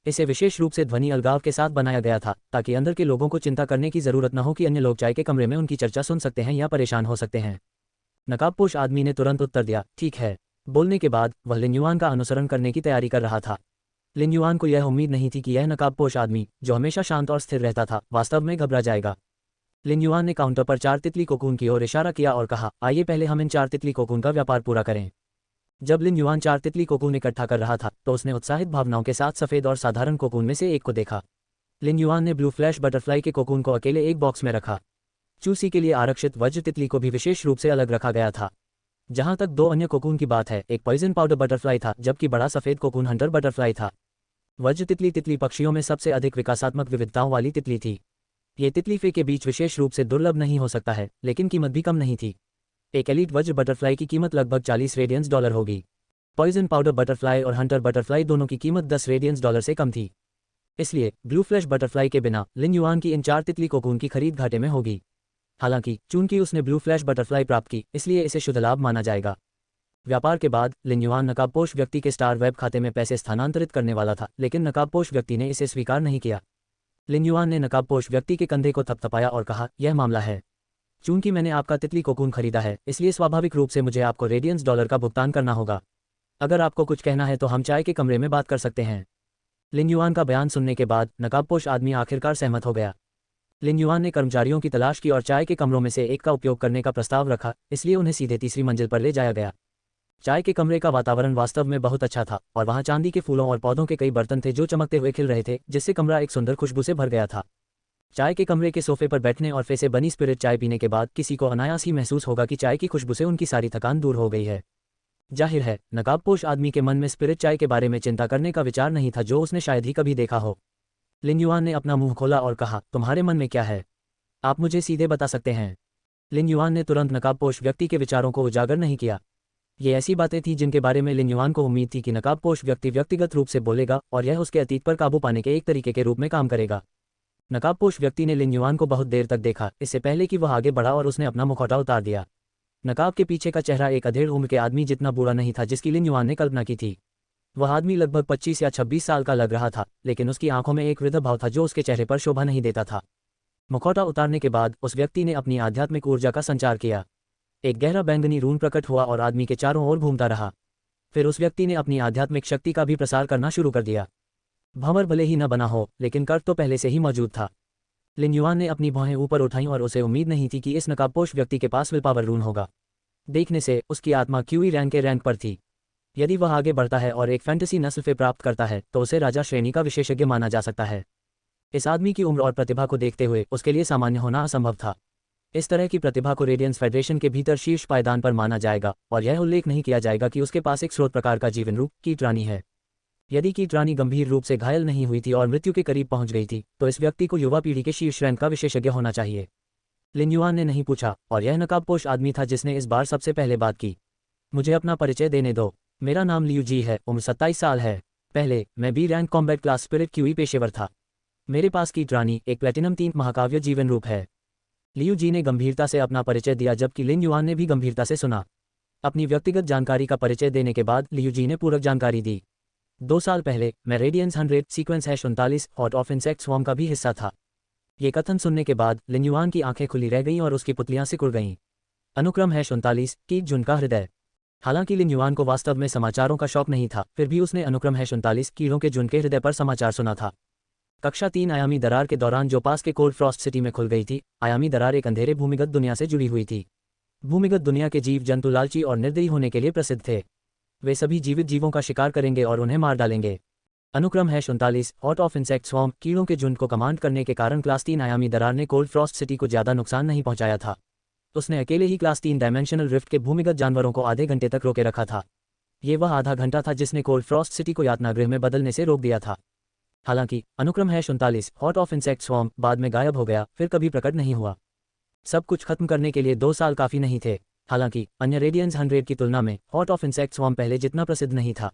A: इसे विशेष रूप से ध्वनि अलगाव के साथ बनाया गया था ताकि अंदर के लोगों को चिंता करने की जरूरत न हो कि अन्य लोग चाय के कमरे में उनकी चर्चा सुन सकते हैं या परेशान हो सकते हैं। नकाबपोश आदमी ने तुरंत उत्तर दिया, ठीक है। बोलने के बाद वह लिन युआन का अनुसरण करने की तैयारी कर रहा था। लिन युआन को यह उम्मीद नहीं थी कि यह नकाबपोश आदमी, जो हमेशा शांत और स्थिर रहता था, वास्तव में घबरा जाएगा। लिन युआन ने काउंटर पर 4 तितली कोकून की ओर इशारा किया और कहा, आइए पहले हम इन 4 तितली कोकून का व्यापार पूरा करें। जब लिन युआन 4 तितली कोकून इकट्ठा कर रहा था तो उसने उत्साहित भावनाओं के साथ सफेद और साधारण कोकून में से एक को देखा। लिन युआन ने ब्लू फ्लैश बटरफ्लाई के कोकून को अकेले एक बॉक्स में रखा। चूसी के लिए आरक्षित वज्र तितली को भी विशेष रूप से अलग रखा गया था। जहां तक 2 अन्य कोकून की बात है, एक पॉइजन पाउडर बटरफ्लाई था जबकि बड़ा सफेद कोकून हंटर बटरफ्लाई था। वज्र तितली तितली पक्षियों में सबसे अधिक विकासात्मक विविधताओं वाली तितली थी। ये तितली फे के बीच विशेष रूप से दुर्लभ नहीं हो सकता है, लेकिन कीमत भी कम नहीं थी। एक एलीट वज्र बटरफ्लाई की कीमत लगभग $40 होगी। पॉइजन पाउडर बटरफ्लाई और हंटर बटरफ्लाई दोनों की कीमत $10 से कम थी। इसलिए ब्लू फ्लैश बटरफ्लाई के बिना लिन युआन की इन 4 तितली कोकून की खरीद घाटे में होगी। हालांकि चूंकि उसने ब्लू फ्लैश बटरफ्लाई प्राप्त की, इसलिए इसे शुद्ध लाभ माना जाएगा। व्यापार के बाद लिन युआन नकाबपोश व्यक्ति के स्टार वेब खाते में पैसे स्थानांतरित करने वाला था, लेकिन नकाबपोश व्यक्ति ने इसे स्वीकार नहीं किया। लिन युआन ने नकाबपोश व्यक्ति के कंधे को थपथपाया और कहा, यह मामला है। चूंकि मैंने आपका तितली कोकून खरीदा है, इसलिए स्वाभाविक रूप से मुझे आपको $रेडियंस का भुगतान करना होगा। अगर आपको कुछ कहना है तो हम चाय के कमरे में बात कर सकते हैं। लिन युआन का बयान सुनने के बाद नकाबपोश आदमी आखिरकार सहमत हो गया। लिन युआन ने कर्मचारियों की तलाश की और चाय के कमरों में से एक का उपयोग करने का प्रस्ताव रखा, इसलिए उन्हें सीधे तीसरी मंजिल पर ले जाया गया। चाय के कमरे का वातावरण वास्तव में बहुत अच्छा था और वहां चांदी के फूलों और पौधों के कई बर्तन थे जो चमकते हुए खिल रहे थे, जिससे कमरा एक सुंदर खुशबू से भर गया था। चाय के कमरे के सोफे पर बैठने और फे से बनी स्पिरिट चाय पीने के बाद किसी को अनायास ही महसूस होगा कि चाय की खुशबू से उनकी सारी थकान दूर हो गई है। जाहिर है, नकाबपोश आदमी के मन में स्पिरिट चाय के बारे में चिंता करने का विचार नहीं था जो उसने शायद ही कभी देखा हो। लिन युआन ने अपना मुंह खोला और कहा, तुम्हारे मन में क्या है? आप मुझे सीधे बता सकते हैं। लिन युआन ने तुरंत नकाबपोश व्यक्ति के विचारों को उजागर नहीं किया। ये ऐसी बातें थीं जिनके बारे में लिन युआन को उम्मीद थी कि नकाबपोश व्यक्ति व्यक्तिगत रूप से बोलेगा और यह उसके अतीत पर काबू पाने के एक तरीके के रूप में काम करेगा। नकाबपोश व्यक्ति ने लिन युआन को बहुत देर तक देखा, इससे पहले कि वह आगे बढ़ा और उसने अपना मुखौटा उतार दिया। नकाब के पीछे का चेहरा एक अधेड़ उम्र के आदमी जितना बुरा नहीं था जिसकी लिन युआन ने कल्पना की थी। वह आदमी लगभग 25 या 26 साल का लग रहा था, लेकिन उसकी आंखों में एक वृद्ध भाव था जो उसके चेहरे पर शोभा नहीं देता था। मुखौटा उतारने के बाद उस व्यक्ति ने अपनी आध्यात्मिक ऊर्जा का संचार किया। एक गहरा बैंगनी रून प्रकट हुआ और आदमी के चारों ओर घूमता रहा। फिर उस व्यक्ति ने अपनी आध्यात्मिक शक्ति का भी प्रसार करना शुरू कर दिया। भंवर भले ही न बना हो, लेकिन कर तो पहले से ही मौजूद था। लिन युआन ने अपनी भौहें ऊपर उठाईं और उसे उम्मीद नहीं थी कि इस नकाबपोश व्यक्ति के पास विल पावर रून होगा। देखने से उसकी आत्मा क्यूई रैंक के रैंक पर थी। यदि वह आगे बढ़ता है और एक फैंटेसी नस्ल फे प्राप्त करता है तो उसे राजा श्रेणी का विशेषज्ञ माना जा सकता है। इस आदमी की उम्र और प्रतिभा को देखते हुए उसके लिए सामान्य होना असंभव था। इस तरह की प्रतिभा को रेडियंस फेडरेशन के भीतर शीर्ष पायदान पर माना जाएगा और यह उल्लेख नहीं किया जाएगा कि उसके पास एक स्रोत प्रकार का जीवन रूप कीट रानी है। यदि कीट रानी गंभीर रूप से घायल नहीं हुई थी और मृत्यु के करीब पहुंच गई थी तो इस व्यक्ति को युवा पीढ़ी के शीर्ष रैंक का विशेषज्ञ होना चाहिए। लिन युआन ने नहीं पूछा और यह नकाबपोश आदमी था जिसने इस बार सबसे पहले बात की। मुझे अपना परिचय देने दो। मेरा नाम लियू जी है, उम्र 27 साल है। पहले मैं B rank combat class spirit qi पेशेवर था। मेरे पास कीट रानी एक प्लेटिनम 3 महाकाव्य जीवन रूप है। लियू जी ने गंभीरता से अपना परिचय दिया, जबकि लिन युआन ने भी गंभीरता से सुना। अपनी व्यक्तिगत जानकारी का परिचय देने के बाद लियू जी ने पूरक जानकारी दी। 2 साल पहले मैं radiance 100 sequence #39 hot of insect swarm का भी हिस्सा था। ये कथन सुनने के बाद लिन युआन की आंखें खुली रह गईं और उसकी पुतलियां सिकुड़ गईं। अनुक्रम #39 कीट झुंड का हृदय। हालांकि लिन युआन को वास्तव में समाचारों का शौक नहीं था, फिर भी उसने अनुक्रम #39 कीड़ों के झुंड के हृदय पर समाचार सुना था। कक्षा 3 आयामी दरार के दौरान जो पास के कोल्ड फ्रॉस्ट सिटी में खुल गई थी। आयामी दरार एक अंधेरे भूमिगत दुनिया से जुड़ी हुई थी। भूमिगत दुनिया के जीव जंतु लालची और निर्दयी होने के लिए प्रसिद्ध थे। वे सभी जीवित जीवों का शिकार करेंगे और उन्हें मार डालेंगे। अनुक्रम #39 हॉट ऑफ इंसेक्ट स्वॉर्म कीड़ों के झुंड को कमांड करने के कारण क्लास 3 आयामी दरार ने कोल्ड फ्रॉस्ट सिटी को ज्यादा नुकसान नहीं पहुंचाया था। उसने अकेले ही क्लास 3 डायमेंशनल रिफ्ट के भूमिगत जानवरों को आधे घंटे तक रोके रखा था। ये वह आधा घंटा था जिसने कोल्ड फ्रॉस्ट सिटी को यातनागृह में बदलने से रोक दिया था। हालांकि अनुक्रम #39 हॉट ऑफ इंसेक्ट स्वॉर्म बाद में गायब हो गया, फिर कभी प्रकट नहीं हुआ। सब कुछ खत्म करने के लिए 2 साल काफी नहीं थे। हालांकि अन्य रेडियंस 100 की तुलना में हॉट ऑफ इंसेक्ट स्वॉर्म पहले जितना प्रसिद्ध नहीं था।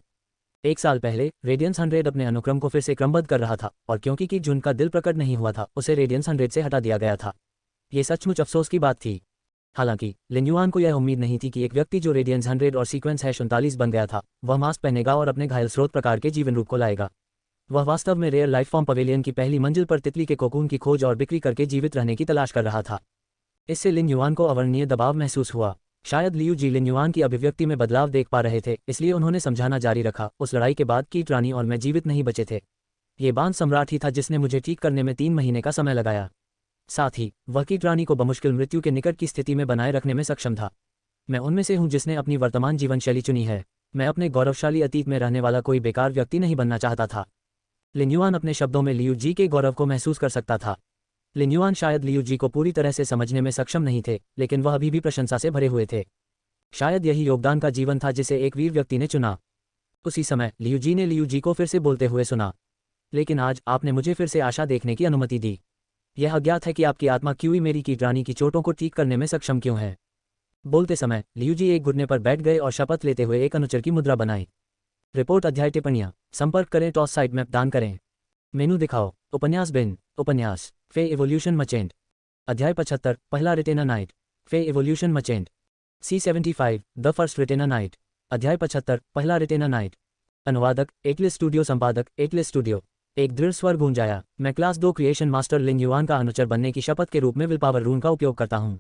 A: 1 साल पहले रेडियंस 100 अपने अनुक्रम को फिर से क्रमबद्ध कर रहा था, और क्योंकि कीट झुंड का दिल प्रकट नहीं हुआ था, उसे रेडियंस 100 से हटा दिया गया था। ये सचमुच अफसोस की बात थी। हालांकि लिन युआन को यह उम्मीद नहीं थी कि एक व्यक्ति जो रेडियंस 100 और सीक्वेंस #39 बन गया था, वह मास्क पहनेगा और अपने घायल स्रोत प्रकार के जीवन रूप को लाएगा। वह वास्तव में रेयर लाइफ फॉर्म पवेलियन की पहली मंजिल पर तितली के कोकून की खोज और बिक्री करके जीवित रहने की तलाश कर रहा था। इससे लिन युआन को अवर्णनीय दबाव महसूस हुआ। शायद लियू जी लिन युआन की अभिव्यक्ति में बदलाव देख पा रहे थे, इसलिए उन्होंने समझाना जारी रखा। उस लड़ाई के बाद कीट रानी और मैं जीवित नहीं बचे थे। ये बांध सम्राट ही था जिसने मुझे ठीक करने में 3 महीने का समय लगाया। साथ ही वह कीट रानी को बमुश्किल मृत्यु के निकट की स्थिति में बनाए रखने में सक्षम था। मैं उनमें से हूं जिसने अपनी वर्तमान जीवन शैली चुनी है। मैं अपने गौरवशाली अतीत में रहने वाला कोई बेकार व्यक्ति नहीं बनना चाहता था। लिन युआन अपने शब्दों में लियू जी के गौरव को महसूस कर सकता था। लिन युआन शायद लियू जी को पूरी तरह से समझने में सक्षम नहीं थे, लेकिन वह अभी भी प्रशंसा से भरे हुए थे। शायद यही योगदान का जीवन था जिसे एक वीर व्यक्ति ने चुना। उसी समय लियू जी ने लियू जी को फिर से बोलते हुए सुना, लेकिन आज आपने मुझे फिर से आशा देखने की अनुमति दी। यह अज्ञात है कि आपकी आत्मा क्यों ही मेरी कीट रानी की चोटों को ठीक करने में सक्षम क्यों है। बोलते समय लियू जी एक घुटने पर बैठ गए और शपथ लेते हुए एक अनुचर की मुद्रा बनाई। रिपोर्ट अध्याय टिप्पणियां संपर्क करें टॉस साइड मैप दान करें। मेनू दिखाओ उपन्यास बिन उपन्यास फे एवोल्यूशन मचेंट अध्याय 75 पहला retina knight Fey evolution merchant C75 the first retina knight अध्याय 75 पहला रिटेना नाइट। अनुवादक एटलिस स्टूडियो, संपादक एटलिस स्टूडियो। एक दृढ़ स्वर गूंज आया। मैं class 2 creation master Lin Yuan का अनुचर बनने की शपथ के रूप में विल पावर रून का उपयोग करता हूं।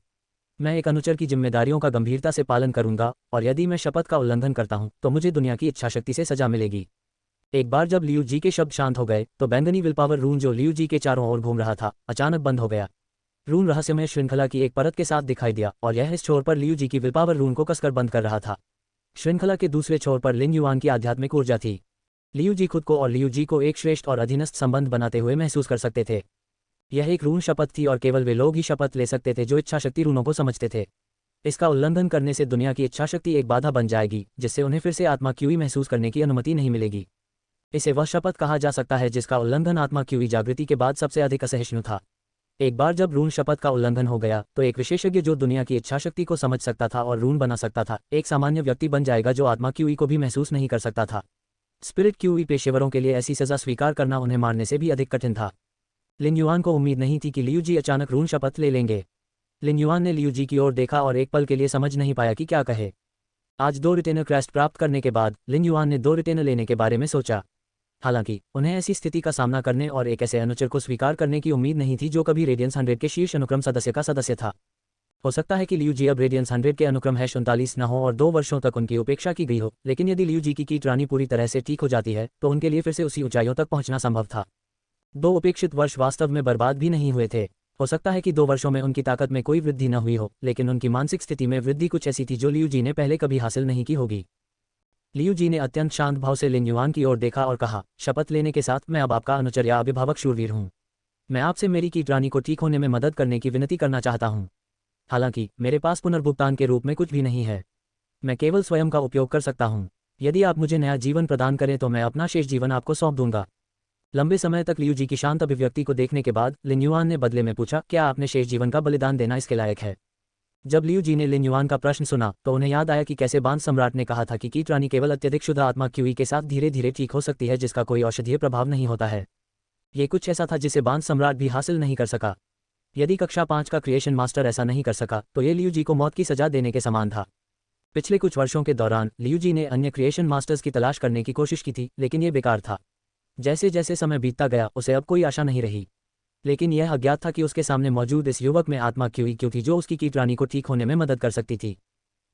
A: मैं एक अनुचर की जिम्मेदारियों का गंभीरता से पालन करूंगा, और यदि मैं शपथ का उल्लंघन करता हूं तो मुझे दुनिया की इच्छाशक्ति से सजा मिलेगी। एक बार जब लियू जी के शब्द शांत हो गए तो बैंगनी विल पावर रून जो लियू जी के चारों ओर घूम रहा था, अचानक बंद हो गया। रून रहस्यमय श्रृंखला की एक परत के साथ दिखाई दिया, और यह इस छोर पर लियू जी की विल पावर रून को कसकर बंद कर रहा था। श्रृंखला के दूसरे छोर पर लिन युआन की आध्यात्मिक ऊर्जा थी। लियू जी खुद को और लियू जी को एक श्रेष्ठ और अधीनस्थ संबंध बनाते हुए महसूस कर सकते थे। यह एक रून शपथ थी, और केवल वे लोग ही शपथ ले सकते थे जो इच्छाशक्ति रूनों को समझते थे। इसका उल्लंघन करने से दुनिया की इच्छाशक्ति एक बाधा बन जाएगी, जिससे उन्हें फिर से आत्मा क्यूई महसूस करने की अनुमति नहीं मिलेगी। इसे वह शपथ कहा जा सकता है जिसका उल्लंघन आत्मा क्यूई जागृति के बाद सबसे अधिक असहिष्णु था। एक बार जब रून शपथ का उल्लंघन हो गया तो एक विशेषज्ञ जो दुनिया की इच्छाशक्ति को समझ सकता था और रून बना सकता था, एक सामान्य व्यक्ति बन जाएगा जो आत्मा क्यूई को भी महसूस नहीं कर सकता था। स्पिरिट क्यूई पेशेवरों के लिए ऐसी सजा स्वीकार करना उन्हें मारने से भी अधिक कठिन था। लिन युआन को उम्मीद नहीं थी कि लियू जी अचानक रून शपथ ले लेंगे। लिन युआन ने लियू जी की ओर देखा और एक पल के लिए समझ नहीं पाया कि क्या कहे। आज 2 रिटेनर क्रेस्ट प्राप्त करने के बाद लिन युआन ने 2 रिटेनर लेने के बारे में सोचा। हालांकि उन्हें ऐसी स्थिति का सामना करने और एक ऐसे अनुचर को स्वीकार करने की उम्मीद नहीं थी जो कभी रेडियंस 100 के शीर्ष अनुक्रम सदस्य का सदस्य था। हो सकता है कि लियू जी अब रेडियंस 100 के अनुक्रम #39 न हो और 2 वर्षों तक उनकी उपेक्षा की गई हो, लेकिन यदि लियू जी की कीट रानी पूरी तरह से ठीक हो जाती है तो उनके लिए फिर से उसी ऊंचाइयों तक पहुंचना संभव था। 2 उपेक्षित वर्ष वास्तव में बर्बाद भी नहीं हुए थे। हो सकता है कि 2 वर्षों में उनकी ताकत में कोई वृद्धि न हुई हो, लेकिन उनकी मानसिक स्थिति में वृद्धि कुछ ऐसी थी जो लियू जी ने पहले कभी हासिल नहीं की होगी। लियू जी ने अत्यंत शांत भाव से लिन युआन की ओर देखा और कहा, शपथ लेने के साथ मैं अब आपका अनुचर या अभिभावक शूरवीर हूँ। मैं आपसे मेरी कीट रानी को ठीक होने में मदद करने की विनती करना चाहता हूँ। हालांकि मेरे पास पुनर्भुगतान के रूप में कुछ भी नहीं है। मैं केवल स्वयं का उपयोग कर सकता हूँ। यदि आप मुझे नया जीवन प्रदान करें तो मैं अपना शेष जीवन आपको सौंप दूंगा। लंबे समय तक लियू जी की शांत अभिव्यक्ति को देखने के बाद लिन युआन ने बदले में पूछा, क्या आपने शेष जीवन का बलिदान देना इसके लायक है? जब लियू जी ने लिन युआन का प्रश्न सुना तो उन्हें याद आया कि कैसे बांध सम्राट ने कहा था कि कीट रानी केवल अत्यधिक शुद्ध आत्मा क्यूई के साथ धीरे धीरे ठीक हो सकती है, जिसका कोई औषधीय प्रभाव नहीं होता है। ये कुछ ऐसा था जिसे बांध सम्राट भी हासिल नहीं कर सका। यदि कक्षा 5 का क्रिएशन मास्टर ऐसा नहीं कर सका तो ये लियू जी को मौत की सजा देने के समान था। पिछले कुछ वर्षों के दौरान लियू जी ने अन्य क्रिएशन मास्टर्स की तलाश करने की कोशिश की थी, लेकिन ये बेकार था। जैसे जैसे समय बीतता गया उसे अब कोई आशा नहीं रही। लेकिन यह अज्ञात था कि उसके सामने मौजूद इस युवक में आत्मा क्यों थी जो उसकी कीटरानी को ठीक होने में मदद कर सकती थी।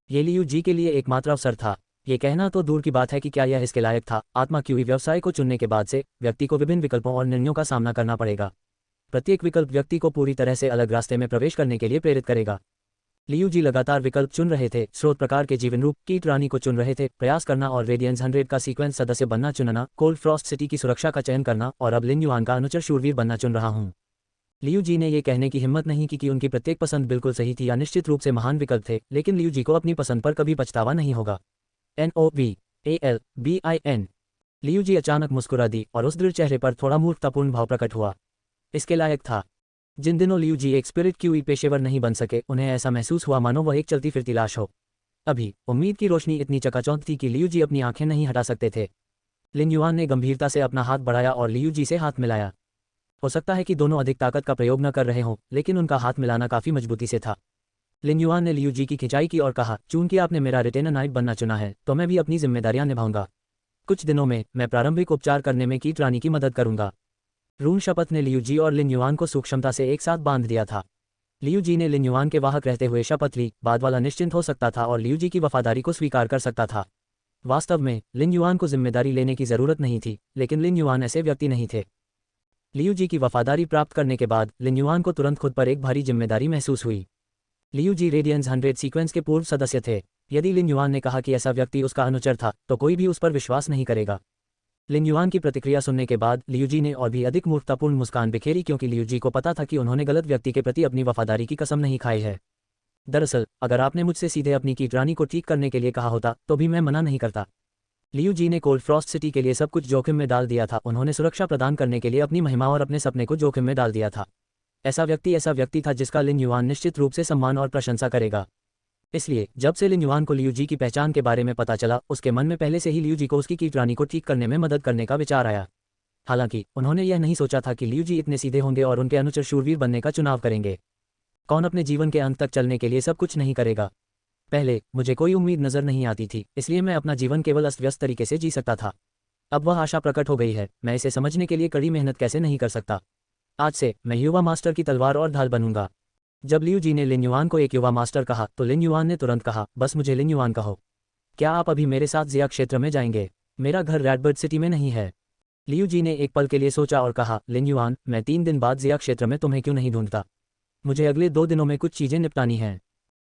A: ये लियू जी के लिए एकमात्र अवसर था। ये कहना तो दूर की बात है कि क्या यह इसके लायक था। आत्मा क्यूई व्यवसाय को चुनने के बाद से व्यक्ति को विभिन्न विकल्पों और निर्णयों का सामना करना पड़ेगा। प्रत्येक विकल्प व्यक्ति को पूरी तरह से अलग रास्ते में प्रवेश करने के लिए प्रेरित करेगा। लियू जी लगातार विकल्प चुन रहे थे, स्रोत प्रकार के जीवन रूप कीटरानी को चुन रहे थे, प्रयास करना और रेडियंस 100 का सीक्वेंस सदस्य बनना चुनना, कोल्ड फ्रॉस्ट सिटी की सुरक्षा का चयन करना और अब लिन युआन का अनुचर शूरवीर बनना चुन रहा हूं। लियू जी ने यह कहने की हिम्मत नहीं की कि उनकी प्रत्येक पसंद बिल्कुल सही थी या निश्चित रूप से महान विकल्प थे, लेकिन लियू जी को अपनी पसंद पर कभी पछतावा नहीं होगा। NOVALBIN। लियू जी अचानक मुस्कुरा दी और उस दृढ़ चेहरे पर थोड़ा मूर्खतापूर्ण भाव प्रकट हुआ। इसके लायक था। जिन दिनों लियू जी एक स्पिरिट क्यूई पेशेवर नहीं बन सके, उन्हें ऐसा महसूस हुआ मानो वह एक चलती फिरती लाश हो। अभी उम्मीद की रोशनी इतनी चकाचौंध थी कि लियू जी अपनी आंखें नहीं हटा सकते थे। लिन युआन ने गंभीरता से अपना हाथ बढ़ाया और लियू जी से हाथ मिलाया। हो सकता है कि दोनों अधिक ताकत का प्रयोग न कर रहे हों, लेकिन उनका हाथ मिलाना काफी मजबूती से था। लिन युआन ने लियू जी की खिंचाई की और कहा, चूंकि आपने मेरा रिटेनर नाइट बनना चुना है तो मैं भी अपनी जिम्मेदारियां निभाऊंगा। कुछ दिनों में मैं प्रारंभिक उपचार करने में कीटरानी की मदद करूंगा। रून शपथ ने लियू जी और लिन युआन को सूक्ष्मता से एक साथ बांध दिया था। लियू जी ने लिन युआन के वाहक रहते हुए शपथ ली, बाद वाला निश्चिंत हो सकता था और लियू जी की वफादारी को स्वीकार कर सकता था। वास्तव में लिन युआन को जिम्मेदारी लेने की जरूरत नहीं थी, लेकिन लिन युआन ऐसे व्यक्ति नहीं थे। लियू जी की वफादारी प्राप्त करने के बाद लिन युआन को तुरंत खुद पर एक भारी जिम्मेदारी महसूस हुई। लियू जी रेडियंस 100 सीक्वेंस के पूर्व सदस्य थे। यदि लिन युआन ने कहा कि ऐसा व्यक्ति उसका अनुचर था तो कोई भी उस पर विश्वास नहीं करेगा। लिन युआन की प्रतिक्रिया सुनने के बाद लियू जी ने और भी अधिक मूर्खतापूर्ण मुस्कान बिखेरी, क्योंकि लियू जी को पता था कि उन्होंने गलत व्यक्ति के प्रति अपनी वफादारी की कसम नहीं खाई है। दरअसल अगर आपने मुझसे सीधे अपनी कीटरानी को ठीक करने के लिए कहा होता तो भी मैं मना नहीं करता। लियू जी ने कोल्ड फ्रॉस्ट सिटी के लिए सब कुछ जोखिम में डाल दिया था। उन्होंने सुरक्षा प्रदान करने के लिए अपनी महिमा और अपने सपने को जोखिम में डाल दिया था। ऐसा व्यक्ति था जिसका लिन युआन निश्चित रूप से सम्मान और प्रशंसा करेगा। इसलिए जब से लिन युआन को लियू जी की पहचान के बारे में पता चला, उसके मन में पहले से ही लियू जी को उसकी कीटरानी को ठीक करने में मदद करने का विचार आया। हालांकि उन्होंने यह नहीं सोचा था कि लियू जी इतने सीधे होंगे और उनके अनुचर शूरवीर बनने का चुनाव करेंगे। कौन अपने जीवन के अंत तक चलने के लिए सब कुछ नहीं करेगा। पहले मुझे कोई उम्मीद नजर नहीं आती थी, इसलिए मैं अपना जीवन केवल अस्त व्यस्त तरीके से जी सकता था। अब वह आशा प्रकट हो गई है। मैं इसे समझने के लिए कड़ी मेहनत कैसे नहीं कर सकता। आज से मैं युवा मास्टर की तलवार और ढाल बनूंगा। जब लियू जी ने लिन युआन को एक युवा मास्टर कहा तो लिन युआन ने तुरंत कहा, बस मुझे लिन युआन कहो। क्या आप अभी मेरे साथ जिया क्षेत्र में जाएंगे? मेरा घर रेडबर्ड सिटी में नहीं है। लियू जी ने एक पल के लिए सोचा और कहा, लिन युआन, मैं 3 दिन बाद जिया क्षेत्र में तुम्हें क्यों नहीं ढूंढता। मुझे अगले 2 दिनों में कुछ चीजें निपटानी हैं।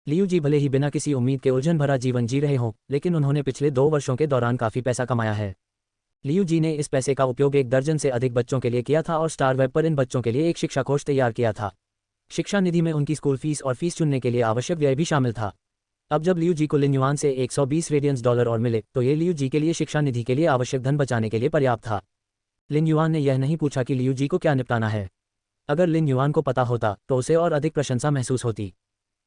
A: लियू जी भले ही बिना किसी उम्मीद के उलझन भरा जीवन जी रहे हों, लेकिन उन्होंने पिछले 2 वर्षों के दौरान काफी पैसा कमाया है। लियू जी ने इस पैसे का उपयोग 1 दर्जन से अधिक बच्चों के लिए किया था और स्टार वेब पर इन बच्चों के लिए एक शिक्षा कोष तैयार किया था। शिक्षा निधि में उनकी स्कूल फीस और फीस चुनने के लिए आवश्यक व्यय भी शामिल था। अब जब लियू जी को लिन युआन से 120 रेडियंस डॉलर और मिले तो ये लियू जी के लिए शिक्षा निधि के लिए आवश्यक धन बचाने के लिए पर्याप्त था। लिन युआन ने यह नहीं पूछा कि लियू जी को क्या निपटाना है। अगर लिन युआन को पता होता तो उसे और अधिक प्रशंसा महसूस होती।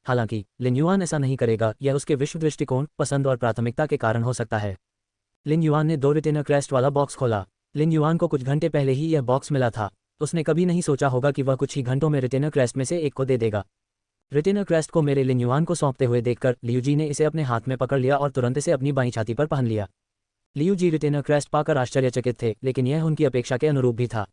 A: हालांकि लिन युआन ऐसा नहीं करेगा, यह उसके विश्व दृष्टिकोण, पसंद और प्राथमिकता के कारण हो सकता है। लिन युआन ने 2 रिटेनर क्रेस्ट वाला बॉक्स खोला। लिन युआन को कुछ घंटे पहले ही यह बॉक्स मिला था। उसने कभी नहीं सोचा होगा कि वह कुछ ही घंटों में रिटेनर क्रेस्ट में से एक को दे देगा। रिटेनर क्रेस्ट को मेरे लिन युआन को सौंपते हुए देखकर लियू जी ने इसे अपने हाथ में पकड़ लिया और तुरंत इसे अपनी बाईं छाती पर पहन लिया। लियू जी रिटेनर क्रेस्ट पाकर आश्चर्यचकित थे, लेकिन यह उनकी अपेक्षा के अनुरूप भी था।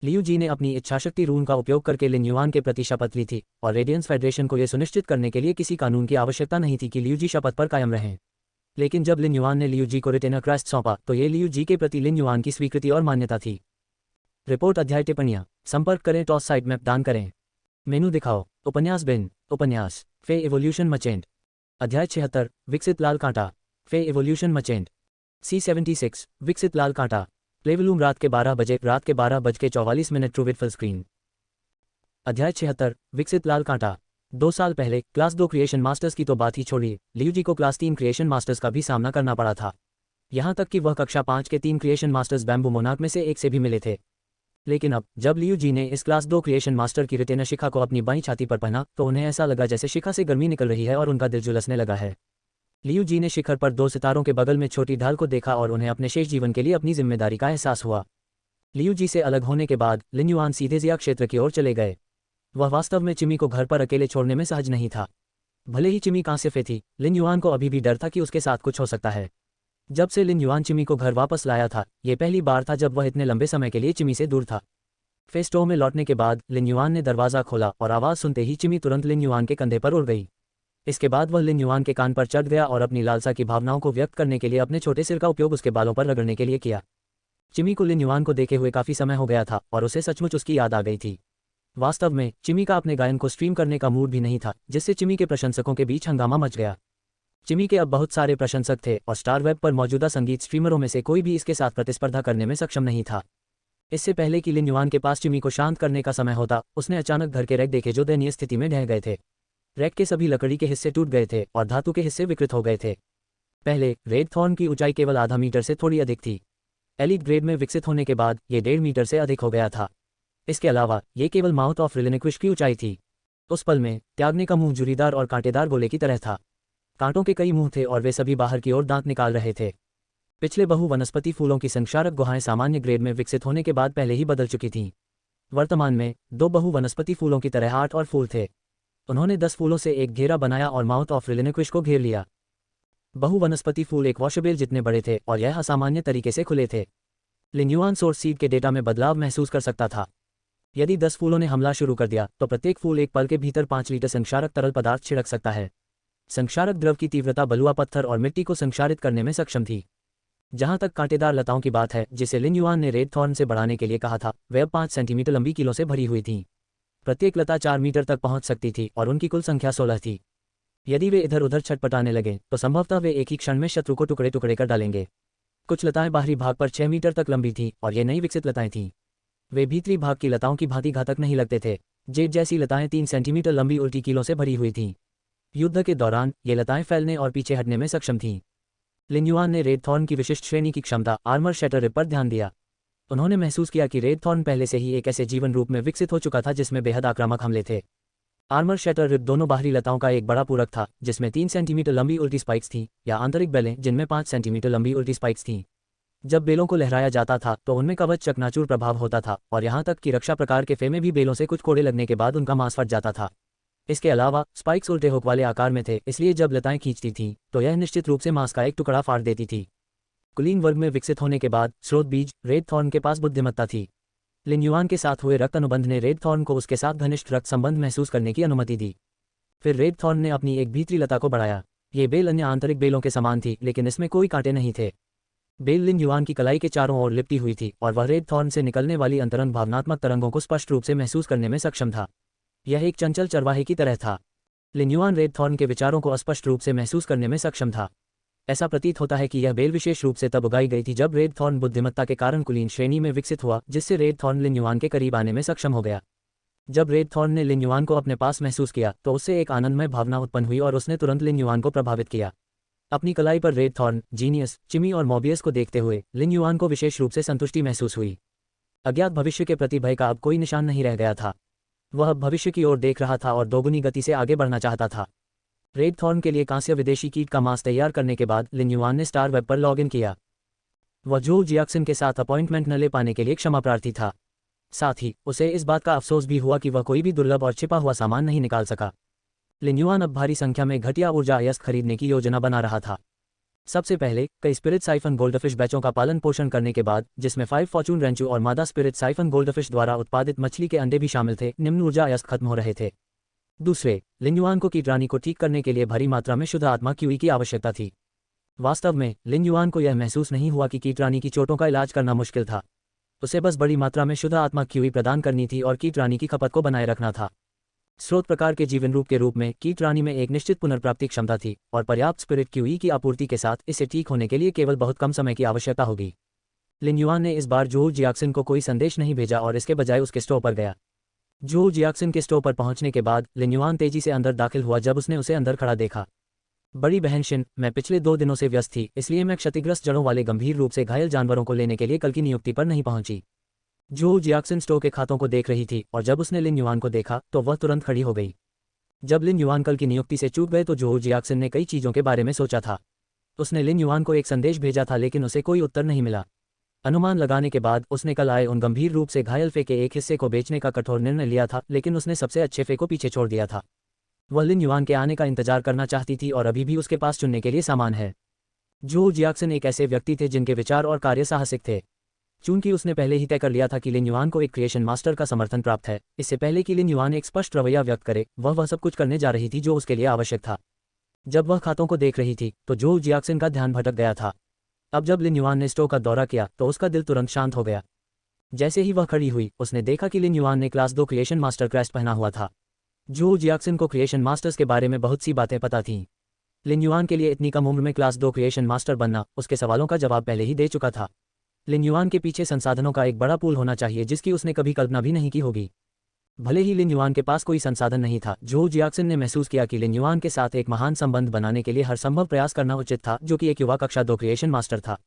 A: लियू जी ने अपनी इच्छाशक्ति रून का उपयोग करके लिन युआन के प्रति शपथ ली थी और रेडियंस फेडरेशन को यह सुनिश्चित करने के लिए किसी कानून की आवश्यकता नहीं थी कि लियू जी शपथ पर कायम रहें। लेकिन जब लिन युआन ने लियू जी को रिटेनर क्रेस्ट सौंपा तो ये लियू जी के प्रति लिन युआन की स्वीकृति और मान्यता थी। रिपोर्ट अध्याय टिप्पणियां। संपर्क करें, टॉस साइट मैप दान करें। मेनू दिखाओ। उपन्यास बिन। उपन्यास फे एवोल्यूशन मचेंट। अध्याय 76 विकसित लाल कांटा। फे एवोल्यूशन मचेंट। C76 विकसित लाल कांटा। प्लेवलूम रात के 12 बजे, रात के 12:44 ट्रूविड फुल स्क्रीन। अध्याय 76 विकसित लाल कांटा। 2 साल पहले क्लास 2 क्रिएशन मास्टर्स की तो बात ही छोड़िए, लियू जी को क्लास 3 क्रिएशन मास्टर्स का भी सामना करना पड़ा था। यहां तक कि वह कक्षा 5 के 3 क्रिएशन मास्टर्स बैम्बू मोनार्क में से एक से भी मिले थे। लेकिन अब जब लियू जी ने इस क्लास 2 क्रिएशन मास्टर की रिटेनर शिखा को अपनी बाईं छाती पर पहना तो उन्हें ऐसा लगा जैसे शिखा से गर्मी निकल रही है और उनका दिल झुलसने लगा है। लियू जी ने शिखर पर 2 सितारों के बगल में छोटी ढाल को देखा और उन्हें अपने शेष जीवन के लिए अपनी जिम्मेदारी का एहसास हुआ। लियू जी से अलग होने के बाद लिन युआन सीधे जिया क्षेत्र की ओर चले गए। वह वास्तव में चिमी को घर पर अकेले छोड़ने में सहज नहीं था। भले ही चिमी कांस्यफे थी, लिन युआन को अभी भी डर था कि उसके साथ कुछ हो सकता है। जब से लिन युआन चिमी को घर वापस लाया था, ये पहली बार था जब वह इतने लंबे समय के लिए चिमी से दूर था। फेस्टो में लौटने के बाद लिन युआन ने दरवाज़ा खोला और आवाज़ सुनते ही चिमी तुरंत लिन युआन के कंधे पर उड़ गई। इसके बाद वह लिन युआन के कान पर चढ़ गया और अपनी लालसा की भावनाओं को व्यक्त करने के लिए अपने छोटे सिर का उपयोग उसके बालों पर रगड़ने के लिए किया। चिमी को लिन युआन को देखे हुए काफ़ी समय हो गया था और उसे सचमुच उसकी याद आ गई थी। वास्तव में चिमी का अपने गायन को स्ट्रीम करने का मूड भी नहीं था, जिससे चिमी के प्रशंसकों के बीच हंगामा मच गया। चिमी के अब बहुत सारे प्रशंसक थे और स्टार वेब पर मौजूदा संगीत स्ट्रीमरों में से कोई भी इसके साथ प्रतिस्पर्धा करने में सक्षम नहीं था। इससे पहले कि लिन युआन के पास चिमी को शांत करने का समय होता, उसने अचानक घर के रैक देखे जो दयनीय स्थिति में ढह गए थे। रैक के सभी लकड़ी के हिस्से टूट गए थे और धातु के हिस्से विकृत हो गए थे। पहले रेड थॉर्न की ऊंचाई केवल आधा मीटर से थोड़ी अधिक थी। एलीट ग्रेड में विकसित होने के बाद ये 1.5 मीटर से अधिक हो गया था। इसके अलावा ये केवल माउथ ऑफ रिलिनिक्विश की ऊंचाई थी। उस पल में त्यागने का मुंह जुरीदार और कांटेदार गोले की तरह था। कांटों के कई मुंह थे और वे सभी बाहर की ओर दांत निकाल रहे थे। पिछले बहु वनस्पति फूलों की संक्षारक गुहाएं सामान्य ग्रेड में विकसित होने के बाद पहले ही बदल चुकी थीं। वर्तमान में 2 बहु वनस्पति फूलों की तरह 8 और फूल थे। उन्होंने 10 फूलों से एक घेरा बनाया और माउथ ऑफ रिलिनिक्विश को घेर लिया। बहु वनस्पति फूल एक वॉशबेल जितने बड़े थे और यह असामान्य तरीके से खुले थे। लिन युआन सोर्स सीड के डेटा में बदलाव महसूस कर सकता था। यदि 10 फूलों ने हमला शुरू कर दिया तो प्रत्येक फूल एक पल के भीतर 5 लीटर संक्षारक तरल पदार्थ छिड़क सकता है। संक्षारक द्रव की तीव्रता बलुआ पत्थर और मिट्टी को संक्षारित करने में सक्षम थी। जहां तक कांटेदार लताओं की बात है, जिसे लिन युआन ने रेड थॉर्न से बढ़ाने के लिए कहा था, वे अब 5 सेंटीमीटर लंबी कीलों से भरी हुई थीं। प्रत्येक लता 4 मीटर तक पहुंच सकती थी और उनकी कुल संख्या 16 थी। यदि वे इधर उधर छटपटाने लगे तो संभवतः वे एक ही क्षण में शत्रु को टुकड़े टुकड़े कर डालेंगे। कुछ लताएं बाहरी भाग पर 6 मीटर तक लंबी थीं और ये नई विकसित लताएं थीं। वे भीतरी भाग की लताओं की भांति घातक नहीं लगते थे। जेड जैसी लताएं 3 सेंटीमीटर लंबी उल्टी कीलों से भरी हुई थीं। युद्ध के दौरान ये लताएं फैलने और पीछे हटने में सक्षम थीं। लिन युआन ने रेड थॉर्न की विशिष्ट श्रेणी की क्षमता आर्मर शैटर रिप पर ध्यान दिया। उन्होंने महसूस किया कि रेड थॉर्न पहले से ही एक ऐसे जीवन रूप में विकसित हो चुका था जिसमें बेहद आक्रामक हमले थे। आर्मर शैटर रिप दोनों बाहरी लताओं का एक बड़ा पूरक था, जिसमें 3 सेंटीमीटर लंबी उल्टी स्पाइक्स थीं, या आंतरिक बेलें जिनमें 5 सेंटीमीटर लंबी उल्टी स्पाइक्स थीं। जब बेलों को लहराया जाता था तो उनमें कवच चकनाचूर प्रभाव होता था और यहाँ तक कि रक्षा प्रकार के फे में भी बेलों से कुछ कोड़े लगने के बाद उनका मांस फट जाता था। इसके अलावा स्पाइक्स उल्टे हुक वाले आकार में थे, इसलिए जब लताएं खींचती थीं तो यह निश्चित रूप से मांस का एक टुकड़ा फाड़ देती थी। कुलीन वर्ग में विकसित होने के बाद स्रोत बीज रेड थॉर्न के पास बुद्धिमत्ता थी। लिन युआन के साथ हुए रक्त अनुबंध ने रेड थॉर्न को उसके साथ घनिष्ठ रक्त संबंध महसूस करने की अनुमति दी। फिर रेड थॉर्न ने अपनी एक भीतरी लता को बढ़ाया। ये बेल अन्य आंतरिक बेलों के समान थी, लेकिन इसमें कोई कांटे नहीं थे। बेल लिन युआन की कलाई के चारों ओर लिपटी हुई थी और वह रेड थॉर्न से निकलने वाली अंतरंग भावनात्मक तरंगों को स्पष्ट रूप से महसूस करने में सक्षम था। यह एक चंचल चरवाहे की तरह था। लिन युआन रेड थॉर्न के विचारों को स्पष्ट रूप से महसूस करने में सक्षम था। ऐसा प्रतीत होता है कि यह बेल विशेष रूप से तब उगाई गई थी जब रेड थॉर्न बुद्धिमत्ता के कारण कुलीन श्रेणी में विकसित हुआ, जिससे रेड थॉर्न लिन युआन के करीब आने में सक्षम हो गया। जब रेड थॉर्न ने लिन युआन को अपने पास महसूस किया तो उससे एक आनंदमय भावना उत्पन्न हुई और उसने तुरंत लिन युआन को प्रभावित किया। अपनी कलाई पर रेड थॉर्न, जीनियस, चिमी और मोबियस को देखते हुए लिन युआन को विशेष रूप से संतुष्टि महसूस हुई। अज्ञात भविष्य के प्रति भय का अब कोई निशान नहीं रह गया था। वह अब भविष्य की ओर देख रहा था और दोगुनी गति से आगे बढ़ना चाहता था। रेड थॉर्न के लिए कांस्य विदेशी कीट का मांस तैयार करने के बाद लिन युआन ने स्टार वेब पर लॉग इन किया। वह जोल जियाक्सन के साथ अपॉइंटमेंट न ले पाने के लिए क्षमा प्रार्थी था। साथ ही उसे इस बात का अफसोस भी हुआ कि वह कोई भी दुर्लभ और छिपा हुआ सामान नहीं निकाल सका। लिन युआन अब भारी संख्या में घटिया ऊर्जा अयस्क खरीदने की योजना बना रहा था। सबसे पहले कई स्पिरिट साइफन गोल्डफिश बैचों का पालन पोषण करने के बाद, जिसमें 5 फॉर्चून रेंचू और मादा स्पिरिट साइफन गोल्डफिश द्वारा उत्पादित मछली के अंडे भी शामिल थे, निम्न ऊर्जा अयस्क खत्म हो रहे थे। दूसरे, लिन युआन को कीटरानी को ठीक करने के लिए भारी मात्रा में शुद्ध आत्मा क्यूई की आवश्यकता थी। वास्तव में लिन युआन को यह महसूस नहीं हुआ कि कीटरानी की चोटों का इलाज करना मुश्किल था। उसे बस बड़ी मात्रा में शुद्ध आत्मा क्यूई प्रदान करनी थी और कीटरानी की खपत को बनाए रखना था। स्रोत प्रकार के जीवन रूप के रूप में कीटरानी में एक निश्चित पुनर्प्राप्ति क्षमता थी और पर्याप्त स्पिरिट क्यूई की आपूर्ति के साथ इसे ठीक होने के लिए केवल बहुत कम समय की आवश्यकता होगी। लिन युआन ने इस बार जोल जियाक्सन को कोई संदेश नहीं भेजा और इसके बजाय उसके स्टोव पर गया। जोल जियाक्सन के स्टोव पर पहुंचने के बाद लिन युआन तेजी से अंदर दाखिल हुआ जब उसने उसे अंदर खड़ा देखा। बड़ी बहन शिन, मैं पिछले 2 दिनों से व्यस्त थी, इसलिए मैं क्षतिग्रस्त जड़ों वाले गंभीर रूप से घायल जानवरों को लेने के लिए कल की नियुक्ति पर नहीं पहुंची। जोल जियाक्सन स्टोव के खातों को देख रही थी और जब उसने लिन युआन को देखा तो वह तुरंत खड़ी हो गई। जब लिन युआन कल की नियुक्ति से चूक गए तो जोल जियाक्सन ने कई चीज़ों के बारे में सोचा था। उसने लिन युआन को एक संदेश भेजा था लेकिन उसे कोई उत्तर नहीं मिला। अनुमान लगाने के बाद उसने कल आए उन गंभीर रूप से घायल फे के एक हिस्से को बेचने का कठोर निर्णय लिया था, लेकिन उसने सबसे अच्छे फे को पीछे छोड़ दिया था। वह लिन युआन के आने का इंतजार करना चाहती थी और अभी भी उसके पास चुनने के लिए सामान है। जो जियाक्सन एक ऐसे व्यक्ति थे जिनके विचार और कार्य साहसिक थे। चूंकि उसने पहले ही तय कर लिया था कि लिन युआन को एक क्रिएशन मास्टर का समर्थन प्राप्त है, इससे पहले कि लिन युआन एक स्पष्ट रवैया व्यक्त करे, वह सब कुछ करने जा रही थी जो उसके लिए आवश्यक था। जब वह खातों को देख रही थी तो जो जियाक्सन का ध्यान भटक गया था। अब जब लिन युआन ने स्टोर का दौरा किया तो उसका दिल तुरंत शांत हो गया। जैसे ही वह खड़ी हुई उसने देखा कि लिन युआन ने क्लास 2 क्रिएशन मास्टर क्रेस्ट पहना हुआ था। जो जियाक्सन को क्रिएशन मास्टर्स के बारे में बहुत सी बातें पता थीं। लिन युआन के लिए इतनी कम उम्र में क्लास 2 क्रिएशन मास्टर बनना उसके सवालों का जवाब पहले ही दे चुका था। लिन युआन के पीछे संसाधनों का एक बड़ा पूल होना चाहिए जिसकी उसने कभी कल्पना भी नहीं की होगी। भले ही लिन युआन के पास कोई संसाधन नहीं था, जो जियाक्सन ने महसूस किया कि लिन युआन के साथ एक महान संबंध बनाने के लिए हर संभव प्रयास करना उचित था, जो कि एक युवा कक्षा 2 क्रिएशन मास्टर था।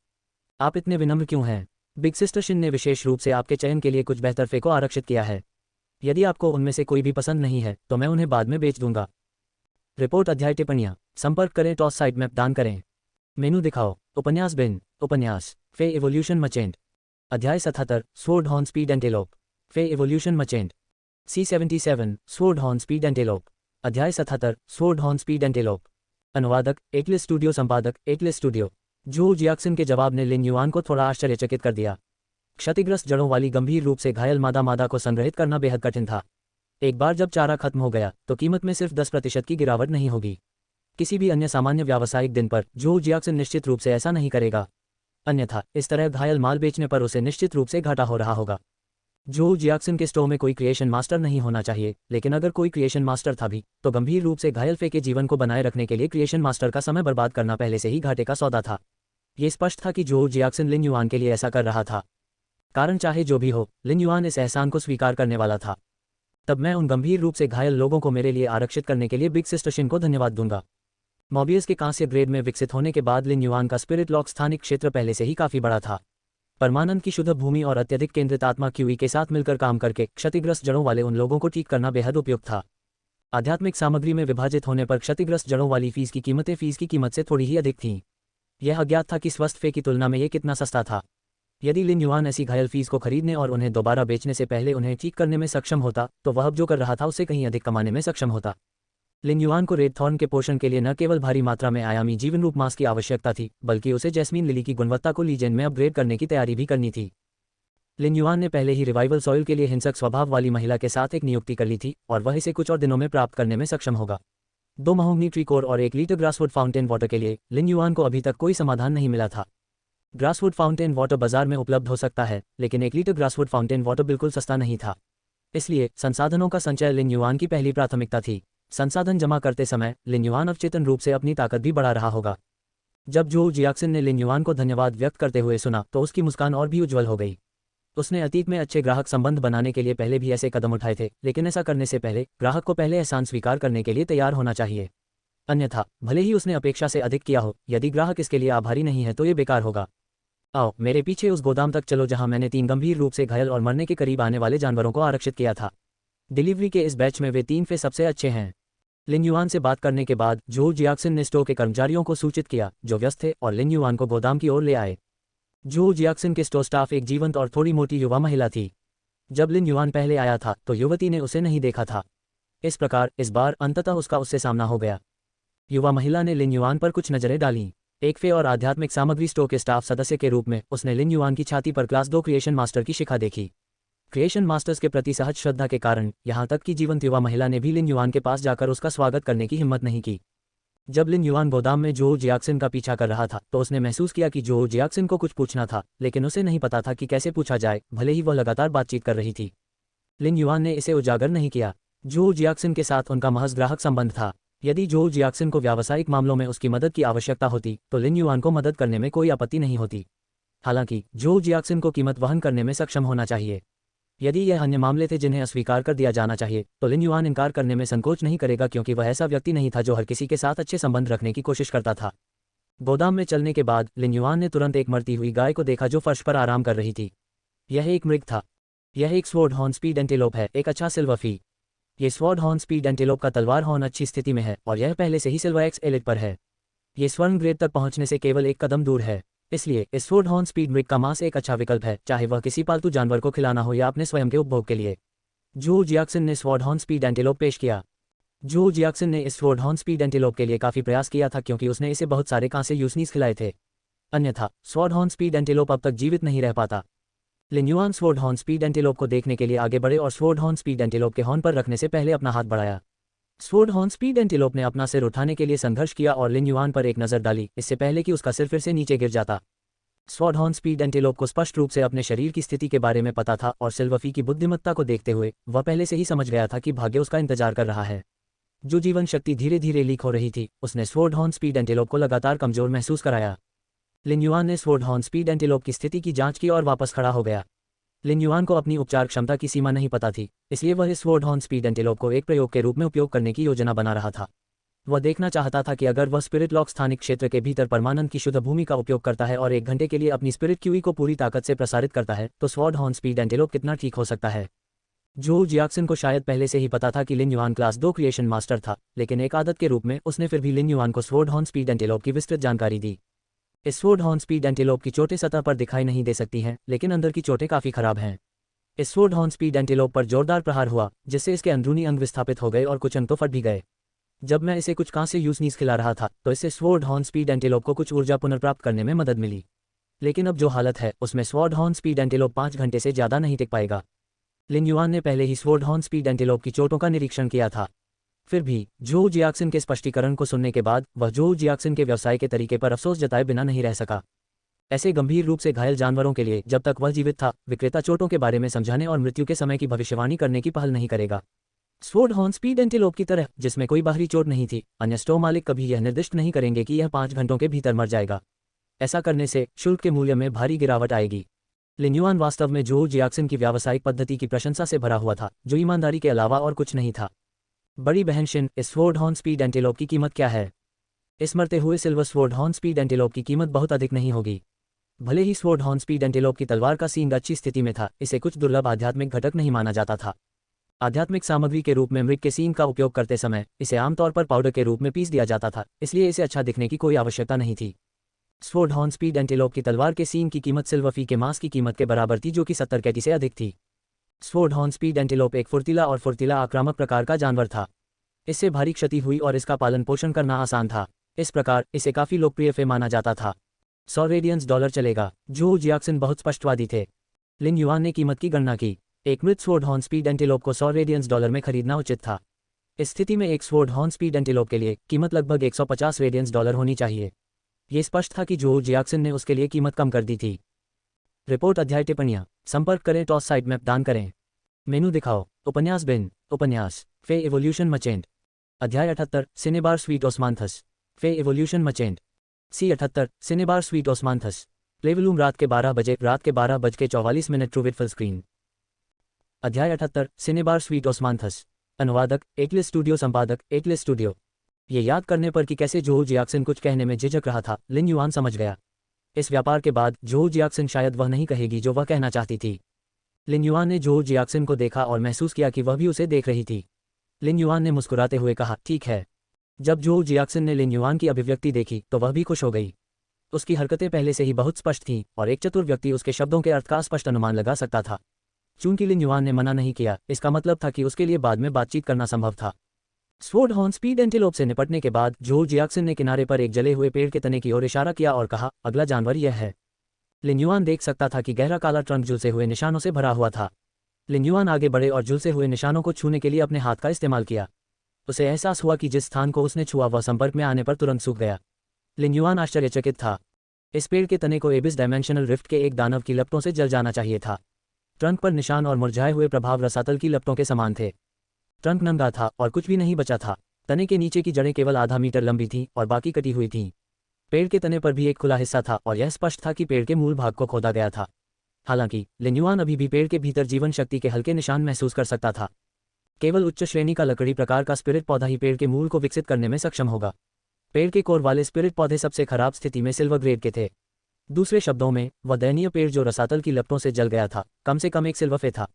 A: आप इतने विनम्र क्यों हैं? बिग सिस्टर शिन ने विशेष रूप से आपके चयन के लिए कुछ बेहतर फे को आरक्षित किया है। यदि आपको उनमें से कोई भी पसंद नहीं है तो मैं उन्हें बाद में बेच दूंगा। रिपोर्ट अध्याय टिप्पणियाँ संपर्क करें, टॉस साइड मैप दान करें, मेनू दिखाओ, उपन्यास बिन, उपन्यास फे एवोल्यूशन मचेंट, अध्याय 77 sword horn speed antelope, Fey evolution merchant, C77 sword horn speed antelope, अध्याय 77 स्वॉर्ड हॉर्न स्पीड एंटेलोप। अनुवादक एटलिस स्टूडियो, संपादक एटलिस स्टूडियो। जो जियाक्सन के जवाब ने लिन युआन को थोड़ा आश्चर्यचकित कर दिया। क्षतिग्रस्त जड़ों वाली गंभीर रूप से घायल मादा को संग्रहित करना बेहद कठिन था। एक बार जब चारा खत्म हो गया तो कीमत में सिर्फ 10% की गिरावट नहीं होगी। किसी भी अन्य सामान्य व्यावसायिक दिन पर जो जियाक्सन निश्चित रूप से ऐसा नहीं करेगा। अन्यथा इस तरह घायल माल बेचने पर उसे निश्चित रूप से घाटा हो रहा होगा। जो जियाक्सन के स्टोर में कोई क्रिएशन मास्टर नहीं होना चाहिए, लेकिन अगर कोई क्रिएशन मास्टर था भी तो गंभीर रूप से घायल फे के जीवन को बनाए रखने के लिए क्रिएशन मास्टर का समय बर्बाद करना पहले से ही घाटे का सौदा था। ये स्पष्ट था कि जो जियाक्सन लिन युआन के लिए ऐसा कर रहा था। कारण चाहे जो भी हो, लिन युआन इस एहसान को स्वीकार करने वाला था। तब मैं उन गंभीर रूप से घायल लोगों को मेरे लिए आरक्षित करने के लिए बिग सिस्टर शिन को धन्यवाद दूंगा। मॉबियस के कांस्य ग्रेड में विकसित होने के बाद लिन युआन का स्पिरिट लॉक स्थानिक क्षेत्र पहले से ही काफी बड़ा था। परमानंद की शुद्ध भूमि और अत्यधिक केंद्रित आत्मा क्यूई के साथ मिलकर काम करके क्षतिग्रस्त जड़ों वाले उन लोगों को ठीक करना बेहद उपयुक्त था। आध्यात्मिक सामग्री में विभाजित होने पर क्षतिग्रस्त जड़ों वाली फीस की कीमतें फीस की कीमत से थोड़ी ही अधिक थीं। यह अज्ञात था कि स्वस्थ फे की तुलना में ये कितना सस्ता था। यदि लिन युआन ऐसी घायल फीस को खरीदने और उन्हें दोबारा बेचने से पहले उन्हें ठीक करने में सक्षम होता तो वह अब जो कर रहा था उससे कहीं अधिक कमाने में सक्षम होता। लिन युआन को रेड थॉर्न के पोषण के लिए न केवल भारी मात्रा में आयामी जीवन रूप मांस की आवश्यकता थी, बल्कि उसे जैस्मीन लिली की गुणवत्ता को लीजेंड में अपग्रेड करने की तैयारी भी करनी थी। लिन युआन ने पहले ही रिवाइवल सॉइल के लिए हिंसक स्वभाव वाली महिला के साथ एक नियुक्ति कर ली थी और वह इसे कुछ और दिनों में प्राप्त करने में सक्षम होगा। 2 महोगनी ट्री कोर और 1 लीटर ग्रासवुड फाउंटेन वाटर के लिए लिन युआन को अभी तक कोई समाधान नहीं मिला था। ग्रासवुड फाउंटेन वाटर बाजार में उपलब्ध हो सकता है, लेकिन 1 लीटर ग्रासवुड फाउंटेन वाटर बिल्कुल सस्ता नहीं था। इसलिए संसाधनों का संचय लिन युआन की पहली प्राथमिकता थी। संसाधन जमा करते समय लिन युआन अवचेतन रूप से अपनी ताकत भी बढ़ा रहा होगा। जब जो जियाक्सन ने लिन युआन को धन्यवाद व्यक्त करते हुए सुना तो उसकी मुस्कान और भी उज्जवल हो गई। उसने अतीत में अच्छे ग्राहक संबंध बनाने के लिए पहले भी ऐसे कदम उठाए थे, लेकिन ऐसा करने से पहले ग्राहक को पहले एहसान स्वीकार करने के लिए तैयार होना चाहिए। अन्यथा भले ही उसने अपेक्षा से अधिक किया हो, यदि ग्राहक इसके लिए आभारी नहीं है तो ये बेकार होगा। आओ मेरे पीछे उस गोदाम तक चलो जहां मैंने 3 गंभीर रूप से घायल और मरने के करीब आने वाले जानवरों को आरक्षित किया था। डिलीवरी के इस बैच में वे 3 फे सबसे अच्छे हैं। लिन युआन से बात करने के बाद जो जियाक्सन ने स्टोर के कर्मचारियों को सूचित किया जो व्यस्त थे और लिन युआन को गोदाम की ओर ले आए। जो जियाक्सन के स्टोर स्टाफ एक जीवंत और थोड़ी मोटी युवा महिला थी। जब लिन युआन पहले आया था तो युवती ने उसे नहीं देखा था। इस प्रकार इस बार अंततः उससे सामना हो गया। युवा महिला ने लिन युआन पर कुछ नजरें डालीं। एक फे और आध्यात्मिक सामग्री स्टोर के स्टाफ सदस्य के रूप में उसने लिन युआन की छाती पर क्लास 2 क्रिएशन मास्टर की शिखा देखी। क्रिएशन मास्टर्स के प्रति सहज श्रद्धा के कारण यहाँ तक कि जीवंत युवा महिला ने भी लिन युआन के पास जाकर उसका स्वागत करने की हिम्मत नहीं की। जब लिन युआन गोदाम में जो जियाक्सन का पीछा कर रहा था तो उसने महसूस किया कि जो जियाक्सन को कुछ पूछना था, लेकिन उसे नहीं पता था कि कैसे पूछा जाए, भले ही वह लगातार बातचीत कर रही थी। लिन युआन ने इसे उजागर नहीं किया। जो जियाक्सन के साथ उनका महज ग्राहक संबंध था। यदि जो जियाक्सन को व्यावसायिक मामलों में उसकी मदद की आवश्यकता होती तो लिन युआन को मदद करने में कोई आपत्ति नहीं होती। हालांकि जो जियाक्सन को कीमत वहन करने में सक्षम होना चाहिए। यदि यह अन्य मामले थे जिन्हें अस्वीकार कर दिया जाना चाहिए तो लिन युआन इनकार करने में संकोच नहीं करेगा, क्योंकि वह ऐसा व्यक्ति नहीं था जो हर किसी के साथ अच्छे संबंध रखने की कोशिश करता था। गोदाम में चलने के बाद लिन युआन ने तुरंत एक मरती हुई गाय को देखा जो फर्श पर आराम कर रही थी। यह एक मृग था। यह एक स्वॉर्ड हॉर्न स्पीड एंटेलोप है, एक अच्छा सिल्वर फी। ये स्वॉर्ड हॉर्न स्पीड एंटेलोप का तलवार हॉर्न अच्छी स्थिति में है और यह पहले से ही सिल्वर एक्स एलिट पर है। ये स्वर्ण ग्रेड तक पहुंचने से केवल एक कदम दूर है। इसलिए इस स्वॉर्ड हॉर्न स्पीड मृग का मांस एक अच्छा विकल्प है, चाहे वह किसी पालतू जानवर को खिलाना हो या अपने स्वयं के उपभोग के लिए। जो जियाक्सन ने स्वॉर्ड हॉर्न स्पीड एंटीलोप पेश किया। जो जियाक्सन ने इस स्वॉर्ड हॉर्न स्पीड एंटीलोप के लिए काफी प्रयास किया था क्योंकि उसने इसे बहुत सारे कांसे यूसनीस खिलाए थे, अन्यथा स्वॉर्ड हॉर्न स्पीड एंटीलोप अब तक जीवित नहीं रह पाता। Lin Yuan sword horn speed antelope को देखने के लिए आगे बढ़े और स्वॉर्ड हॉर्न स्पीड एंटीलोप के हॉर्न पर रखने से पहले अपना हाथ बढ़ाया। स्वॉर्ड हॉर्न स्पीड एंटीलोप ने अपना सिर उठाने के लिए संघर्ष किया और लिन युआन पर एक नजर डाली, इससे पहले कि उसका सिर फिर से नीचे गिर जाता। स्वॉर्ड हॉर्न स्पीड एंटीलोप को स्पष्ट रूप से अपने शरीर की स्थिति के बारे में पता था और सिल्वफी की बुद्धिमत्ता को देखते हुए वह पहले से ही समझ गया था कि भाग्य उसका इंतजार कर रहा है। जो जीवन शक्ति धीरे धीरे लीक हो रही थी, उसने स्वॉर्ड हॉर्न स्पीड एंटीलोप को लगातार कमजोर महसूस कराया। लिन युआन ने स्वॉर्ड हॉर्न स्पीड एंटीलोप की स्थिति की जांच की और वापस खड़ा हो गया। लिन युआन को अपनी उपचार क्षमता की सीमा नहीं पता थी, इसलिए वह इस स्वॉर्ड हॉर्न स्पीड एंटीलोप को एक प्रयोग के रूप में उपयोग करने की योजना बना रहा था। वह देखना चाहता था कि अगर वह स्पिरिट लॉक स्थानिक क्षेत्र के भीतर परमानंद की शुद्ध भूमि का उपयोग करता है और 1 घंटे के लिए अपनी स्पिरिट क्यूई को पूरी ताकत से प्रसारित करता है, तो स्वॉर्ड हॉर्न स्पीड एंटीलोप कितना ठीक हो सकता है। जो जियाक्सन को शायद पहले से ही पता था कि लिन युआन क्लास 2 क्रिएशन मास्टर था, लेकिन एक आदत के रूप में उसने फिर भी लिन युआन को स्वॉर्ड हॉर्न स्पीड एंटीलोप की विस्तृत जानकारी दी। इस स्वॉर्ड हॉर्न स्पीड एंटीलोप की चोटें सतह पर दिखाई नहीं दे सकती हैं, लेकिन अंदर की चोटें काफी खराब हैं। इस स्वॉर्ड हॉर्न स्पीड एंटीलोप पर जोरदार प्रहार हुआ, जिससे इसके अंदरूनी अंग विस्थापित हो गए और कुछ अंग तो फट भी गए। जब मैं इसे कुछ कांसे यूसनीस खिला रहा था, तो इससे स्वॉर्ड हॉर्न स्पीड एंटीलोप को कुछ ऊर्जा पुनर्प्राप्त करने में मदद मिली, लेकिन अब जो हालत है उसमें स्वॉर्ड हॉर्न स्पीड एंटीलोप 5 घंटे से ज्यादा नहीं टिक पाएगा। लिन युआन ने पहले ही स्वॉर्ड हॉर्न स्पीड एंटीलोप की चोटों का निरीक्षण किया था। फिर भी जो जियाक्सन के स्पष्टीकरण को सुनने के बाद वह जो जियाक्सन के व्यवसाय के तरीके पर अफसोस जताए बिना नहीं रह सका। ऐसे गंभीर रूप से घायल जानवरों के लिए जब तक वह जीवित था, विक्रेता चोटों के बारे में समझाने और मृत्यु के समय की भविष्यवाणी करने की पहल नहीं करेगा। स्वॉर्ड हॉर्न स्पीड एंटीलोप की तरह, जिसमें कोई बाहरी चोट नहीं थी, अन्य स्टोर मालिक कभी यह निर्दिष्ट नहीं करेंगे कि यह 5 घंटों के भीतर मर जाएगा। ऐसा करने से शुल्क के मूल्य में भारी गिरावट आएगी। लिन युआन वास्तव में जो जियाक्सन की व्यावसायिक पद्धति की प्रशंसा से भरा हुआ था, जो ईमानदारी के अलावा और कुछ नहीं था। बड़ी बहन शिन, इस स्वॉर्ड हॉर्न स्पीड एंटीलोप की कीमत क्या है? इस मरते हुए silver sword horn speed antelope की कीमत बहुत अधिक नहीं होगी। भले ही स्वॉर्ड हॉर्न स्पीड एंटीलोप की तलवार का सींग अच्छी स्थिति में था, इसे कुछ दुर्लभ आध्यात्मिक घटक नहीं माना जाता था। आध्यात्मिक सामग्री के रूप में मृग के सींग का उपयोग करते समय इसे आमतौर पर पाउडर के रूप में पीस दिया जाता था, इसलिए इसे अच्छा दिखने की कोई आवश्यकता नहीं थी। स्वॉर्ड हॉर्न स्पीड एंटीलोप की तलवार के सींग की कीमत सिल्वफी के मांस की कीमत के बराबर थी, जो कि 70 कैटी से अधिक थी। स्वॉर्ड हॉर्न स्पीड एंटीलोप एक फुर्तीला आक्रामक प्रकार का जानवर था। इससे भारी क्षति हुई और इसका पालन पोषण करना आसान था। इस प्रकार इसे काफी लोकप्रिय फे माना जाता था। $100 चलेगा। जो जियाक्सन बहुत स्पष्टवादी थे। लिन युआन ने कीमत की गणना की। एक मृत स्वॉर्ड हॉर्न स्पीड एंटीलोप को $100 में खरीदना उचित था। इस स्थिति में एक स्वॉर्ड हॉर्न स्पीड एंटीलोप के लिए कीमत लगभग $150 होनी चाहिए। ये स्पष्ट था कि जो जियाक्सन ने उसके लिए कीमत कम कर दी थी। रिपोर्ट अध्याय टिप्पणियाँ। संपर्क करें, टॉस साइड मैप दान करें। मेनू दिखाओ। उपन्यास बिन। उपन्यास फे एवोल्यूशन मचेंट। अध्याय 78 cinnabar sweet osmanthus. Fey evolution merchant. C78 cinnabar sweet osmanthus. प्लेवलूम रात के 12:44 ट्रूविट फुल स्क्रीन। अध्याय 78 सिनेबार स्वीट ओस्मांथस। अनुवादक एटलिस स्टूडियो, संपादक एटलिस स्टूडियो। ये याद करने पर कि कैसे जो जियाक्सन कुछ कहने में झिझक रहा था, लिन युआन समझ गया। इस व्यापार के बाद जो जियाक्सन शायद वह नहीं कहेगी जो वह कहना चाहती थी। लिन युआन ने जो जियाक्सन को देखा और महसूस किया कि वह भी उसे देख रही थी। लिन युआन ने मुस्कुराते हुए कहा, ठीक है। जब जो जियाक्सन ने लिन युआन की अभिव्यक्ति देखी तो वह भी खुश हो गई। उसकी हरकतें पहले से ही बहुत स्पष्ट थीं और एक चतुर व्यक्ति उसके शब्दों के अर्थ का स्पष्ट अनुमान लगा सकता था। चूंकि लिन युआन ने मना नहीं किया, इसका मतलब था कि उसके लिए बाद में बातचीत करना संभव था। स्वॉर्ड हॉर्न स्पीड एंटीलोप से निपटने के बाद जो जियाक्सन ने किनारे पर एक जले हुए पेड़ के तने की ओर इशारा किया और कहा, अगला जानवर यह है। लिन युआन देख सकता था कि गहरा काला ट्रंक झुलसे हुए निशानों से भरा हुआ था। लिन युआन आगे बढ़े और झुलसे हुए निशानों को छूने के लिए अपने हाथ का इस्तेमाल किया। उसे एहसास हुआ कि जिस स्थान को उसने छुआ वह संपर्क में आने पर तुरंत सूख गया। लिन युआन आश्चर्यचकित था। इस पेड़ के तने को एबिस डायमेंशनल रिफ्ट के एक दानव की लपटों से जल जाना चाहिए था। ट्रंक पर निशान और मुरझाए हुए प्रभाव रसातल की लपटों के समान थे। ट्रंक नंगा था और कुछ भी नहीं बचा था। तने के नीचे की जड़ें केवल आधा मीटर लंबी थीं और बाकी कटी हुई थीं। पेड़ के तने पर भी एक खुला हिस्सा था और यह स्पष्ट था कि पेड़ के मूल भाग को खोदा गया था। हालांकि लिन युआन अभी भी पेड़ के भीतर जीवन शक्ति के हल्के निशान महसूस कर सकता था। केवल उच्च श्रेणी का लकड़ी प्रकार का स्पिरिट पौधा ही पेड़ के मूल को विकसित करने में सक्षम होगा। पेड़ के कोर वाले स्पिरिट पौधे सबसे खराब स्थिति में सिल्वर ग्रेड के थे। दूसरे शब्दों में, वह दयनीय पेड़ जो रसातल की लपटों से जल गया था, कम से कम एक सिल्वफे था।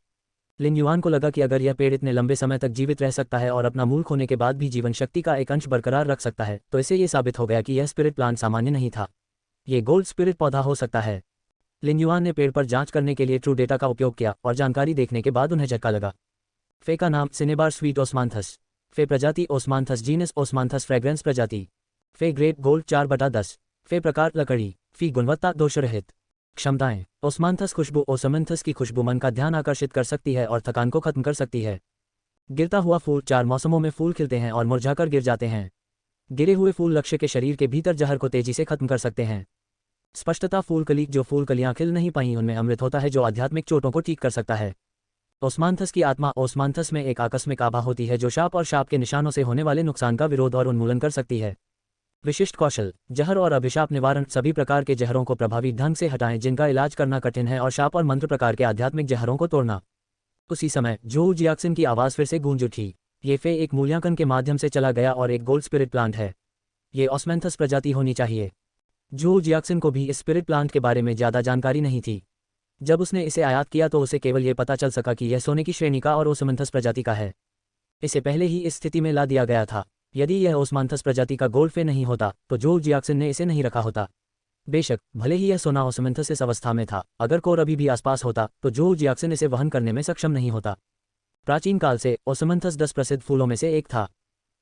A: लिन युआन को लगा कि अगर यह पेड़ इतने लंबे समय तक जीवित रह सकता है और अपना मूल खोने के बाद भी जीवन शक्ति का एक अंश बरकरार रख सकता है, तो इससे ये साबित हो गया कि यह स्पिरिट प्लांट सामान्य नहीं था। ये गोल्ड स्पिरिट पौधा हो सकता है। लिन युआन ने पेड़ पर जांच करने के लिए ट्रू डेटा का उपयोग किया और जानकारी देखने के बाद उन्हें झटका लगा। फे का नाम सिनेबार स्वीट ओस्मांथस। फे प्रजाति ओस्मांथस जीनस ओस्मांथस फ्रेग्रेंस प्रजाति। फे ग्रेट गोल्ड 4/10। फे प्रकार लकड़ी। फी गुणवत्ता दोषरहित। क्षमताएं ओस्मांथस खुशबू ओसमंथस की खुशबू मन का ध्यान आकर्षित कर सकती है और थकान को खत्म कर सकती है। गिरता हुआ फूल 4 मौसमों में फूल खिलते हैं और मुरझाकर गिर जाते हैं। गिरे हुए फूल लक्ष्य के शरीर के भीतर जहर को तेजी से खत्म कर सकते हैं। स्पष्टता फूल कली जो फूल कलियां खिल नहीं पाई उनमें अमृत होता है जो आध्यात्मिक चोटों को ठीक कर सकता है। ओस्मांथस की आत्मा ओस्मांथस में एक आकस्मिक आभा होती है जो शाप और शाप के निशानों से होने वाले नुकसान का विरोध और उन्मूलन कर सकती है। विशिष्ट कौशल जहर और अभिशाप निवारण सभी प्रकार के जहरों को प्रभावी ढंग से हटाएं जिनका इलाज करना कठिन है और शाप और मंत्र प्रकार के आध्यात्मिक जहरों को तोड़ना। उसी समय जो जियाक्सिन की आवाज़ फिर से गूंज उठी। ये फे एक मूल्यांकन के माध्यम से चला गया और एक गोल्ड स्पिरिट प्लांट है। ये ओस्मांथस प्रजाति होनी चाहिए। जो जियाक्सिन को भी इस स्पिरिट प्लांट के बारे में ज़्यादा जानकारी नहीं थी। जब उसने इसे आयात किया तो उसे केवल ये पता चल सका कि यह सोने की श्रेणी का और ओस्मांथस प्रजाति का है। इसे पहले ही इस स्थिति में ला दिया गया था। यदि यह ओस्मांथस प्रजाति का गोल्ड फे नहीं होता तो जो जियाक्सिन ने इसे नहीं रखा होता। बेशक भले ही यह सोना ओस्मांथस इस अवस्था में था, अगर कोर अभी भी आसपास होता तो जो जियाक्सिन इसे वहन करने में सक्षम नहीं होता। प्राचीन काल से ओस्मांथस 10 प्रसिद्ध फूलों में से एक था।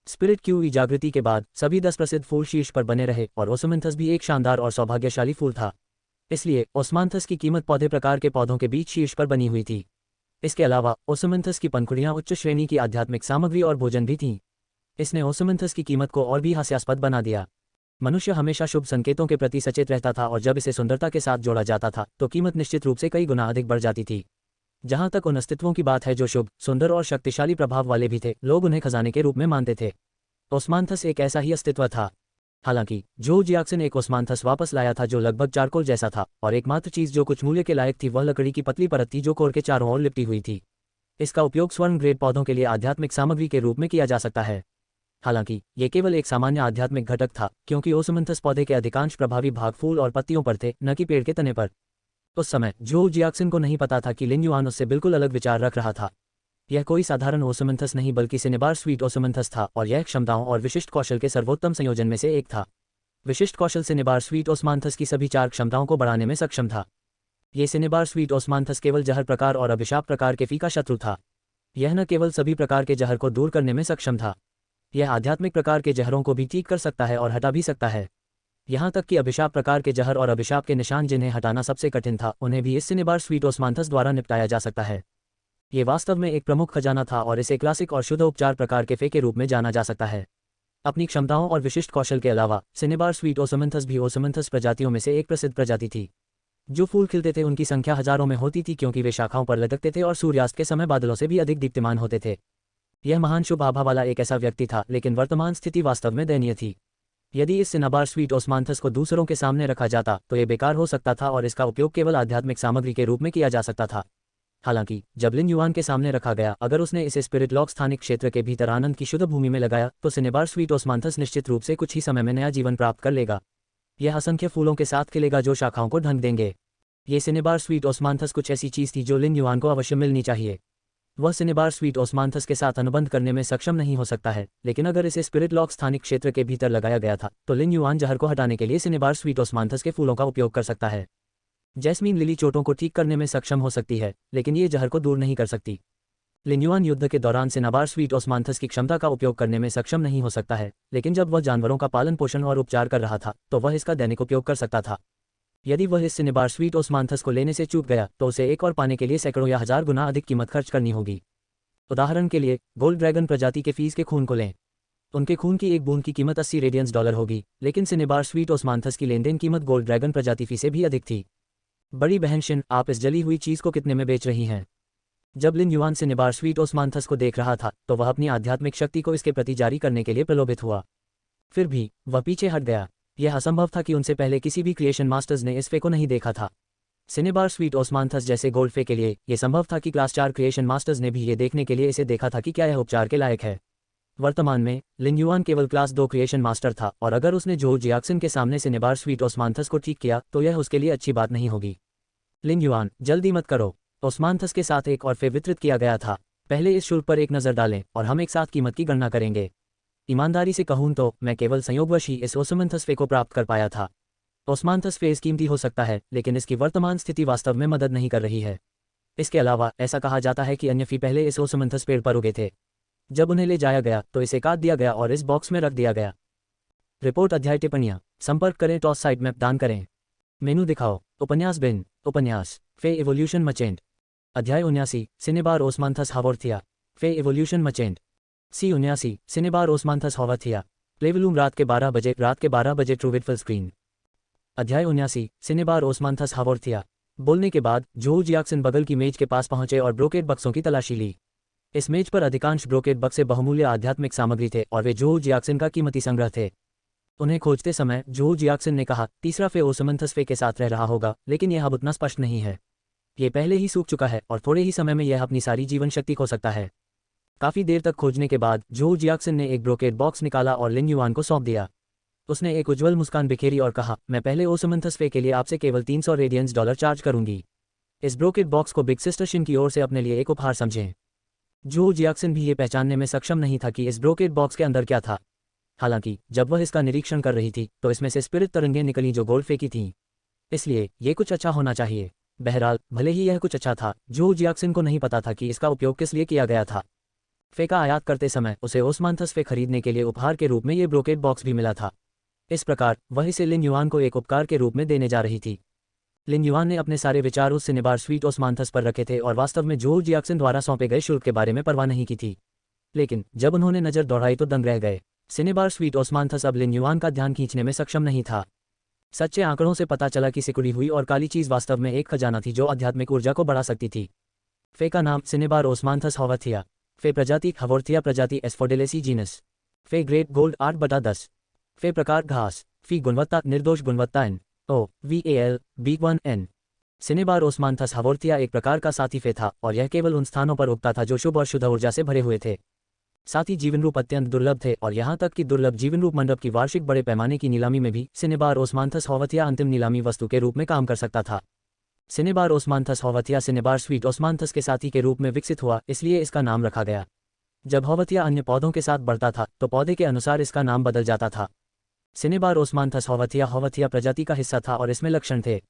A: स्पिरिट क्यू जागृति के बाद सभी 10 प्रसिद्ध फूल शीर्ष पर बने रहे और ओस्मांथस भी एक शानदार और सौभाग्यशाली फूल था। इसलिए ओस्मांथस की कीमत पौधे प्रकार के पौधों के बीच शीर्ष पर बनी हुई थी। इसके अलावा ओस्मांथस की पंखुड़ियां उच्च श्रेणी की आध्यात्मिक सामग्री और भोजन भी थीं। इसने ओस्मांथस की कीमत को और भी हास्यास्पद बना दिया। मनुष्य हमेशा शुभ संकेतों के प्रति सचेत रहता था और जब इसे सुंदरता के साथ जोड़ा जाता था तो कीमत निश्चित रूप से कई गुना अधिक बढ़ जाती थी। जहां तक उन अस्तित्वों की बात है जो शुभ, सुंदर और शक्तिशाली प्रभाव वाले भी थे, लोग उन्हें खजाने के रूप में मानते थे। ओस्मांथस एक ऐसा ही अस्तित्व था। हालांकि जो जियाक्सिन एक ओस्मांथस वापस लाया था जो लगभग चारकोल जैसा था और एकमात्र चीज जो कुछ मूल्य के लायक थी वह लकड़ी की पतली परत थी जो कोर के चारों ओर लिपटी हुई थी। इसका उपयोग स्वर्ण ग्रेड पौधों के लिए आध्यात्मिक सामग्री के रूप में किया जा सकता है। हालांकि ये केवल एक सामान्य आध्यात्मिक घटक था क्योंकि ओस्मांथस पौधे के अधिकांश प्रभावी भाग फूल और पत्तियों पर थे, न कि पेड़ के तने पर। उस समय जो जियाक्सिन को नहीं पता था कि लिन युआन उससे बिल्कुल अलग विचार रख रहा था। यह कोई साधारण ओस्मांथस नहीं बल्कि सिनेबार स्वीट ओस्मांथस था और यह क्षमताओं और विशिष्ट कौशल के सर्वोत्तम संयोजन में से एक था। विशिष्ट कौशल सिनेबार स्वीट ओस्मांथस की सभी 4 क्षमताओं को बढ़ाने में सक्षम था। ये सिनेबार स्वीट ओस्मांथस केवल जहर प्रकार और अभिशाप प्रकार के फी का शत्रु था। यह न केवल सभी प्रकार के जहर को दूर करने में सक्षम था, यह आध्यात्मिक प्रकार के जहरों को भी ठीक कर सकता है और हटा भी सकता है। यहाँ तक कि अभिशाप प्रकार के जहर और अभिशाप के निशान जिन्हें हटाना सबसे कठिन था उन्हें भी इस सिनेबार स्वीट ओस्मांथस द्वारा निपटाया जा सकता है। ये वास्तव में एक प्रमुख खजाना था और इसे क्लासिक और शुद्ध उपचार प्रकार के फे के रूप में जाना जा सकता है। अपनी क्षमताओं और विशिष्ट कौशल के अलावा सिनेबार स्वीट ओस्मांथस भी ओस्मांथस प्रजातियों में से एक प्रसिद्ध प्रजाति थी। जो फूल खिलते थे उनकी संख्या हजारों में होती थी क्योंकि वे शाखाओं पर लटकते थे और सूर्यास्त के समय बादलों से भी अधिक दीप्तिमान होते थे। यह महान शुभ आभा वाला एक ऐसा व्यक्ति था, लेकिन वर्तमान स्थिति वास्तव में दयनीय थी। यदि इस सिनेबार स्वीट ओस्मांथस को दूसरों के सामने रखा जाता तो यह बेकार हो सकता था और इसका उपयोग केवल आध्यात्मिक सामग्री के रूप में किया जा सकता था। हालांकि जब लिन युआन के सामने रखा गया, अगर उसने इसे स्पिरिट लॉक स्थानिक क्षेत्र के भीतर आनंद की शुद्ध भूमि में लगाया तो सिनेबार स्वीट ओस्मांथस निश्चित रूप से कुछ ही समय में नया जीवन प्राप्त कर लेगा। यह असंख्य फूलों के साथ खिलेगा जो शाखाओं को ढंग देंगे। ये सिनेबार स्वीट ओस्मांथस कुछ ऐसी चीज थी जो लिन युआन को अवश्य मिलनी चाहिए। वह सिनेबार स्वीट ओस्मांथस के साथ अनुबंध करने में सक्षम नहीं हो सकता है, लेकिन अगर इसे स्पिरिट लॉक स्थानिक क्षेत्र के भीतर लगाया गया था तो लिन युआन जहर को हटाने के लिए सिनेबार स्वीट ओस्मांथस के फूलों का उपयोग कर सकता है। जैस्मीन लिली चोटों को ठीक करने में सक्षम हो सकती है, लेकिन ये जहर को दूर नहीं कर सकती। लिन युआन युद्ध के दौरान सिनेबार स्वीट ओस्मांथस की क्षमता का उपयोग करने में सक्षम नहीं हो सकता है, लेकिन जब वह जानवरों का पालन पोषण और उपचार कर रहा था तो वह इसका दैनिक उपयोग कर सकता था। यदि वह इस सिनेबार स्वीट ओस्मांथस को लेने से चूक गया तो उसे एक और पाने के लिए सैकड़ों या हजार गुना अधिक कीमत खर्च करनी होगी। उदाहरण के लिए गोल्ड ड्रैगन प्रजाति के फीस के खून को लें। उनके खून की एक बूंद की कीमत 80 रेडियंस डॉलर होगी, लेकिन सिनेबार स्वीट ओस्मांथस की लेनदेन कीमत गोल्ड ड्रैगन प्रजाति फी से भी अधिक थी। बड़ी बहन शिन, आप इस जली हुई चीज को कितने में बेच रही हैं? जब लिन युआन सिनेबार स्वीट ओस्मांथस को देख रहा था तो वह अपनी आध्यात्मिक शक्ति को इसके प्रति जारी करने के लिए प्रलोभित हुआ। फिर भी वह पीछे हट गया। यह असंभव था कि उनसे पहले किसी भी क्रिएशन मास्टर्स ने इस फे को नहीं देखा था। सिनेबार स्वीट ओस्मांथस जैसे गोल्ड फे के लिए यह संभव था कि क्लास 4 क्रिएशन मास्टर्स ने भी ये देखने के लिए इसे देखा था कि क्या यह उपचार के लायक है। वर्तमान में लिन युआन केवल क्लास 2 क्रिएशन मास्टर था और अगर उसने जो जियाक्सिन के सामने सिनेबार स्वीट ओस्मांथस को ठीक किया तो यह उसके लिए अच्छी बात नहीं होगी। लिन युआन, जल्दी मत करो। ओस्मांथस के साथ एक और फे वितरित किया गया था। पहले इस शुल्क पर एक नज़र डालें और हम एक साथ कीमत की गणना करेंगे। ईमानदारी से कहूं तो मैं केवल संयोगवश ही इस ओस्मांथस फे को प्राप्त कर पाया था। ओस्मांथस फेज कीमती हो सकता है, लेकिन इसकी वर्तमान स्थिति वास्तव में मदद नहीं कर रही है। इसके अलावा ऐसा कहा जाता है कि अन्य फी पहले इस ओस्मांथस पेड़ पर उगे थे। जब उन्हें ले जाया गया तो इसे काट दिया गया और इस बॉक्स में रख दिया गया। रिपोर्ट अध्याय टिप्पणियाँ। संपर्क करें, टॉस साइड मैप दान करें। मेनू दिखाओ। उपन्यास बिन। उपन्यास फे एवोल्यूशन मचेंट। अध्याय 79 सिनेबार ओस्मांथस हावोर्थिया। फे एवोल्यूशन मचेंट। सी 79 सिनेबार ओस्मांथस हावोर्थिया। प्लेवलूम रात के 12 बजे ट्रूविड फुल स्क्रीन। अध्याय 79 सिनेबार ओस्मांथस हावोर्थिया। बोलने के बाद जोहू जियाक्सन बगल की मेज के पास पहुंचे और ब्रोकेड बक्सों की तलाशी ली। इस मेज पर अधिकांश ब्रोकेड बक्से बहुमूल्य आध्यात्मिक सामग्री थे और वे जोहू जियाक्सन का कीमती संग्रह थे। उन्हें खोजते समय जोहू जियाक्सन ने कहा, तीसरा फे ओस्मांथस फे के साथ रह रहा होगा, लेकिन यह अब उतना स्पष्ट नहीं है। ये पहले ही सूख चुका है और थोड़े ही समय में यह अपनी सारी जीवन शक्ति खो सकता है। काफी देर तक खोजने के बाद जोहू जियाक्सन ने एक ब्रोकेड बॉक्स निकाला और लिन युआन को सौंप दिया। उसने एक उज्ज्वल मुस्कान बिखेरी और कहा, मैं पहले ओस्मांथस फे के लिए आपसे केवल 300 रेडियंस डॉलर चार्ज करूंगी। इस ब्रोकेड बॉक्स को बिग सिस्टर शिन की ओर से अपने लिए एक उपहार समझें। जोहू जियाक्सन भी ये पहचानने में सक्षम नहीं था कि इस ब्रोकेड बॉक्स के अंदर क्या था। हालांकि जब वह इसका निरीक्षण कर रही थी तो इसमें से स्पिरिट तरंगें निकली जो गोल्ड फे की थीं। इसलिए ये कुछ अच्छा होना चाहिए। बहरहाल भले ही यह कुछ अच्छा था, जोहू जियाक्सन को नहीं पता था कि इसका उपयोग किस लिए किया गया था। फे का आयात करते समय उसे ओस्मांथस फे खरीदने के लिए उपहार के रूप में ये ब्रोकेड बॉक्स भी मिला था। इस प्रकार वह इसे लिन युआन को एक उपकार के रूप में देने जा रही थी। लिन युआन ने अपने सारे विचार उस सिनेबार स्वीट ओस्मांथस पर रखे थे और वास्तव में जोहू जियाक्सन द्वारा सौंपे गए शुल्क के बारे में परवाह नहीं की थी। लेकिन जब उन्होंने नजर दौड़ाई तो दंग रह गए। सिनेबार स्वीट ओस्मांथस अब लिन युआन का ध्यान खींचने में सक्षम नहीं था। सच्चे आंकड़ों से पता चला कि सिकुड़ी हुई और काली चीज वास्तव में एक खजाना थी जो आध्यात्मिक ऊर्जा को बढ़ा सकती थी। फे का नाम सिनेबार ओस्मांथस हावोर्थिया। फे प्रजाति हावोर्थिया प्रजाति एस्फोडेलेसी जीनस। फे ग्रेट गोल्ड 8/10। फे प्रकार घास। फी गुणवत्ता निर्दोष गुणवत्ता NOVAL B1N। सिनेबार ओस्मांथस हावोर्थिया एक प्रकार का साथी फे था और यह केवल उन स्थानों पर उगता था जो शुभ और शुद्ध ऊर्जा से भरे हुए थे। साथ ही जीवनरूप अत्यंत दुर्लभ थे और यहाँ तक कि दुर्लभ जीवनरूप मंडप की वार्षिक बड़े पैमाने की नीलामी में भी सिनेबार ओस्मांथस हावोर्थिया अंतिम नीलामी वस्तु के रूप में काम कर सकता था। सिनेबार ओस्मांथस हावोर्थिया सिनेबार स्वीट ओस्मांथस के साथी के रूप में विकसित हुआ, इसलिए इसका नाम रखा गया। जब हावोर्थिया अन्य पौधों के साथ बढ़ता था तो पौधे के अनुसार इसका नाम बदल जाता था। सिनेबार ओस्मांथस हावोर्थिया प्रजाति का हिस्सा था और इसमें लक्षण थे।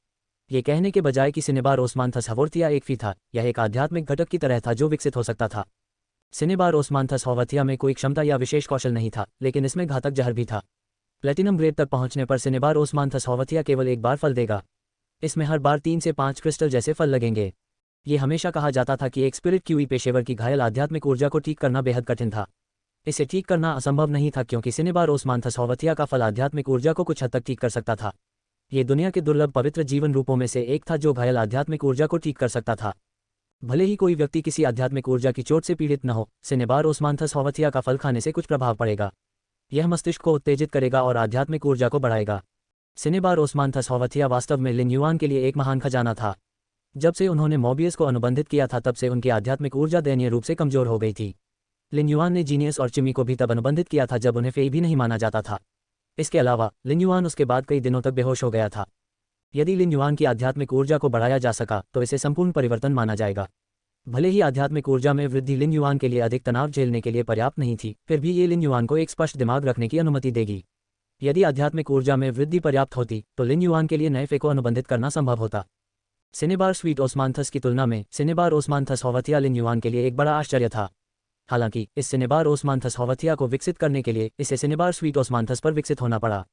A: ये कहने के बजाय कि सिनेबार ओस्मांथस हावोर्थिया एक फी था, यह एक आध्यात्मिक घटक की तरह था जो विकसित हो सकता था। सिनेबार ओस्मांथस हावोर्थिया में कोई क्षमता या विशेष कौशल नहीं था, लेकिन इसमें घातक जहर भी था। प्लेटिनम ग्रेड तक पहुंचने पर सिनेबार ओस्मांथस हावोर्थिया केवल एक बार फल देगा। इसमें हर बार 3 से 5 क्रिस्टल जैसे फल लगेंगे। ये हमेशा कहा जाता था कि एक स्पिरिट क्यूई पेशेवर की घायल आध्यात्मिक ऊर्जा को ठीक करना बेहद कठिन था। इसे ठीक करना असंभव नहीं था क्योंकि सिनेबार ओस्मांथस हावोर्थिया का फल आध्यात्मिक ऊर्जा को कुछ हद तक ठीक कर सकता था। ये दुनिया के दुर्लभ पवित्र जीवन रूपों में से एक था जो घायल आध्यात्मिक ऊर्जा को ठीक कर सकता था। भले ही कोई व्यक्ति किसी आध्यात्मिक ऊर्जा की चोट से पीड़ित न हो, सिनेबार ओस्मांथस हावोर्थिया का फल खाने से कुछ प्रभाव पड़ेगा। यह मस्तिष्क को उत्तेजित करेगा और आध्यात्मिक ऊर्जा को बढ़ाएगा। सिनेबार ओस्मांथस हावोर्थिया वास्तव में लिन युआन के लिए एक महान खजाना था। जब से उन्होंने मोबियस को अनुबंधित किया था तब से उनकी आध्यात्मिक ऊर्जा दयनीय रूप से कमजोर हो गई थी। लिन युआन ने जीनियस और चिमी को भी तब अनुबंधित किया था जब उन्हें फे भी नहीं माना जाता था। इसके अलावा लिन युआन उसके बाद कई दिनों तक बेहोश हो गया था। यदि लिन युआन की आध्यात्मिक ऊर्जा को बढ़ाया जा सका तो इसे संपूर्ण परिवर्तन माना जाएगा। भले ही आध्यात्मिक ऊर्जा में वृद्धि लिन युआन के लिए अधिक तनाव झेलने के लिए पर्याप्त नहीं थी, फिर भी ये लिन युआन को एक स्पष्ट दिमाग रखने की अनुमति देगी। यदि आध्यात्मिक ऊर्जा में वृद्धि पर्याप्त होती तो लिन युआन के लिए नए फे को अनुबंधित करना संभव होता। सिनेबार स्वीट ओस्मांथस की तुलना में सिनेबार ओस्मांथस हावोर्थिया लिन युआन के लिए एक बड़ा आश्चर्य था। हालांकि इस सिनेबार ओस्मांथस हावोर्थिया को विकसित करने के लिए इसे सिनेबार स्वीट ओस्मांथस पर विकसित होना पड़ा।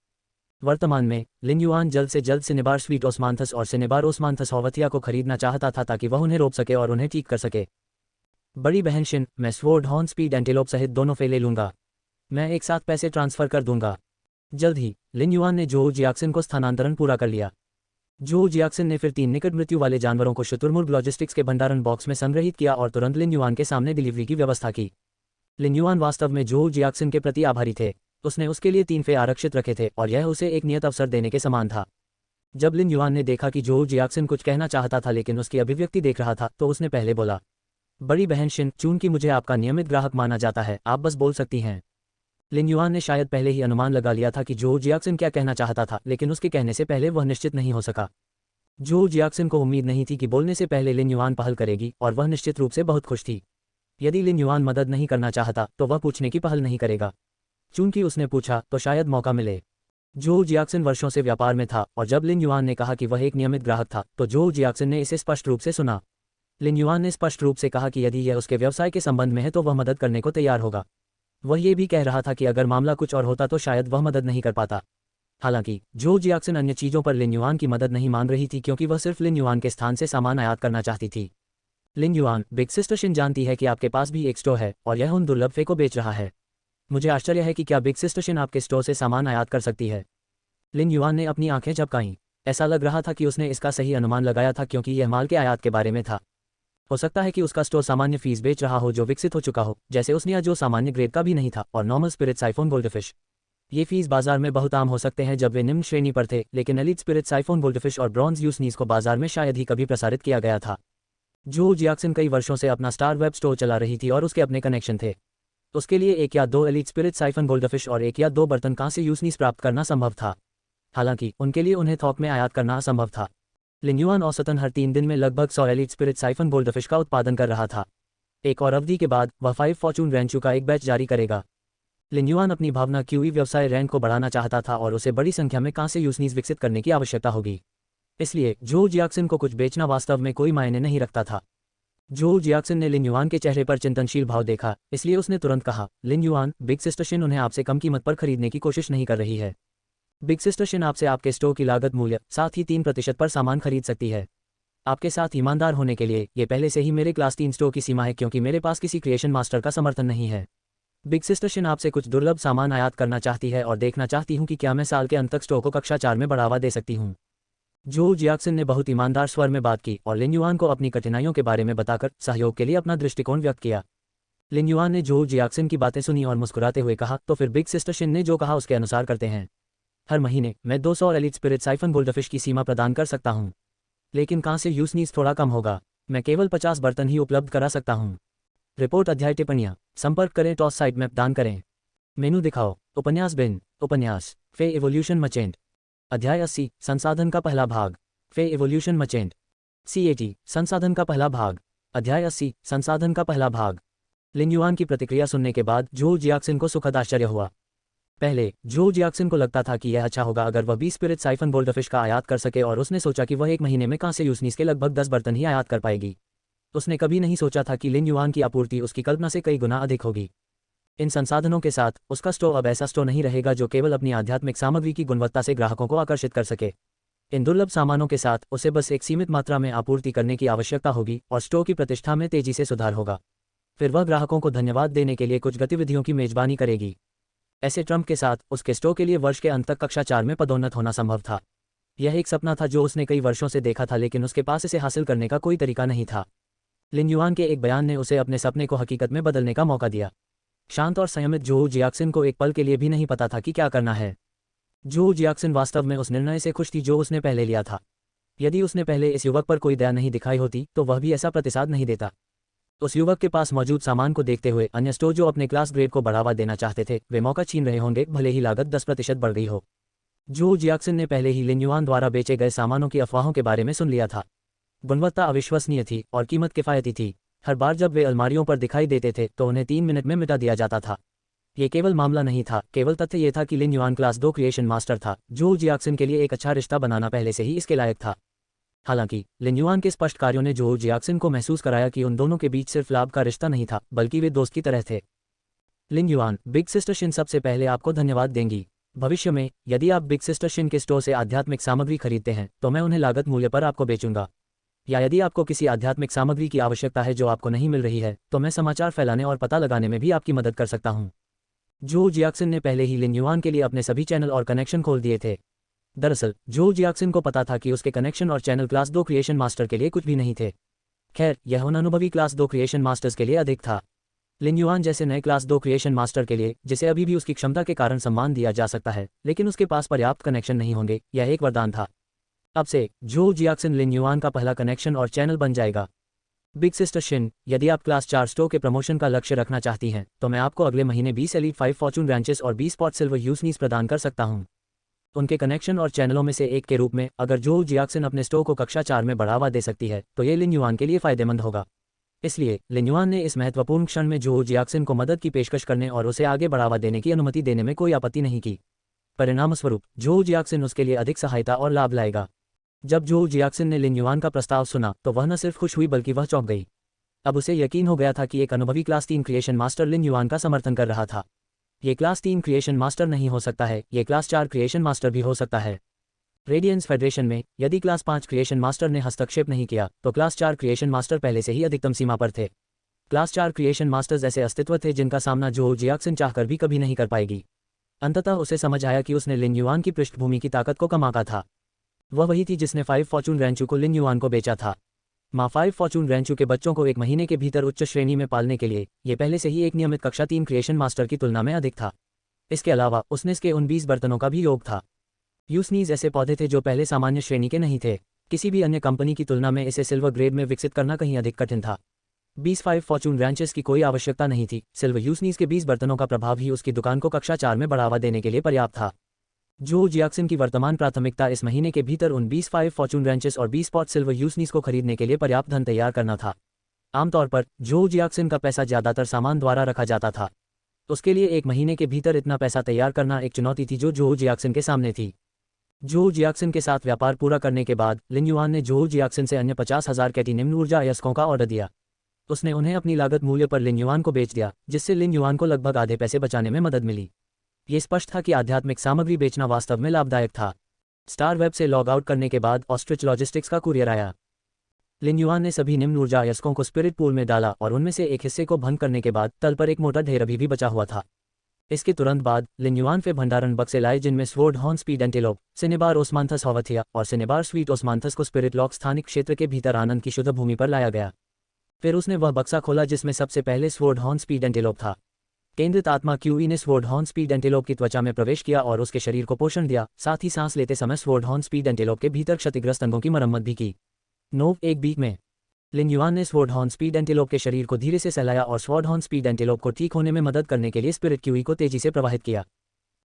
A: वर्तमान में लिन युआन जल्द से जल्द सिनेबार स्वीट ओस्मांथस और सिनेबार ओस्मांथस हावोर्थिया को खरीदना चाहता था ताकि वह उन्हें रोक सके और उन्हें ठीक कर सके। बड़ी बहन शिन, मैं स्वॉर्ड हॉर्न स्पीड एंटीलोप सहित दोनों फे ले लूंगा। मैं एक साथ पैसे ट्रांसफर कर दूंगा। जल्द ही लिन युआन ने जोहू जियाक्सन को स्थानांतरण पूरा कर लिया। जोहू जियाक्सन ने फिर 3 निकट मृत्यु वाले जानवरों को शुतुरमुर्ग लॉजिस्टिक्स के भंडारण बॉक्स में संग्रहित किया और तुरंत लिन युआन के सामने डिलीवरी की व्यवस्था की। लिन युआन वास्तव में जोहू जियाक्सन के प्रति आभारी थे। उसने उसके लिए 3 फे आरक्षित रखे थे और यह उसे एक नियत अवसर देने के समान था। जब लिन युआन ने देखा कि जोहू जियाक्सन कुछ कहना चाहता था लेकिन उसकी अभिव्यक्ति देख रहा था तो उसने पहले बोला, बड़ी बहन शिन, चूंकि मुझे आपका नियमित ग्राहक माना जाता है, आप बस बोल सकती हैं। लिन युआन ने शायद पहले ही अनुमान लगा लिया था कि जोहू जियाक्सन क्या कहना चाहता था, लेकिन उसके कहने से पहले वह निश्चित नहीं हो सका। जोहू जियाक्सन को उम्मीद नहीं थी कि बोलने से पहले लिन युआन पहल करेगी और वह निश्चित रूप से बहुत खुश थी। यदि लिन युआन मदद नहीं करना चाहता तो वह पूछने की पहल नहीं करेगा। चूंकि उसने पूछा तो शायद मौका मिले। जो जियाक्सिन वर्षों से व्यापार में था और जब लिन युआन ने कहा कि वह एक नियमित ग्राहक था तो जो जियाक्सिन ने इसे स्पष्ट रूप से सुना। लिन युआन ने स्पष्ट रूप से कहा कि यदि यह उसके व्यवसाय के संबंध में है तो वह मदद करने को तैयार होगा। वह ये भी कह रहा था कि अगर मामला कुछ और होता तो शायद वह मदद नहीं कर पाता। हालांकि जो जियाक्सिन अन्य चीज़ों पर लिन युआन की मदद नहीं मांग रही थी क्योंकि वह सिर्फ लिन युआन के स्थान से सामान आयात करना चाहती थी। लिन युआन, बिग सिस्टर शिन जानती है कि आपके पास भी एक स्टोर है और यह उन दुर्लभ फे को बेच रहा है। मुझे आश्चर्य है कि क्या बिग सिस्टर शिन आपके स्टोर से सामान आयात कर सकती है। लिन युआन ने अपनी आंखें झपकाईं। ऐसा लग रहा था कि उसने इसका सही अनुमान लगाया था क्योंकि यह माल के आयात के बारे में था। हो सकता है कि उसका स्टोर सामान्य फीस बेच रहा हो जो विकसित हो चुका हो, जैसे उसने या जो सामान्य ग्रेड का भी नहीं था, और नॉर्मल स्पिरिट साइफोन गोल्डफिश। ये फीस बाजार में बहुत आम हो सकते हैं जब वे निम्न श्रेणी पर थे, लेकिन एलिट स्पिरिट साइफोन गोल्डफिश और ब्रॉन्ज यूसनीज को बाजार में शायद ही कभी प्रसारित किया गया था। जो जियाक्सिन कई वर्षों से अपना स्टार वेब स्टोर चला रही थी और उसके अपने कनेक्शन थे। उसके लिए एक या दो एलिट स्पिरिट साइफन गोल्डफिश और एक या दो बर्तन कांस्य यूसनीज प्राप्त करना संभव था। हालांकि उनके लिए उन्हें थोक में आयात करना असंभव था। लिन युआन औसतन हर 3 दिन में लगभग 100 एलिट स्पिरिट साइफन गोल्डफिश का उत्पादन कर रहा था। एक और अवधि के बाद वह 5 फॉर्चून रैंचू का एक बैच जारी करेगा। लिन युआन अपनी भावना क्यूई व्यवसाय रैंक को बढ़ाना चाहता था और उसे बड़ी संख्या में कांस्य यूसनीज विकसित करने की आवश्यकता होगी। इसलिए जो जियाक्सिन को कुछ बेचना वास्तव में कोई मायने नहीं रखता था। जो जियाक्सिन ने लिन युआन के चेहरे पर चिंतनशील भाव देखा, इसलिए उसने तुरंत कहा, लिन युआन, बिग सिस्टर शिन उन्हें आपसे कम कीमत पर खरीदने की कोशिश नहीं कर रही है। बिग सिस्टर शिन आपसे आपके स्टोर की लागत मूल्य साथ ही 3% पर सामान खरीद सकती है। आपके साथ ईमानदार होने के लिए ये पहले से ही मेरे क्लास 3 स्टोर की सीमा है क्योंकि मेरे पास किसी क्रिएशन मास्टर का समर्थन नहीं है। बिग सिस्टर शिन आपसे कुछ दुर्लभ सामान आयात करना चाहती है और देखना चाहती हूँ कि क्या मैं साल के अंत तक स्टोर को कक्षा 4 में बढ़ावा दे सकती हूँ। जो जियाक्सिन ने बहुत ईमानदार स्वर में बात की और लिन युआन को अपनी कठिनाइयों के बारे में बताकर सहयोग के लिए अपना दृष्टिकोण व्यक्त किया। लिन युआन ने जो जियाक्सिन की बातें सुनी और मुस्कुराते हुए कहा, तो फिर बिग सिस्टर शिन ने जो कहा उसके अनुसार करते हैं। हर महीने मैं 200 एलिट स्पिरिट साइफन गोल्डफिश की सीमा प्रदान कर सकता हूँ, लेकिन कांस्य यूसनीज थोड़ा कम होगा। मैं केवल 50 बर्तन ही उपलब्ध करा सकता हूँ। रिपोर्ट अध्याय टिप्पणियाँ। संपर्क करें, टॉस साइट मैप दान करें। मेनू दिखाओ। उपन्यास बिन। उपन्यास फे एवोल्यूशन मचेंट। अध्याय 80। संसाधन का पहला भाग। फे एवोल्यूशन मचेंट। CAT। संसाधन का पहला भाग। अध्याय 80। संसाधन का पहला भाग। लिन युआन की प्रतिक्रिया सुनने के बाद जो जियाक्सिन को सुखद आश्चर्य हुआ। पहले जो जियाक्सिन को लगता था कि यह अच्छा होगा अगर वह 20 स्पिरिट साइफन गोल्डफिश का आयात कर सके और उसने सोचा कि वह एक महीने में कांस्य यूसनीज के लगभग 10 बर्तन ही आयात कर पाएगी। उसने कभी नहीं सोचा था कि लिन युआन की आपूर्ति उसकी कल्पना से कई गुना अधिक होगी। इन संसाधनों के साथ उसका स्टोर अब ऐसा स्टोर नहीं रहेगा जो केवल अपनी आध्यात्मिक सामग्री की गुणवत्ता से ग्राहकों को आकर्षित कर सके। इन दुर्लभ सामानों के साथ उसे बस एक सीमित मात्रा में आपूर्ति करने की आवश्यकता होगी और स्टोर की प्रतिष्ठा में तेजी से सुधार होगा। फिर वह ग्राहकों को धन्यवाद देने के लिए कुछ गतिविधियों की मेजबानी करेगी। ऐसे ट्रम्प के साथ उसके स्टोर के लिए वर्ष के अंत तक कक्षा 4 में पदोन्नत होना संभव था। यह एक सपना था जो उसने कई वर्षों से देखा था, लेकिन उसके पास इसे हासिल करने का कोई तरीका नहीं था। लिन युआन के एक बयान ने उसे अपने सपने को हकीकत में बदलने का मौका दिया। शांत और संयमित जो जियाक्सिन को एक पल के लिए भी नहीं पता था कि क्या करना है। जो जियाक्सिन वास्तव में उस निर्णय से खुश थी जो उसने पहले लिया था। यदि उसने पहले इस युवक पर कोई दया नहीं दिखाई होती तो वह भी ऐसा प्रतिसाद नहीं देता। उस युवक के पास मौजूद सामान को देखते हुए अन्य स्टोर जो अपने क्लास ग्रेड को बढ़ावा देना चाहते थे वे मौका छीन रहे होंगे, भले ही लागत 10% बढ़ गई हो। जो जियाक्सिन ने पहले ही लिन युआन द्वारा बेचे गए सामानों की अफवाहों के बारे में सुन लिया था। गुणवत्ता अविश्वसनीय थी और कीमत किफ़ायती थी। हर बार जब वे अलमारियों पर दिखाई देते थे तो उन्हें 3 मिनट में मिटा दिया जाता था। ये केवल मामला नहीं था, केवल तथ्य ये था कि लिन युआन क्लास 2 क्रिएशन मास्टर था। जो जियाक्सिन के लिए एक अच्छा रिश्ता बनाना पहले से ही इसके लायक था। हालांकि लिन युआन के स्पष्ट कार्यों ने जो जियाक्सिन को महसूस कराया कि उन दोनों के बीच सिर्फ लाभ का रिश्ता नहीं था, बल्कि वे दोस्त की तरह थे। लिन युआन, बिग सिस्टर शिन सबसे पहले आपको धन्यवाद देंगी। भविष्य में यदि आप बिग सिस्टर शिन के स्टोर से आध्यात्मिक सामग्री खरीदते हैं तो मैं उन्हें लागत मूल्य पर आपको बेचूंगा। या यदि आपको किसी आध्यात्मिक सामग्री की आवश्यकता है जो आपको नहीं मिल रही है तो मैं समाचार फैलाने और पता लगाने में भी आपकी मदद कर सकता हूं। जो जियाक्सिन ने पहले ही लिन युआन के लिए अपने सभी चैनल और कनेक्शन खोल दिए थे। दरअसल जो जियाक्सिन को पता था कि उसके कनेक्शन और चैनल क्लास 2 क्रिएशन मास्टर के लिए कुछ भी नहीं थे। खैर, यह उन अनुभवी क्लास 2 क्रिएशन मास्टर्स के लिए अधिक था। लिन युआन जैसे नए क्लास 2 क्रिएशन मास्टर के लिए, जिसे अभी भी उसकी क्षमता के कारण सम्मान दिया जा सकता है लेकिन उसके पास पर्याप्त कनेक्शन नहीं होंगे, यह एक वरदान था। अब से जो जियाक्सिन लिन युआन का पहला कनेक्शन और चैनल बन जाएगा। बिग सिस्टर शिन, यदि आप क्लास 4 स्टोर के प्रमोशन का लक्ष्य रखना चाहती हैं तो मैं आपको अगले महीने 20 एलीट 5 फॉर्चून ब्रांचेस और 20 स्पॉट सिल्वर यूसनीज प्रदान कर सकता हूं। उनके कनेक्शन और चैनलों में से एक के रूप में अगर जो जियाक्सिन अपने स्टोर को कक्षा 4 में बढ़ावा दे सकती है तो ये लिन युआन के लिए फायदेमंद होगा। इसलिए लिन युआन ने इस महत्वपूर्ण क्षण में जो जियाक्सिन को मदद की पेशकश करने और उसे आगे बढ़ावा देने की अनुमति देने में कोई आपत्ति नहीं की। परिणामस्वरूप जोऊ जियाक्सिन उसके लिए अधिक सहायता और लाभ लाएगा। जब जोऊ जियाक्सिन ने लिन युआन का प्रस्ताव सुना तो वह न सिर्फ खुश हुई बल्कि वह चौंक गई। अब उसे यकीन हो गया था कि एक अनुभवी class 3 creation master Lin Yuan का समर्थन कर रहा था। ये क्लास 3 क्रिएशन मास्टर नहीं हो सकता है, ये क्लास 4 क्रिएशन मास्टर भी हो सकता है। रेडियंस फेडरेशन में यदि क्लास 5 क्रिएशन मास्टर ने हस्तक्षेप नहीं किया तो क्लास 4 क्रिएशन मास्टर पहले से ही अधिकतम सीमा पर थे। क्लास 4 क्रिएशन मास्टर्स ऐसे अस्तित्व थे जिनका सामना जोऊ जियाक्सिन चाहकर भी कभी नहीं कर पाएगी। अंततः उसे समझ आया कि उसने लिन युआन की पृष्ठभूमि की ताकत को कम आंका था। वह वही थी जिसने 5 फॉर्चून रेंचू को लिन युआन को बेचा था। माँ 5 फॉर्चून रेंचू के बच्चों को एक महीने के भीतर उच्च श्रेणी में पालने के लिए ये पहले से ही एक नियमित कक्षा 3 क्रिएशन मास्टर की तुलना में अधिक था। इसके अलावा उसने इसके उन 20 बर्तनों का भी योग था। यूस्नीज ऐसे पौधे थे जो पहले सामान्य श्रेणी के नहीं थे। किसी भी अन्य कंपनी की तुलना में इसे सिल्वर ग्रेड में विकसित करना कहीं अधिक कठिन था। 5 फॉर्चून रैंचेस की कोई आवश्यकता नहीं थी। सिल्वर यूस्नीज के 20 बर्तनों का प्रभाव ही उसकी दुकान को कक्षा 4 में बढ़ावा देने के लिए पर्याप्त था। जोऊ जियाक्सिन की वर्तमान प्राथमिकता इस महीने के भीतर उन 5 फॉर्चून रैंचेस और 20 पॉट सिल्वर यूस्नीज को खरीदने के लिए पर्याप्त धन तैयार करना था। आमतौर पर जोऊ जियाक्सिन का पैसा ज्यादातर सामान द्वारा रखा जाता था। उसके लिए एक महीने के भीतर इतना पैसा तैयार करना एक चुनौती थी जो जोऊ जियाक्सिन के सामने थी। जोऊ जियाक्सिन के साथ व्यापार पूरा करने के बाद लिन युआन ने जोऊ जियाक्सिन से अन्य 50,000 कैटी निम्न ऊर्जा अयस्कों का ऑर्डर दिया। उसने उन्हें अपनी लागत मूल्य पर लिन युआन को बेच दिया, जिससे लिन युआन को लगभग आधे पैसे बचाने में मदद मिली। ये स्पष्ट था कि आध्यात्मिक सामग्री बेचना वास्तव में लाभदायक था। स्टार वेब से लॉग आउट करने के बाद ऑस्ट्रिच लॉजिस्टिक्स का कुरियर आया। लिन युआन ने सभी निम्न ऊर्जा अयस्कों को स्पिरिट पूल में डाला और उनमें से एक हिस्से को भंग करने के बाद तल पर एक मोटा ढेर अभी भी बचा हुआ था। इसके तुरंत बाद लिन युआन वे भंडारण बक्से लाए जिनमें sword horn speed antelope, cinnabar osmanthus haworthia और सिनेबार स्वीट ओस्मांथस को स्पिरिट लॉक स्थानिक क्षेत्र के भीतर आनंद की शुद्ध भूमि पर लाया गया। फिर उसने वह बक्सा खोला जिसमें सबसे पहले स्वॉर्ड हॉर्न स्पीड एंटीलोप था। केंद्रित आत्मा क्यूई ने स्वॉर्ड हॉर्न स्पीड एंटीलोप की त्वचा में प्रवेश किया और उसके शरीर को पोषण दिया। साथ ही सांस लेते समय स्वॉर्ड हॉर्न स्पीड एंटीलोप के भीतर क्षतिग्रस्त अंगों की मरम्मत भी की। नोव एक बीक में लिन युआन ने स्वॉर्ड हॉर्न स्पीड एंटीलोप के शरीर को धीरे से सहलाया और स्वॉर्ड हॉर्न स्पीड एंटीलोप को ठीक होने में मदद करने के लिए स्पिरिट क्यूई को तेजी से प्रवाहित किया।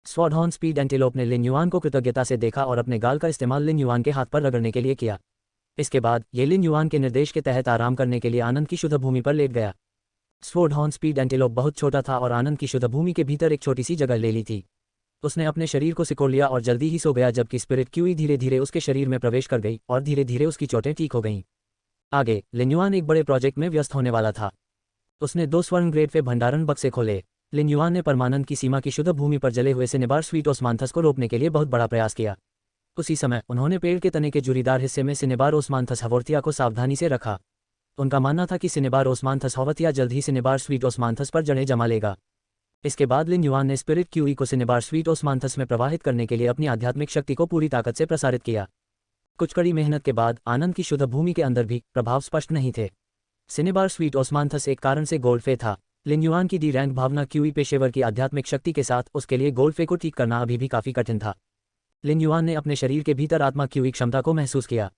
A: स्वॉर्ड हॉर्न स्पीड एंटीलोप ने लिन युआन को कृतज्ञता से देखा और अपने गाल का इस्तेमाल लिन युआन के हाथ पर रगड़ने के लिए किया। इसके बाद ये लिन युआन के निर्देश के तहत आराम करने के लिए आनंद की शुद्ध भूमि पर लेट गया। स्वॉर्ड हॉर्न स्पीड एंटीलोप बहुत छोटा था और आनंद की शुद्ध भूमि के भीतर एक छोटी सी जगह ले ली थी। उसने अपने शरीर को सिकोड़ लिया और जल्दी ही सो गया, जबकि स्पिरिट क्यूई धीरे धीरे उसके शरीर में प्रवेश कर गई और धीरे धीरे उसकी चोटें ठीक हो गईं। आगे लिन युआन एक बड़े प्रोजेक्ट में व्यस्त होने वाला था। उसने 2 स्वर्ण ग्रेड वे भंडारण बक्से खोले। लिन युआन ने परमानंद की सीमा की शुद्ध भूमि पर जले हुए सिनेबार स्वीट ओस्मांथस को रोकने के लिए बहुत बड़ा प्रयास किया। उसी समय उन्होंने पेड़ के तने के जुरीदार हिस्से में सिनेबार ओस्मांथस हवोर्थिया को सावधानी से रखा। उनका मानना था कि सिनेबार ओस्मांथस हवोर्थिया जल्द ही सिनेबार स्वीट ओस्मांथस पर जड़ें जमा लेगा। इसके बाद लिन युआन ने स्पिरिट क्यूई को सिनेबार स्वीट ओस्मांथस में प्रवाहित करने के लिए अपनी आध्यात्मिक शक्ति को पूरी ताकत से प्रसारित किया। कुछ कड़ी मेहनत के बाद आनंद की शुद्ध भूमि के अंदर भी प्रभाव स्पष्ट नहीं थे। सिनेबार स्वीट ओस्मांथस एक कारण से गोल्ड फे था। लिन युआन की डी रैंक भावना क्यूई पेशेवर की आध्यात्मिक शक्ति के साथ उसके लिए गोल्ड फे को ठीक करना अभी भी काफी कठिन था। लिन युआन ने अपने शरीर के भीतर आत्मा क्यूई क्षमता को महसूस किया।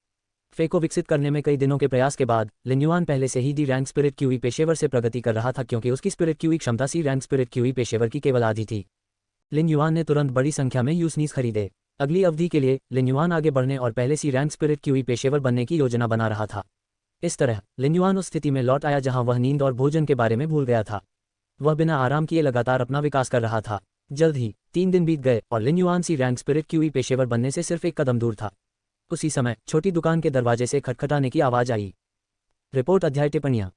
A: फे को विकसित करने में कई दिनों के प्रयास के बाद लिन युआन पहले से ही डी रैंक स्पिरिट क्यूई पेशेवर से प्रगति कर रहा था, क्योंकि उसकी स्पिरिट क्यूई क्षमता सी रैंक स्पिरिट क्यूई पेशेवर की केवल आधी थी। लिन युआन ने तुरंत बड़ी संख्या में यूस्नीज खरीदे। अगली अवधि के लिए लिन युआन आगे बढ़ने और पहले सी रैंक स्पिरिट क्यूई पेशेवर बनने की योजना बना रहा था। इस तरह लिन युआन उस स्थिति में लौट आया जहां वह नींद और भोजन के बारे में भूल गया था। वह बिना आराम किए लगातार अपना विकास कर रहा था। जल्द ही 3 दिन बीत गए और लिन युआन सी रैंक स्पिरिट क्यूई पेशेवर बनने से सिर्फ एक कदम दूर था। उसी समय छोटी दुकान के दरवाजे से खटखटाने की आवाज आई। रिपोर्ट अध्याय टिप्पणियां।